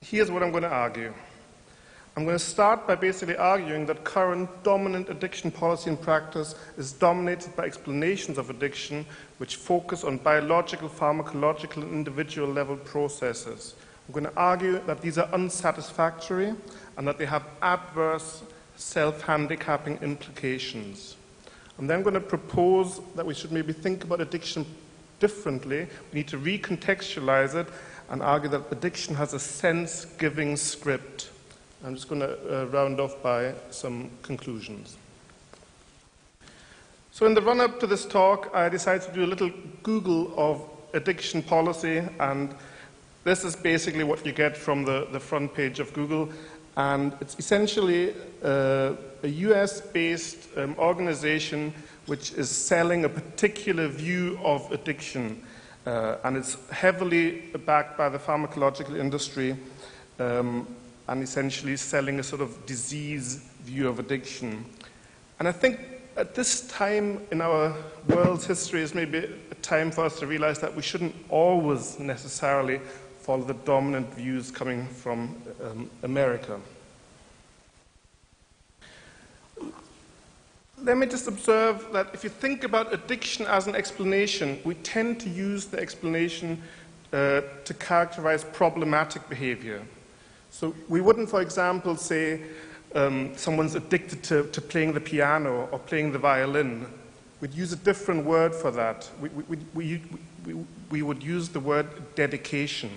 Here's what I'm going to argue. I'm going to start by basically arguing that current dominant addiction policy and practice is dominated by explanations of addiction which focus on biological, pharmacological, and individual level processes. I'm going to argue that these are unsatisfactory and that they have adverse self-handicapping implications. I'm then going to propose that we should maybe think about addiction differently. We need to recontextualize it and argue that addiction has a sense-giving script. I'm just going to round off by some conclusions. So in the run-up to this talk, I decided to do a little Google of addiction policy, and this is basically what you get from the front page of Google. And it's essentially a US-based organization which is selling a particular view of addiction. And it's heavily backed by the pharmacological industry and essentially selling a sort of disease view of addiction. And I think at this time in our world's history is maybe a time for us to realize that we shouldn't always necessarily follow the dominant views coming from America. Let me just observe that if you think about addiction as an explanation, we tend to use the explanation to characterize problematic behavior. So we wouldn't, for example, say someone's addicted to playing the piano or playing the violin. We'd use a different word for that. We would use the word dedication.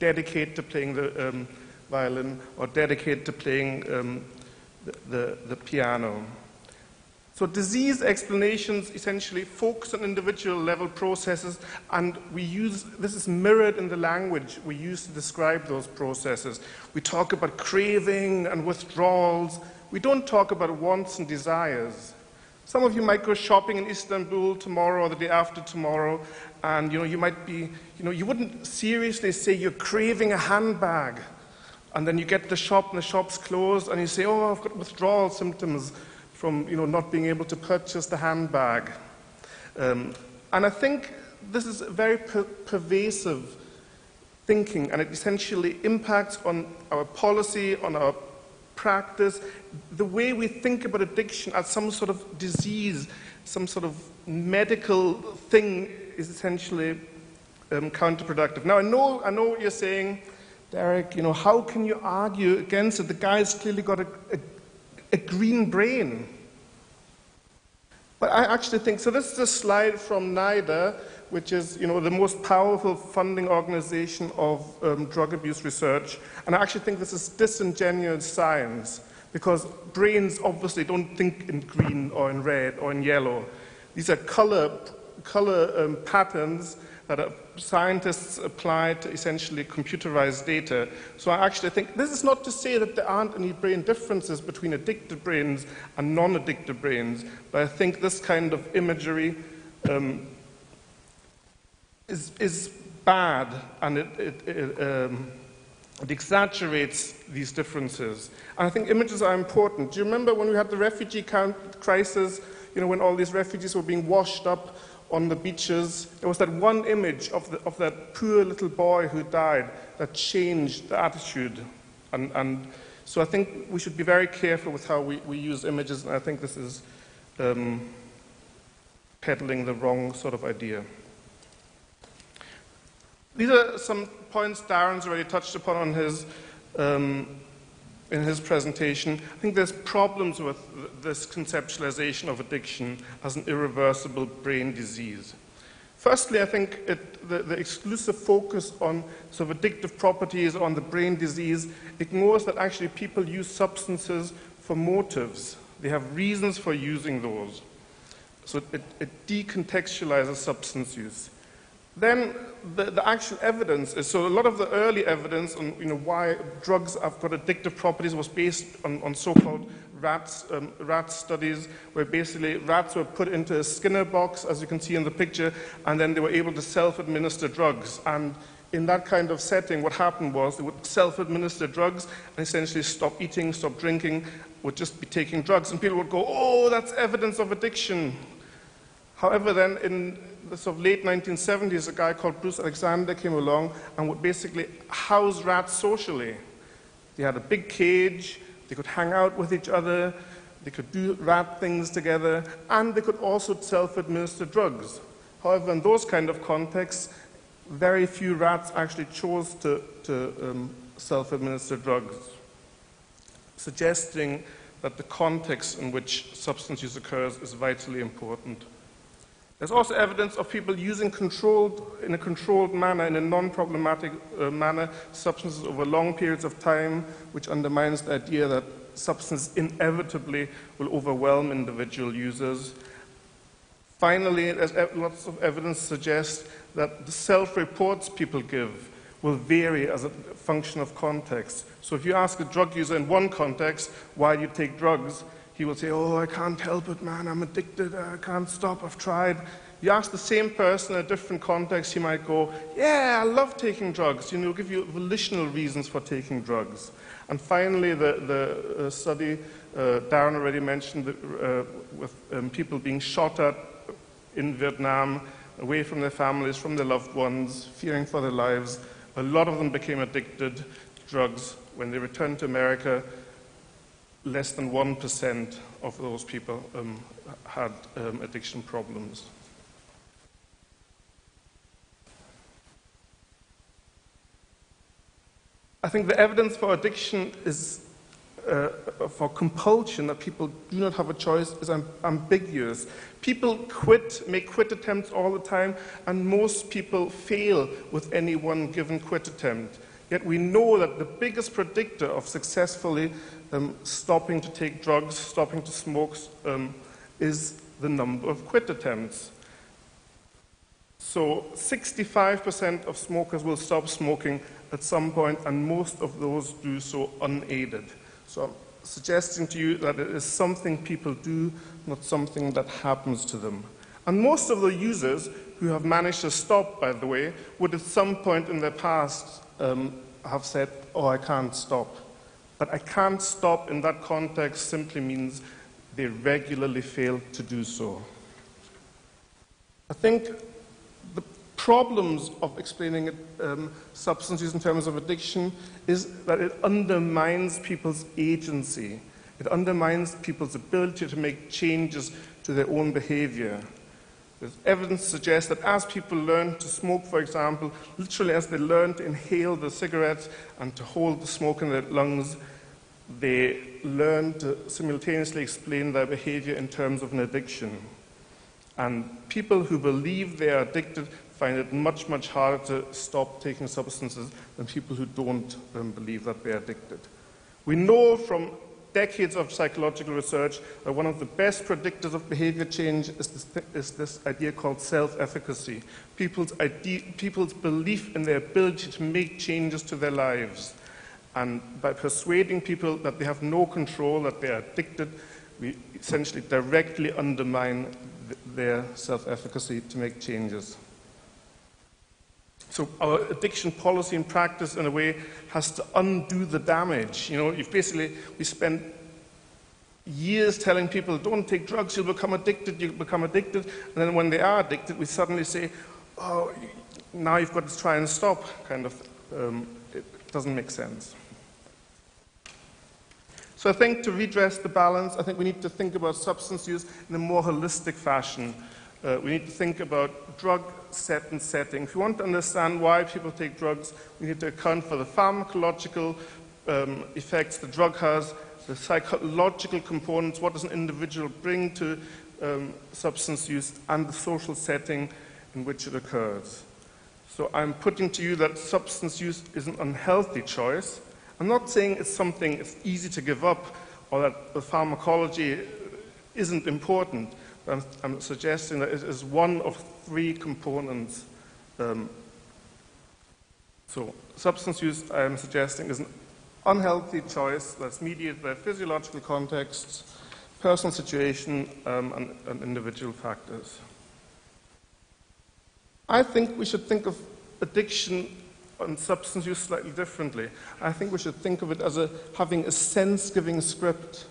Dedicate to playing the violin or dedicate to playing the piano. So disease explanations essentially focus on individual level processes, and this is mirrored in the language we use to describe those processes. We talk about craving and withdrawals. We don't talk about wants and desires. Some of you might go shopping in Istanbul tomorrow or the day after tomorrow, and you might be, you wouldn't seriously say you're craving a handbag, and then you get to the shop and the shop's closed, and you say, oh, I've got withdrawal symptoms from not being able to purchase the handbag. And I think this is very pervasive thinking, and it essentially impacts on our policy, on our practice. The way we think about addiction as some sort of disease, some sort of medical thing, is essentially counterproductive. Now, I know what you're saying, Derek. You know, how can you argue against it? The guy's clearly got a green brain. But I actually think, so this is a slide from NIDA, which is, you know, the most powerful funding organization of drug abuse research. And I actually think this is disingenuous science, because brains obviously don't think in green or in red or in yellow. These are color patterns that scientists apply to essentially computerized data. So I actually think this is not to say that there aren't any brain differences between addicted brains and non-addicted brains, but I think this kind of imagery is bad, and it exaggerates these differences. And I think images are important. Do you remember when we had the refugee crisis, you know, when all these refugees were being washed up on the beaches? There was that one image of that poor little boy who died that changed the attitude. And so I think we should be very careful with how we use images, and I think this is peddling the wrong sort of idea. These are some points Darren's already touched upon on in his presentation. I think there's problems with this conceptualization of addiction as an irreversible brain disease. Firstly, I think the exclusive focus on sort of addictive properties, on the brain disease, ignores that actually people use substances for motives. They have reasons for using those. So it decontextualizes substance use. Then the actual evidence is, so a lot of the early evidence on, you know, why drugs have got addictive properties was based on so-called rat studies, where basically rats were put into a Skinner box, as you can see in the picture, and then they were able to self-administer drugs. And in that kind of setting, what happened was they would self-administer drugs and essentially stop eating, stop drinking, would just be taking drugs. And people would go, oh, that's evidence of addiction. However, then in the sort of late 1970s, a guy called Bruce Alexander came along and would basically house rats socially. They had a big cage, they could hang out with each other, they could do rat things together, and they could also self-administer drugs. However, in those kind of contexts, very few rats actually chose to self-administer drugs, suggesting that the context in which substance use occurs is vitally important. There's also evidence of people using in a controlled manner, in a non-problematic manner, substances over long periods of time, which undermines the idea that substance inevitably will overwhelm individual users. Finally, there's lots of evidence suggests that the self-reports people give will vary as a function of context. So if you ask a drug user in one context, why do you take drugs? He will say, oh, I can't help it, man, I'm addicted, I can't stop, I've tried. You ask the same person in a different context, he might go, yeah, I love taking drugs. You know, give you volitional reasons for taking drugs. And finally, the study Darren already mentioned with people being shot at in Vietnam, away from their families, from their loved ones, fearing for their lives. A lot of them became addicted to drugs. When they returned to America, less than 1% of those people had addiction problems. I think the evidence for addiction is, for compulsion, that people do not have a choice, is ambiguous. People make quit attempts all the time, and most people fail with any one given quit attempt. Yet we know that the biggest predictor of successfully stopping to take drugs, stopping to smoke, is the number of quit attempts. So 65% of smokers will stop smoking at some point, and most of those do so unaided. So I'm suggesting to you that it is something people do, not something that happens to them. And most of the users who have managed to stop, by the way, would at some point in their past have said, oh, I can't stop. But I can't stop in that context simply means they regularly fail to do so. I think problems of explaining substance use in terms of addiction is that it undermines people's agency. It undermines people's ability to make changes to their own behavior. There's evidence to suggest that as people learn to smoke, for example, literally as they learn to inhale the cigarettes and to hold the smoke in their lungs, they learn to simultaneously explain their behavior in terms of an addiction. And people who believe they are addicted find it much, much harder to stop taking substances than people who don't believe that they're addicted. We know from decades of psychological research that one of the best predictors of behavior change is this idea called self-efficacy, people's belief in their ability to make changes to their lives. And by persuading people that they have no control, that they are addicted, we essentially directly undermine their self-efficacy to make changes. So our addiction policy and practice, in a way, has to undo the damage. You know, we spend years telling people, don't take drugs, you'll become addicted, and then when they are addicted, we suddenly say, oh, now you've got to try and stop, kind of. It doesn't make sense. So I think to redress the balance, I think we need to think about substance use in a more holistic fashion. We need to think about drug set and setting. If we want to understand why people take drugs, we need to account for the pharmacological effects the drug has, the psychological components, what does an individual bring to substance use, and the social setting in which it occurs. So I'm putting to you that substance use is an unhealthy choice. I'm not saying it's something it's easy to give up or that the pharmacology isn't important. I'm suggesting that it is one of three components. So substance use, I'm suggesting, is an unhealthy choice that's mediated by physiological contexts, personal situation, and individual factors. I think we should think of addiction and substance use slightly differently. I think we should think of it as having a sense-giving script.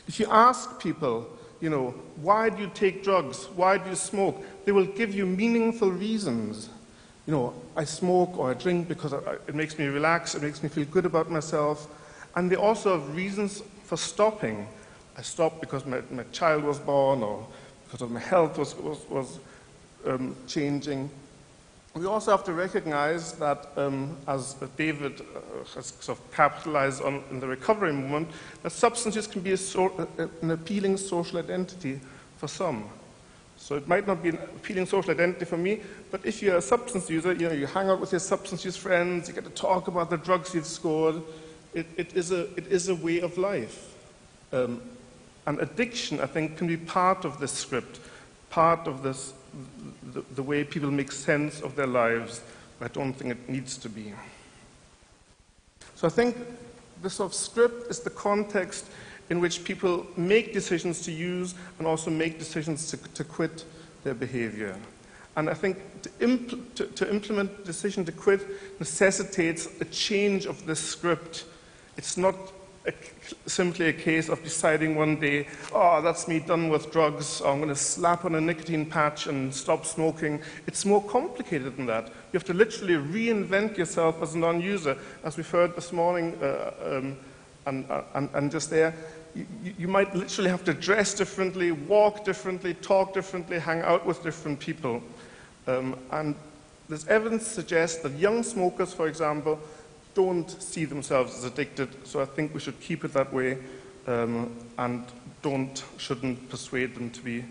If you ask people, you know, why do you take drugs? Why do you smoke? They will give you meaningful reasons. You know, I smoke or I drink because it makes me relax, it makes me feel good about myself. And they also have reasons for stopping. I stopped because my child was born or because of my health was changing. We also have to recognize that, as David has sort of capitalized on in the recovery movement, that substance use can be an appealing social identity for some. So it might not be an appealing social identity for me, but if you're a substance user, you know, you hang out with your substance use friends, you get to talk about the drugs you've scored. It is a way of life. And addiction, I think, can be part of this script, part of this, the way people make sense of their lives. I don't think it needs to be. So I think this sort of script is the context in which people make decisions to use and also make decisions to quit their behavior. And I think to implement the decision to quit necessitates a change of this script. It's not simply a case of deciding one day, oh, that's me done with drugs, or I'm going to slap on a nicotine patch and stop smoking. It's more complicated than that. You have to literally reinvent yourself as a non-user. As we've heard this morning, and just there, you might literally have to dress differently, walk differently, talk differently, hang out with different people. And there's evidence to suggest that young smokers, for example, don't see themselves as addicted, so I think we should keep it that way and shouldn't persuade them to be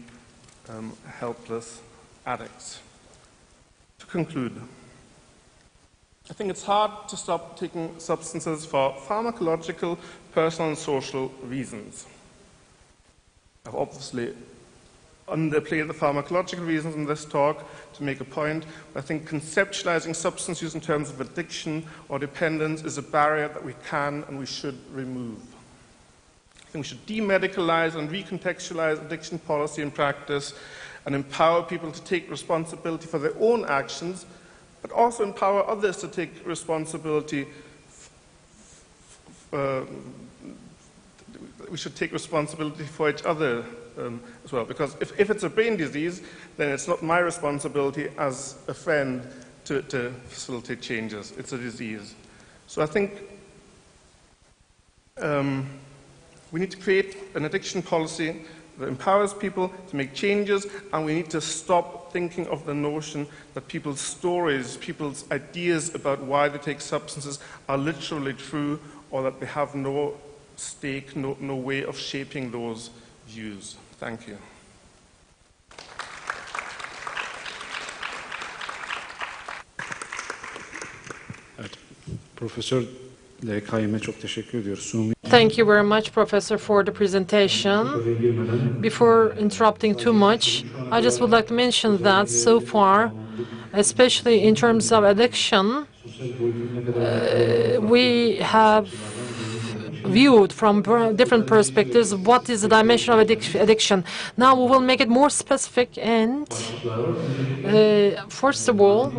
helpless addicts. To conclude, I think it's hard to stop taking substances for pharmacological, personal and social reasons. I've obviously underplayed the pharmacological reasons in this talk to make a point. I think conceptualizing substance use in terms of addiction or dependence is a barrier that we can and we should remove. I think we should demedicalize and recontextualize addiction policy and practice and empower people to take responsibility for their own actions, but also empower others to take responsibility. We should take responsibility for each other as well. Because if it's a brain disease, then it's not my responsibility as a friend to facilitate changes. It's a disease. So I think we need to create an addiction policy that empowers people to make changes, and we need to stop thinking of the notion that people's stories, people's ideas about why they take substances are literally true, or that they have no stake, no way of shaping those views. Thank you. Evet, Profesör LKM'e çok teşekkür ediyoruz. Thank you very much, Professor, for the presentation. Before interrupting too much, I just would like to mention that so far, especially in terms of addiction, we have viewed from different perspectives what is the dimension of addiction. Now we will make it more specific, and first of all,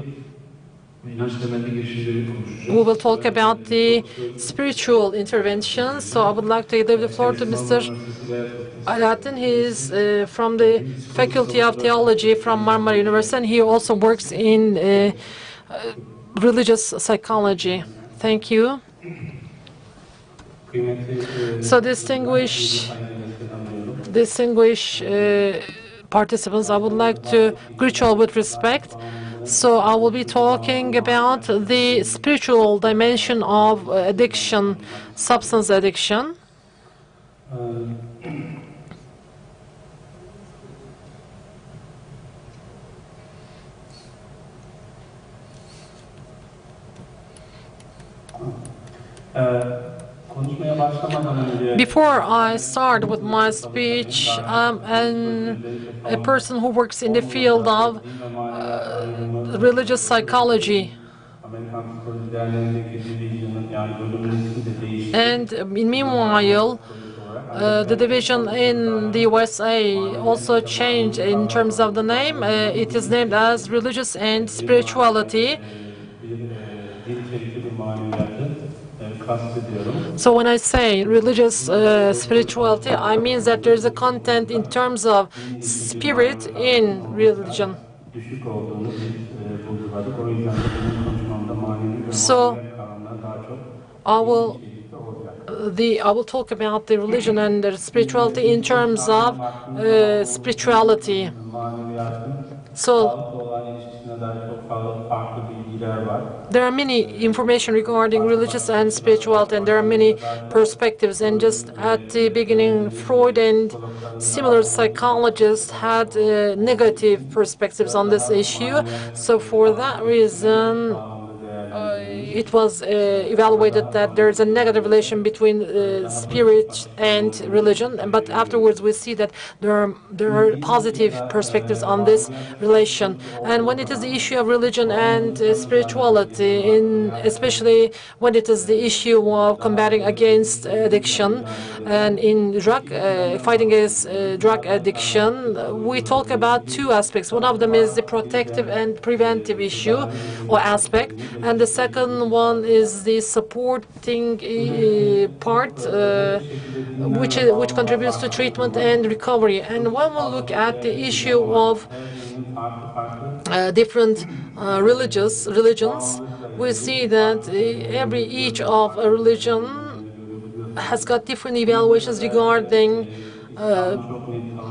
we will talk about the spiritual intervention. So I would like to give the floor to Mr. Alaaddin. He is from the Faculty of Theology from Marmara University, and he also works in religious psychology. Thank you. So distinguished participants, I would like to greet you all with respect. So I will be talking about the spiritual dimension of addiction, substance addiction. Before I start with my speech, I'm a person who works in the field of religious psychology. And meanwhile, the division in the USA also changed in terms of the name. It is named as Religious and Spirituality. So when I say religious spirituality, I mean that there's a content in terms of spirit in religion. So I will talk about the religion and the spirituality in terms of spirituality. So there are many information regarding religious and spirituality, and there are many perspectives. And just at the beginning, Freud and similar psychologists had negative perspectives on this issue. So for that reason, it was evaluated that there is a negative relation between spirit and religion, but afterwards we see that there are positive perspectives on this relation. And when it is the issue of religion and spirituality, especially when it is the issue of combating against addiction and in fighting against drug addiction, we talk about two aspects. One of them is the protective and preventive issue or aspect, and the second one is the supporting part, which contributes to treatment and recovery. And when we look at the issue of different religions, we see that each of a religion has got different evaluations regarding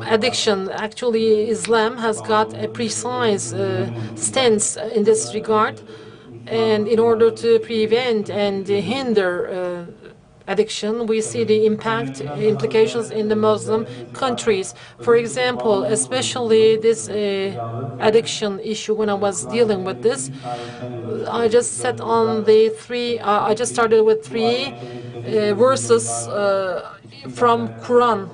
addiction. Actually, Islam has got a precise stance in this regard. And in order to prevent and hinder addiction, we see the implications in the Muslim countries. For example, especially this addiction issue, when I was dealing with this, I just set on the I just started with three verses from Quran.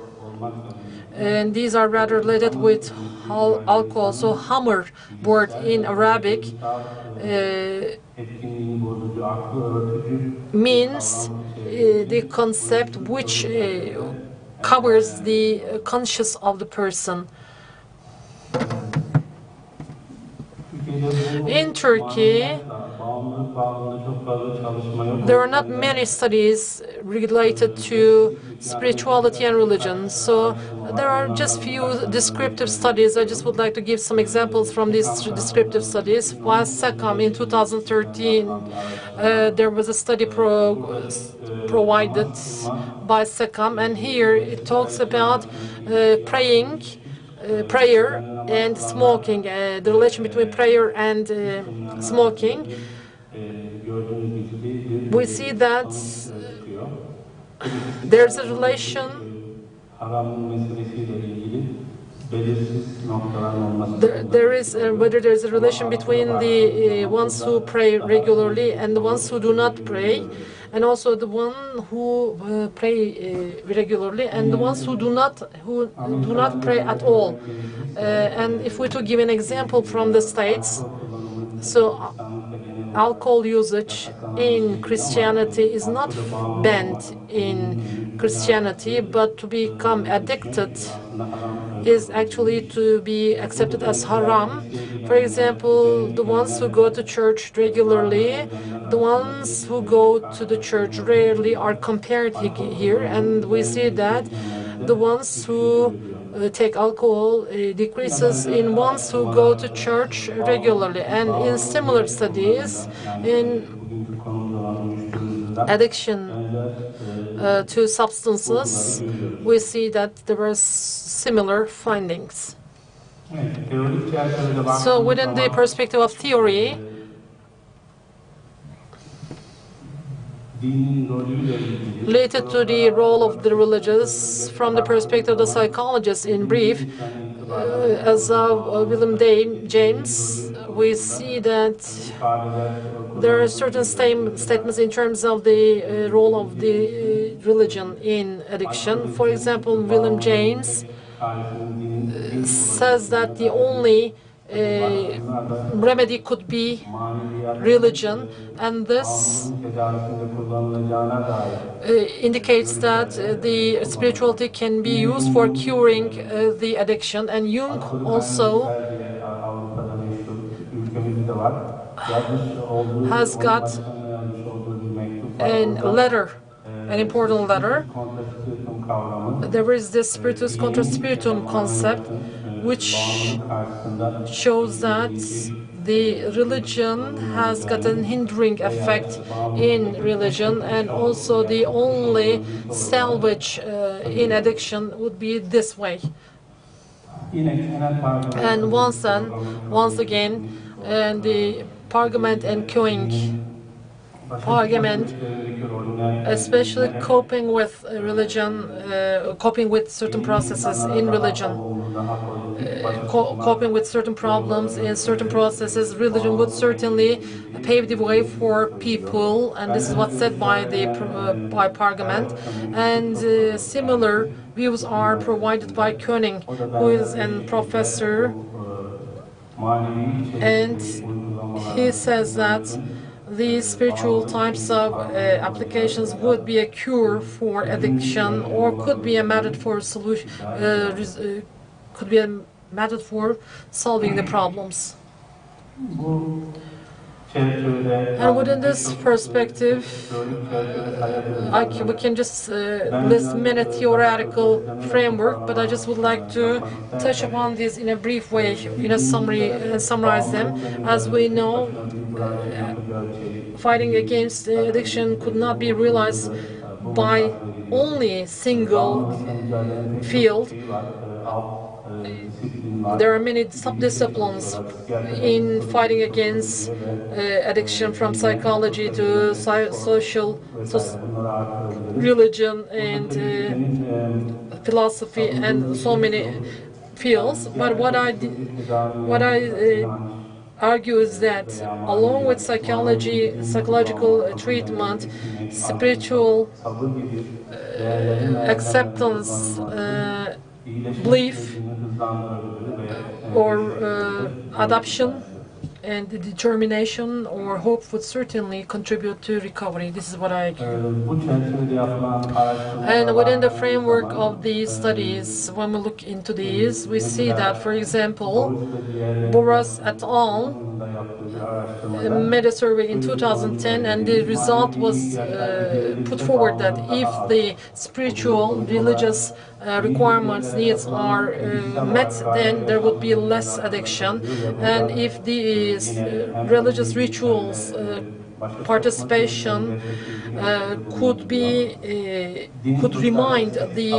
And these are rather related with alcohol. So hammer word in Arabic means the concept which covers the conscience of the person. In Turkey, there are not many studies related to spirituality and religion. So there are just few descriptive studies. I just would like to give some examples from these descriptive studies. While SECOM in 2013, there was a study provided by SECOM, and here it talks about prayer and smoking, the relation between prayer and smoking. We see that there's a relation. There is whether there is a relation between the ones who pray regularly and the ones who do not pray, and also the one who pray regularly and the ones who do not pray at all. And if we to give an example from the States, so alcohol usage in Christianity is not banned in Christianity, but to become addicted is actually to be accepted as haram. For example, the ones who go to church regularly, the ones who go to the church rarely are compared here, and we see that the ones who take alcohol decreases in ones who go to church regularly. And in similar studies, in addiction to substances, we see that there were similar findings. So within the perspective of theory, related to the role of the religious from the perspective of the psychologists in brief, as William James, we see that there are certain statements in terms of the role of the religion in addiction. For example, William James says that the only remedy could be religion, and this indicates that the spirituality can be used for curing the addiction. And Jung also has got an important letter. There is this spiritus contra spiritum concept, which shows that the religion has got an hindering effect in religion, and also the only salvage in addiction would be this way. And once again, the Parliament and queuing, Parliament, especially coping with religion, coping with certain processes in religion, coping with certain problems in certain processes, religion would certainly pave the way for people, and this is what's said by Parliament. And similar views are provided by Koenig, who is a professor, and he says that these spiritual types of applications would be a cure for addiction, or could be a method for solution, could be a method for solving the problems. And within this perspective, we can just list many theoretical framework, but I just would like to touch upon these in a brief way, in a summary, summarize them. As we know, fighting against addiction could not be realized by only single field. There are many sub-disciplines in fighting against addiction, from psychology to religion and philosophy, and so many fields. But what I argue is that along with psychological treatment, spiritual acceptance, belief, or adoption and determination or hope would certainly contribute to recovery. This is what I argue. And within the framework of these studies, when we look into these, we see that, for example, Boras et al. made a survey in 2010, and the result was put forward that if the spiritual, religious requirements, needs are met, then there would be less addiction. And if the religious rituals participation could remind the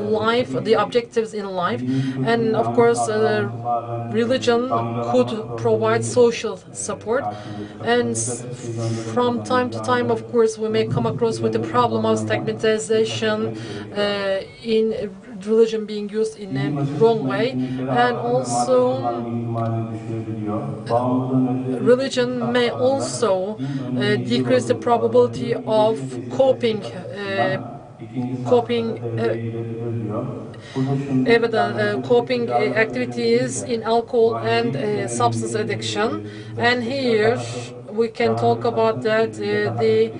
life, the objectives in life, and of course religion could provide social support. And from time to time, of course, we may come across with the problem of stigmatization in religion being used in a wrong way, and also religion may also decrease the probability of coping activities in alcohol and substance addiction. And here we can talk about that the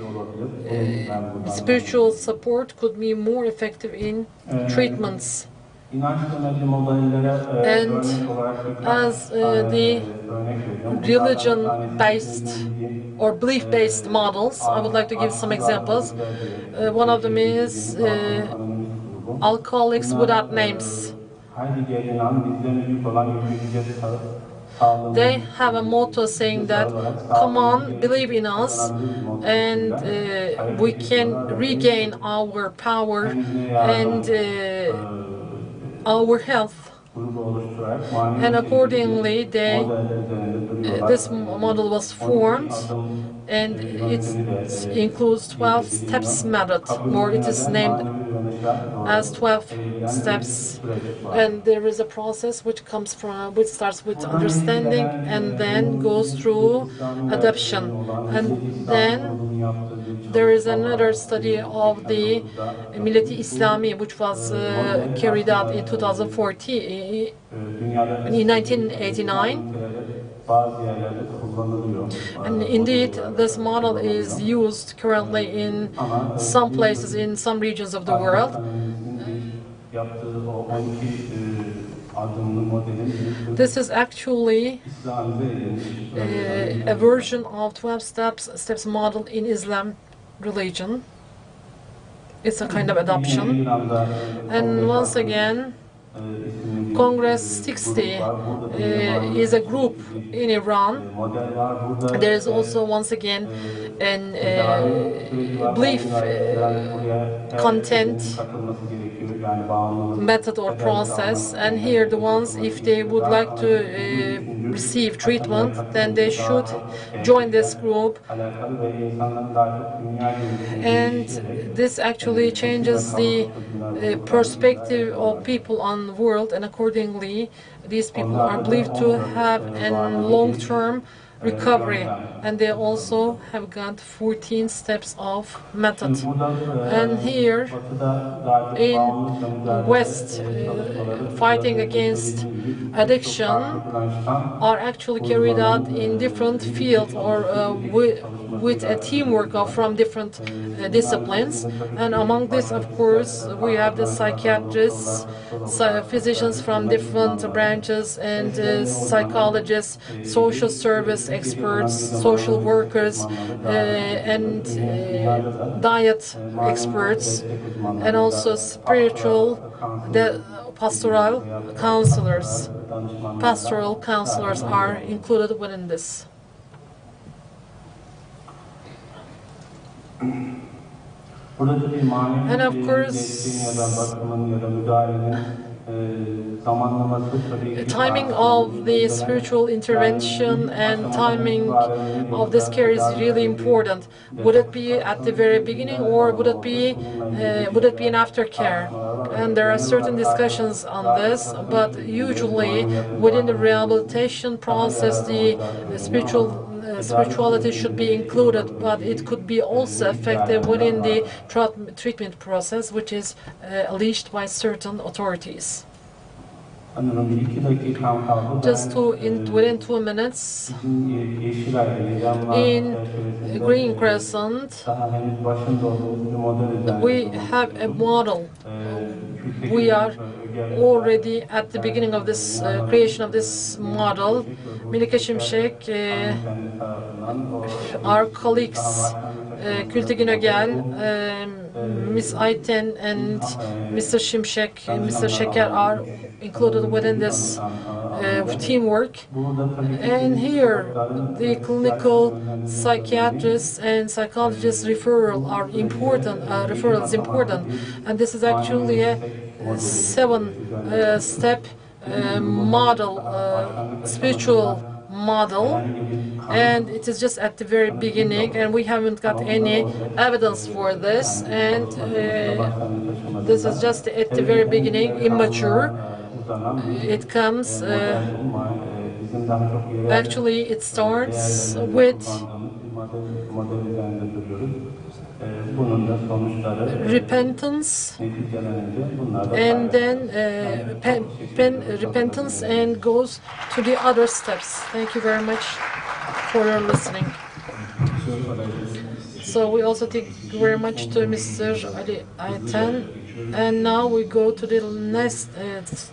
spiritual support could be more effective in treatments. And as the religion-based or belief-based models, I would like to give some examples. One of them is Alcoholics Without Names. They have a motto saying that, come on, believe in us, and we can regain our power and our health. And accordingly, this model was formed, and it includes 12 steps method, or it is named as 12 steps. And there is a process which starts with understanding and then goes through adoption. And then there is another study of the Millet-i Islami, which was carried out in 2014, in 1989. And indeed, this model is used currently in some places, in some regions of the world. This is actually a version of 12 steps model in Islam religion. It's a kind of adoption. And once again, Congress 60 is a group in Iran. There is also, once again, an belief content method or process, and here the ones, if they would like to receive treatment, then they should join this group. And this actually changes the perspective of people on the world, and accordingly these people are believed to have a long-term recovery, and they also have got 14 steps of method. And here in West, fighting against addiction are actually carried out in different fields, or with a teamwork from different disciplines. And among this, of course, we have the psychiatrists, physicians from different branches, and psychologists, social service experts, social workers, and diet experts, and also spiritual, pastoral counselors. Pastoral counselors are included within this. And of course, timing of the spiritual intervention and timing of this care is really important. Would it be at the very beginning, or would it be an aftercare? And there are certain discussions on this, but usually within the rehabilitation process, the spirituality should be included, but it could be also effective within the treatment process, which is alleged by certain authorities. Just within 2 minutes, in Green Crescent, we have a model. We are already at the beginning of this creation of this model. Melike Şimşek, our colleagues, Gültekin Ögel, Ms. Ayten and Mr. Şimşek, Mr. Şeker are included within this teamwork. And here, the clinical psychiatrists and psychologists referral are important. Referral is important, and this is actually a 7-step model, spiritual model, and it is just at the very beginning, and we haven't got any evidence for this, and this is just at the very beginning, immature. It comes, actually it starts with repentance, and then repentance, and goes to the other steps. Thank you very much for your listening. So we also thank you very much to Mr. Ali Ayten. And now we go to the next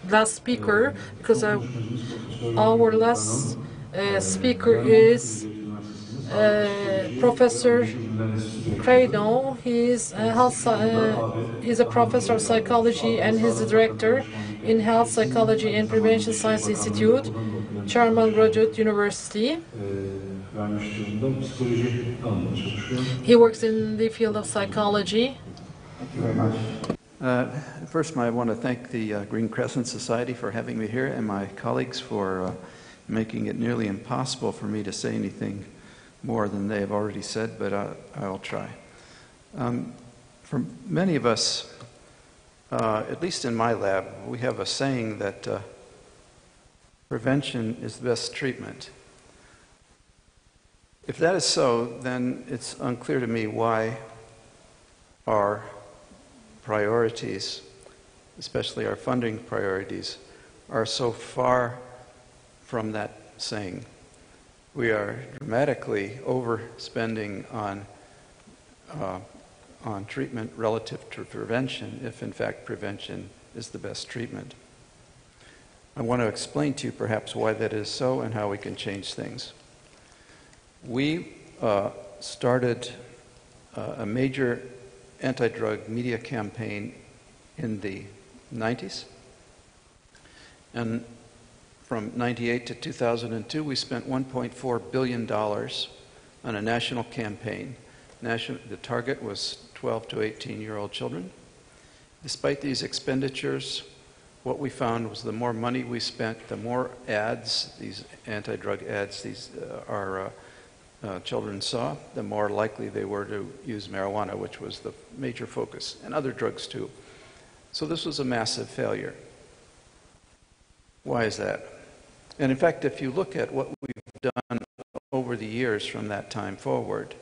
last speaker, because our last speaker is Professor Credo. He's a professor of psychology, and he's the director in Health Psychology and Prevention Science Institute, Charman Graduate University. He works in the field of psychology. Thank you very much. First, I want to thank the Green Crescent Society for having me here, and my colleagues for making it nearly impossible for me to say anything more than they have already said, but I'll try. For many of us, at least in my lab, we have a saying that prevention is the best treatment. If that is so, then it's unclear to me why our priorities, especially our funding priorities, are so far from that saying. We are dramatically overspending on treatment relative to prevention, if in fact prevention is the best treatment. I want to explain to you perhaps why that is so and how we can change things. We started a major anti-drug media campaign in the 90s, and from 98 to 2002 we spent $1.4 billion on a national campaign. The target was 12 to 18-year-old children. Despite these expenditures, what we found was the more money we spent, the more ads, these anti-drug ads, our children saw, the more likely they were to use marijuana, which was the major focus, and other drugs too. So this was a massive failure. Why is that? And in fact, if you look at what we've done over the years from that time forward,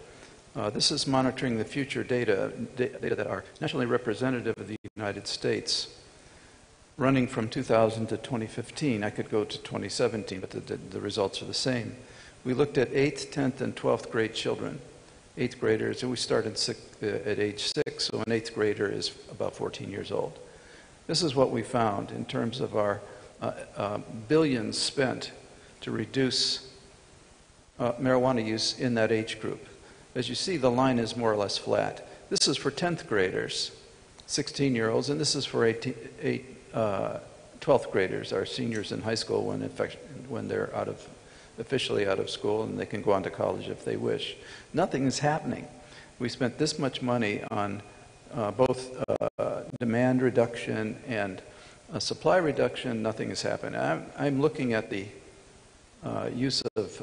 this is monitoring the future data that are nationally representative of the United States, running from 2000 to 2015. I could go to 2017, but the results are the same. We looked at 8th, 10th, and 12th grade children, 8th graders, and we started at age 6, so an 8th grader is about 14 years old. This is what we found in terms of our billions spent to reduce marijuana use in that age group. As you see, the line is more or less flat. This is for 10th graders, 16-year-olds, and this is for 12th graders, our seniors in high school when they're officially out of school, and they can go on to college if they wish. Nothing is happening. We spent this much money on both demand reduction and supply reduction. Nothing has happened. I'm looking at the use of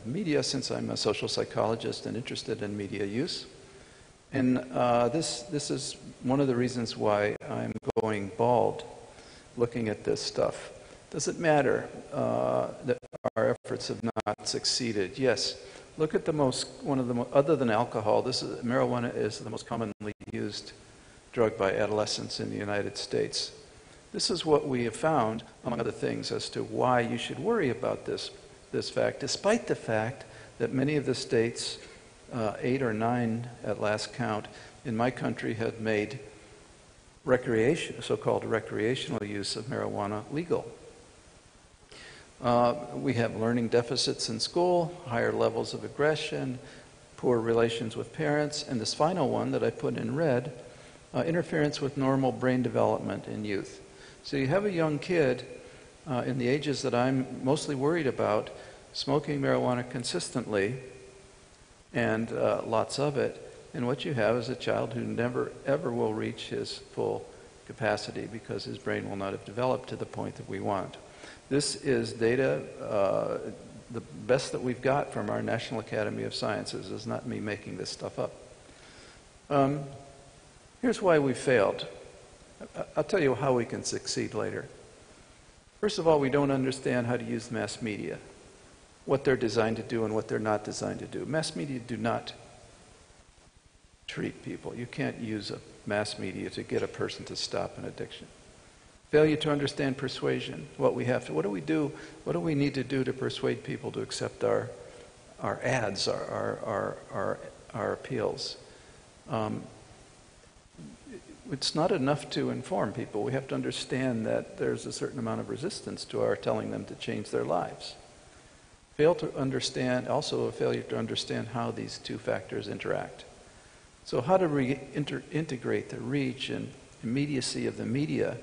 media, since I'm a social psychologist and interested in media use. And this is one of the reasons why I'm going bald looking at this stuff. Does it matter that our efforts have not succeeded? Yes. Look at other than alcohol, marijuana is the most commonly used drug by adolescents in the United States. This is what we have found, among other things, as to why you should worry about this fact, despite the fact that many of the states, 8 or 9 at last count, in my country had made so-called recreational use of marijuana legal. We have learning deficits in school, higher levels of aggression, poor relations with parents, and this final one that I put in red, interference with normal brain development in youth. So you have a young kid in the ages that I'm mostly worried about, smoking marijuana consistently, and lots of it, and what you have is a child who never ever will reach his full capacity because his brain will not have developed to the point that we want. This is data, the best that we've got from our National Academy of Sciences. It's not me making this stuff up. Here's why we failed. I'll tell you how we can succeed later. First of all, we don't understand how to use mass media, what they're designed to do and what they're not designed to do. Mass media do not treat people. You can't use a mass media to get a person to stop an addiction. Failure to understand persuasion. What do we need to do to persuade people to accept our ads, our appeals? It's not enough to inform people. We have to understand that there's a certain amount of resistance to our telling them to change their lives. Also a failure to understand how these two factors interact. So how to integrate the reach and immediacy of the media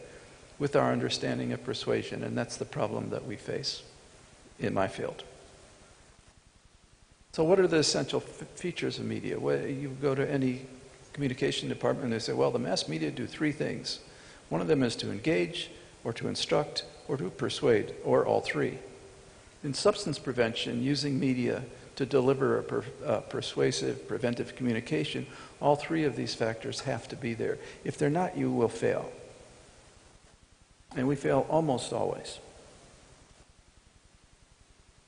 with our understanding of persuasion, and that's the problem that we face in my field. So what are the essential features of media? Well, you go to any communication department and they say, well, the mass media do 3 things. One of them is to engage, or to instruct, or to persuade, or all 3. In substance prevention, using media to deliver a persuasive, preventive communication, all 3 of these factors have to be there. If they're not, you will fail. And we fail almost always.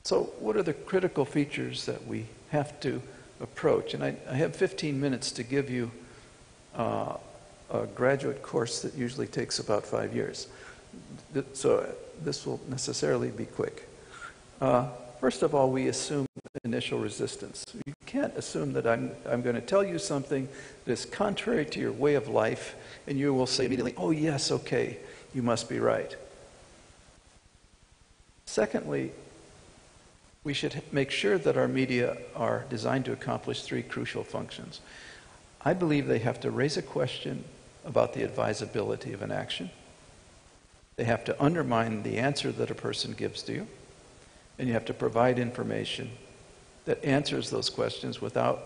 So what are the critical features that we have to approach? And I have 15 minutes to give you a graduate course that usually takes about 5 years. So this will necessarily be quick. First of all, we assume initial resistance. You can't assume that I'm going to tell you something that's contrary to your way of life, and you will say immediately, oh yes, okay, you must be right. Secondly, we should make sure that our media are designed to accomplish 3 crucial functions. I believe they have to raise a question about the advisability of an action. They have to undermine the answer that a person gives to you. And you have to provide information that answers those questions without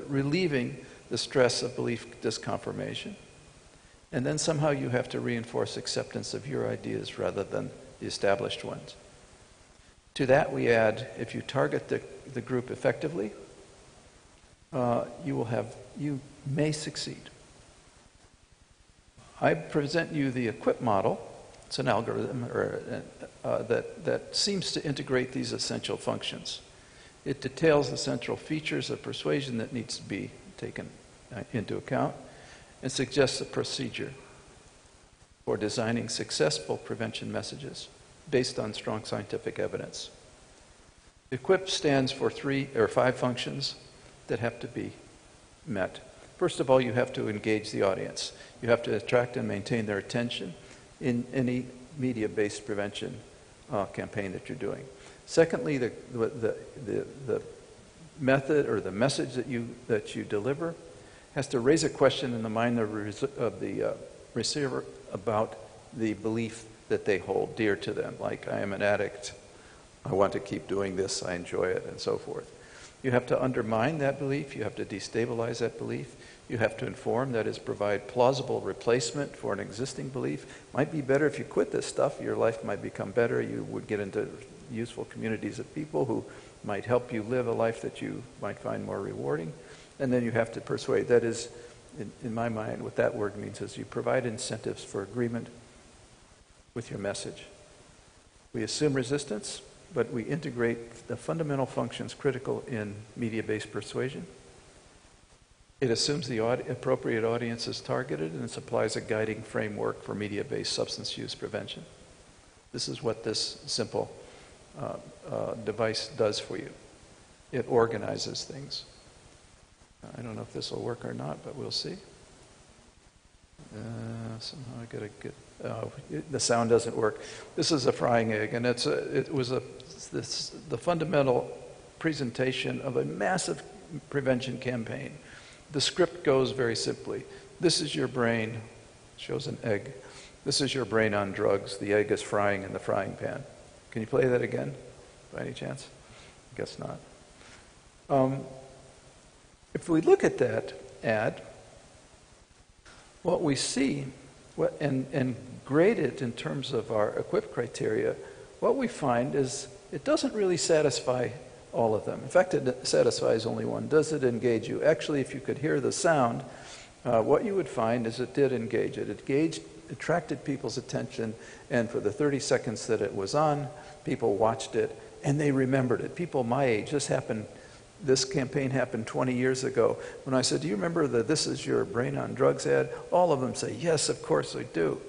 relieving the stress of belief disconfirmation. And then somehow you have to reinforce acceptance of your ideas rather than the established ones. To that we add, if you target the group effectively, you may succeed. I present you the EQUIP model. It's an algorithm that seems to integrate these essential functions. It details the central features of persuasion that needs to be taken into account and suggests a procedure for designing successful prevention messages based on strong scientific evidence. EQUIP stands for 3 or 5 functions that have to be met. First of all, you have to engage the audience. You have to attract and maintain their attention in any media-based prevention campaign that you're doing. Secondly, the method or the message that you deliver has to raise a question in the mind of the receiver about the belief that they hold dear to them, like I am an addict, I want to keep doing this, I enjoy it, and so forth. You have to undermine that belief, you have to destabilize that belief, you have to inform, that is, provide plausible replacement for an existing belief. Might be better if you quit this stuff, your life might become better, you would get into useful communities of people who might help you live a life that you might find more rewarding. And then you have to persuade. That is, in my mind, what that word means is you provide incentives for agreement with your message. We assume resistance, but we integrate the fundamental functions critical in media-based persuasion. It assumes the appropriate audience is targeted and supplies a guiding framework for media-based substance use prevention. This is what this simple device does for you. It organizes things. I don't know if this will work or not, but we'll see. Somehow I gotta get. The sound doesn't work. This is a frying egg, and it was the fundamental presentation of a massive prevention campaign. The script goes very simply. This is your brain, shows an egg. This is your brain on drugs. The egg is frying in the frying pan. Can you play that again, by any chance? I guess not. If we look at that ad, what we see, and grade it in terms of our equip criteria, what we find is it doesn't really satisfy all of them. In fact, it satisfies only one. Does it engage you? Actually, if you could hear the sound, what you would find is it did engage. It attracted people's attention, and for the 30 seconds that it was on, people watched it, and they remembered it. People my age, this campaign happened 20 years ago. When I said, do you remember the This Is Your Brain on Drugs ad? All of them say, yes, of course I do.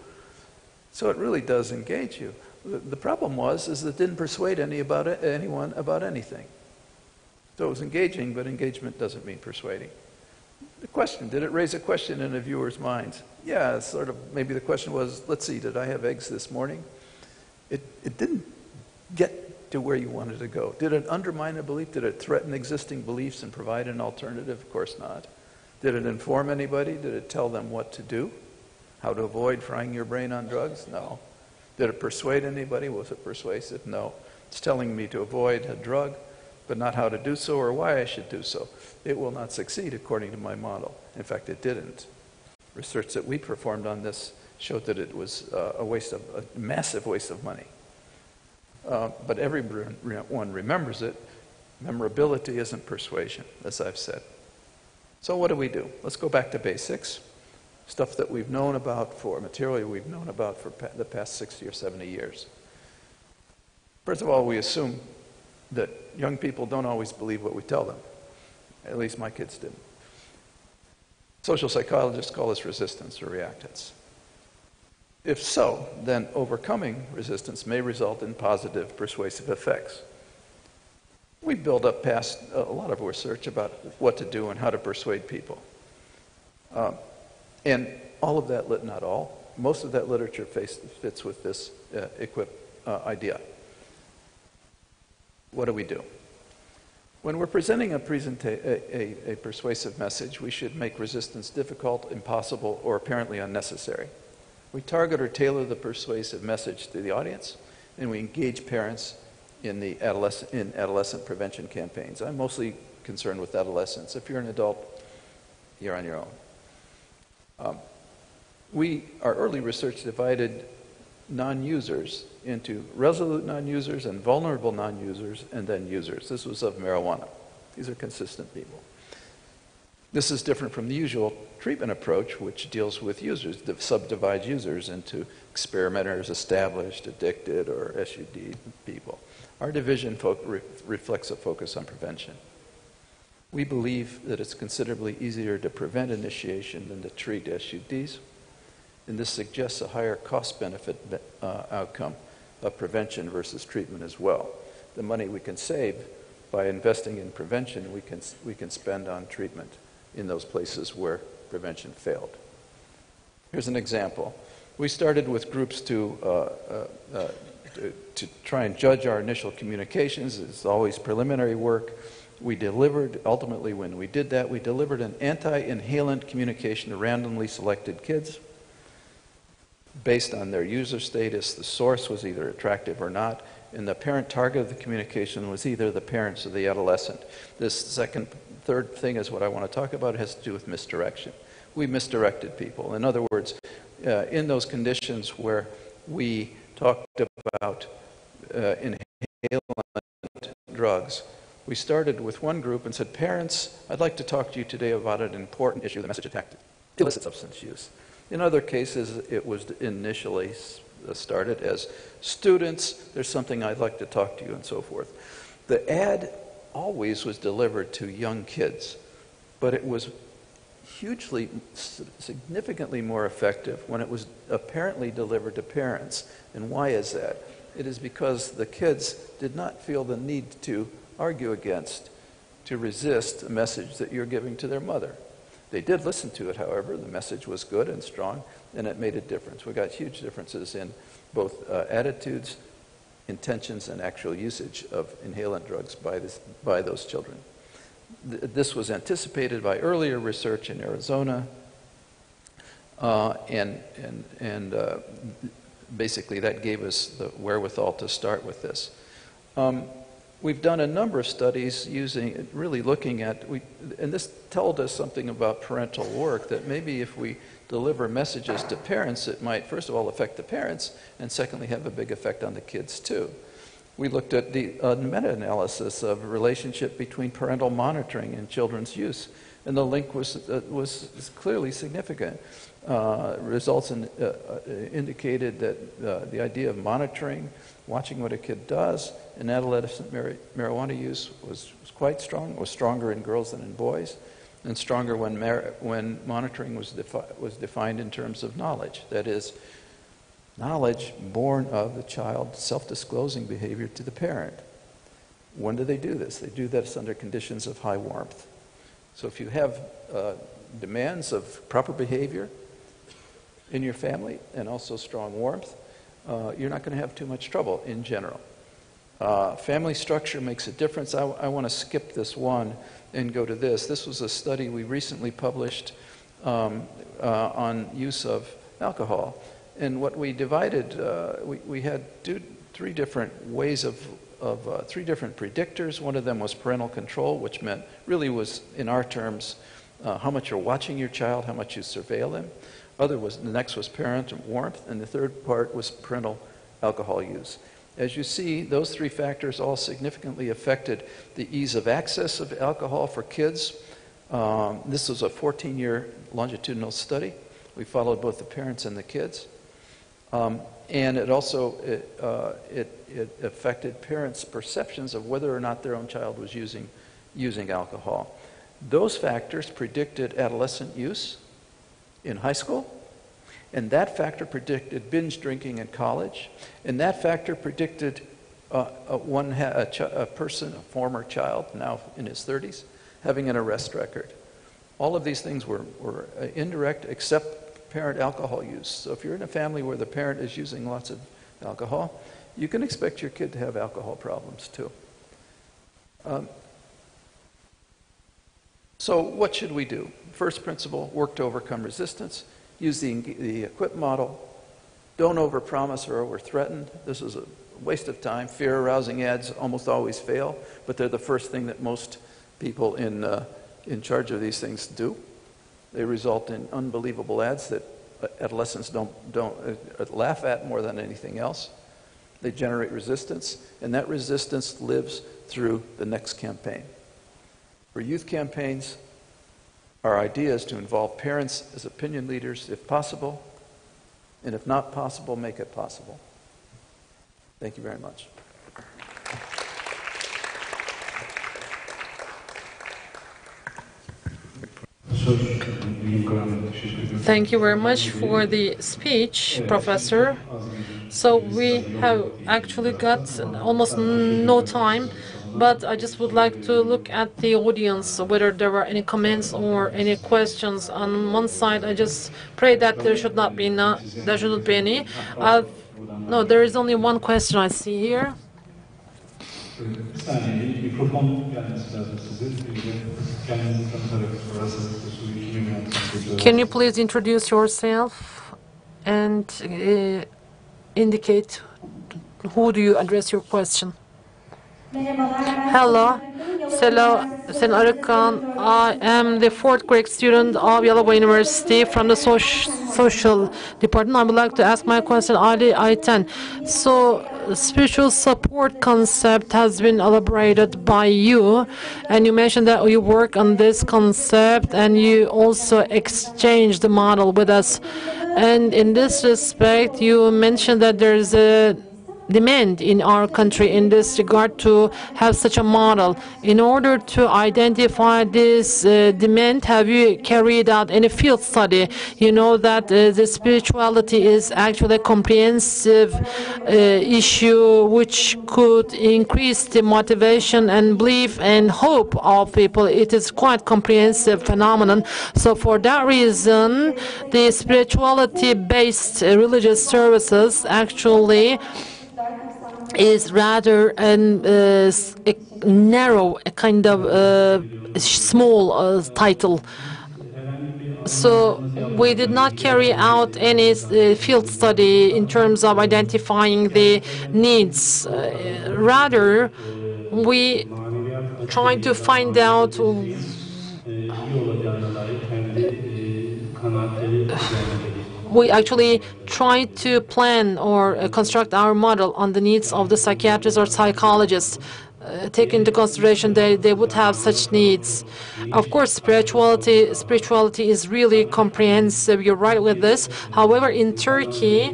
So it really does engage you. The problem is it didn't persuade anyone about anything. So it was engaging, but engagement doesn't mean persuading. The question, did it raise a question in the viewer's minds? Yeah, sort of, maybe the question was, let's see, did I have eggs this morning? It didn't get to where you wanted to go. Did it undermine a belief? Did it threaten existing beliefs and provide an alternative? Of course not. Did it inform anybody? Did it tell them what to do? How to avoid frying your brain on drugs? No. Did it persuade anybody? Was it persuasive? No. It's telling me to avoid a drug, but not how to do so or why I should do so. It will not succeed according to my model. In fact, it didn't. Research that we performed on this showed that it was a massive waste of money. But everyone remembers it. Memorability isn't persuasion, as I've said. So what do? Let's go back to basics. Stuff that we've known about material we've known about for the past 60 or 70 years. First of all, we assume that young people don't always believe what we tell them. At least my kids didn't. Social psychologists call this resistance or reactance. If so, then overcoming resistance may result in positive persuasive effects. We build up past a lot of research about what to do and how to persuade people. And all of that, not all, most of that literature fits with this equip idea. What do? When we're presenting a persuasive message, we should make resistance difficult, impossible, or apparently unnecessary. We target or tailor the persuasive message to the audience, and we engage parents in adolescent prevention campaigns. I'm mostly concerned with adolescents. If you're an adult, you're on your own. Our early research divided non-users into resolute non-users and vulnerable non-users and then users. This was of marijuana. These are consistent people. This is different from the usual treatment approach, which deals with users, subdivides users into experimenters, established, addicted, or SUD people. Our division reflects a focus on prevention. We believe that it's considerably easier to prevent initiation than to treat SUDs, and this suggests a higher cost-benefit outcome of prevention versus treatment as well. The money we can save by investing in prevention, we can spend on treatment in those places where prevention failed. Here's an example. We started with groups to try and judge our initial communications. It's always preliminary work. We delivered, ultimately when we did that, we delivered an anti-inhalant communication to randomly selected kids. Based on their user status, the source was either attractive or not, and the parent target of the communication was either the parents or the adolescent. This third thing is what I want to talk about. It has to do with misdirection. We misdirected people. In other words, in those conditions where we talked about inhalant drugs, we started with one group and said, parents, I'd like to talk to you today about an important issue, the message attacked illicit substance use. In other cases, it was initially started as students, there's something I'd like to talk to you, and so forth. The ad always was delivered to young kids, but it was hugely, significantly more effective when it was apparently delivered to parents. And why is that? It is because the kids did not feel the need to argue against, to resist a message that you're giving to their mother. They did listen to it, however. The message was good and strong, and it made a difference. We got huge differences in both attitudes, intentions, and actual usage of inhalant drugs by those children. This was anticipated by earlier research in Arizona, and basically that gave us the wherewithal to start with this. We've done a number of studies really looking at, and this told us something about parental work, that maybe if we deliver messages to parents, it might, first of all, affect the parents, and secondly, have a big effect on the kids, too. We looked at the meta-analysis of a relationship between parental monitoring and children's use, and the link was clearly significant. Results indicated that the idea of monitoring, watching what a kid does, in adolescent marijuana use was quite strong. It was stronger in girls than in boys, and stronger when monitoring was defined in terms of knowledge. That is, knowledge born of the child's self-disclosing behavior to the parent. When do they do this? They do this under conditions of high warmth. So if you have demands of proper behavior in your family and also strong warmth, you're not going to have too much trouble in general. Family structure makes a difference. I want to skip this one and go to this. This was a study we recently published on use of alcohol. And what we divided, we had three different ways of three different predictors. One of them was parental control, which meant really was, in our terms, how much you're watching your child, how much you surveil them. The next was parent warmth, and the third part was parental alcohol use. As you see, those three factors all significantly affected the ease of access of alcohol for kids. This was a 14-year longitudinal study. We followed both the parents and the kids. And it also it affected parents' perceptions of whether or not their own child was using alcohol. Those factors predicted adolescent use in high school, and that factor predicted binge drinking in college, and that factor predicted a person, a former child, now in his 30s, having an arrest record. All of these things were indirect, except parent alcohol use. So if you're in a family where the parent is using lots of alcohol, you can expect your kid to have alcohol problems too. So what should we do? First principle, work to overcome resistance. Use the equip model. Don't overpromise or overthreaten. This is a waste of time. Fear-arousing ads almost always fail, but they're the first thing that most people in charge of these things do. They result in unbelievable ads that adolescents don't laugh at more than anything else. They generate resistance, and that resistance lives through the next campaign. For youth campaigns, our idea is to involve parents as opinion leaders if possible, and if not possible, make it possible. Thank you very much. Thank you very much for the speech, Professor. So we have actually got almost no time, but I just would like to look at the audience, whether there were any comments or any questions. On one side, I just pray that there should not be any. No, there is only one question I see here. Can you please introduce yourself and indicate who do you address your question? Hello, Sen Arıkan. I am the 4th grade student of Yalova University from the social department. I would like to ask my question, Ali Ayten. So, spiritual support concept has been elaborated by you, and you mentioned that you work on this concept, and you also exchanged the model with us. And in this respect, you mentioned that there is a demand in our country in this regard to have such a model. In order to identify this demand, have you carried out any field study? You know that the spirituality is actually a comprehensive issue which could increase the motivation and belief and hope of people. It is quite comprehensive phenomenon. So for that reason, the spirituality-based religious services actually is rather a narrow, a kind of small title. So we did not carry out any field study in terms of identifying the needs. Rather, we tried to find out we actually try to plan or construct our model on the needs of the psychiatrists or psychologists. Take into consideration they would have such needs. Of course, spirituality is really comprehensive. You're right with this. However, in Turkey,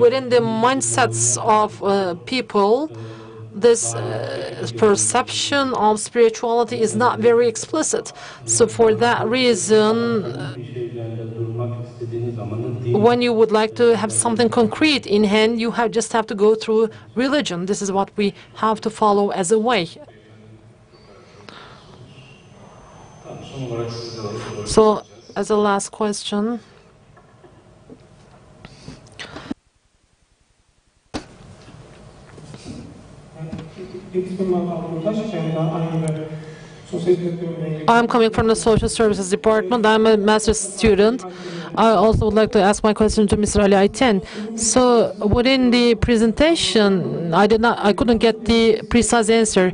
within the mindsets of people, this perception of spirituality is not very explicit. So for that reason, when you would like to have something concrete in hand, you just have to go through religion. This is what we have to follow as a way. So, as a last question, I'm coming from the Social Services Department. I'm a master's student. I also would like to ask my question to Mr. Ali Ayten. So within the presentation, I couldn't get the precise answer.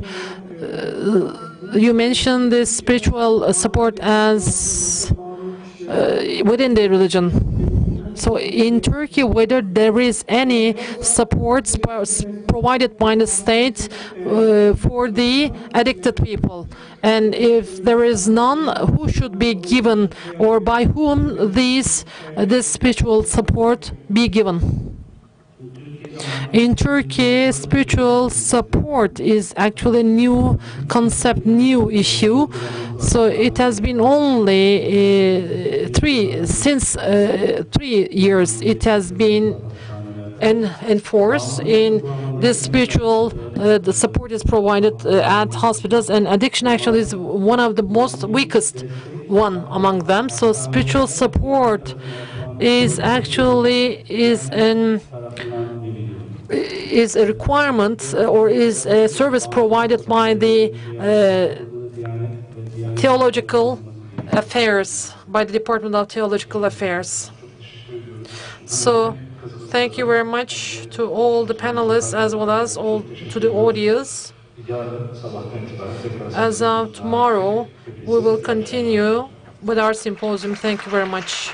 You mentioned the spiritual support as within the religion. So in Turkey, whether there is any support provided by the state for the addicted people, and if there is none, who should be given, or by whom this spiritual support be given? In Turkey, spiritual support is actually a new concept, new issue. So it has been only 3 years. It has been enforced in this spiritual. The support is provided at hospitals, and addiction actually is one of the most weakest one among them. So spiritual support is actually is a requirement or is a service provided by the Theological Affairs, by the Department of Theological Affairs. So thank you very much to all the panelists as well as all to the audience. As of tomorrow, we will continue with our symposium. Thank you very much.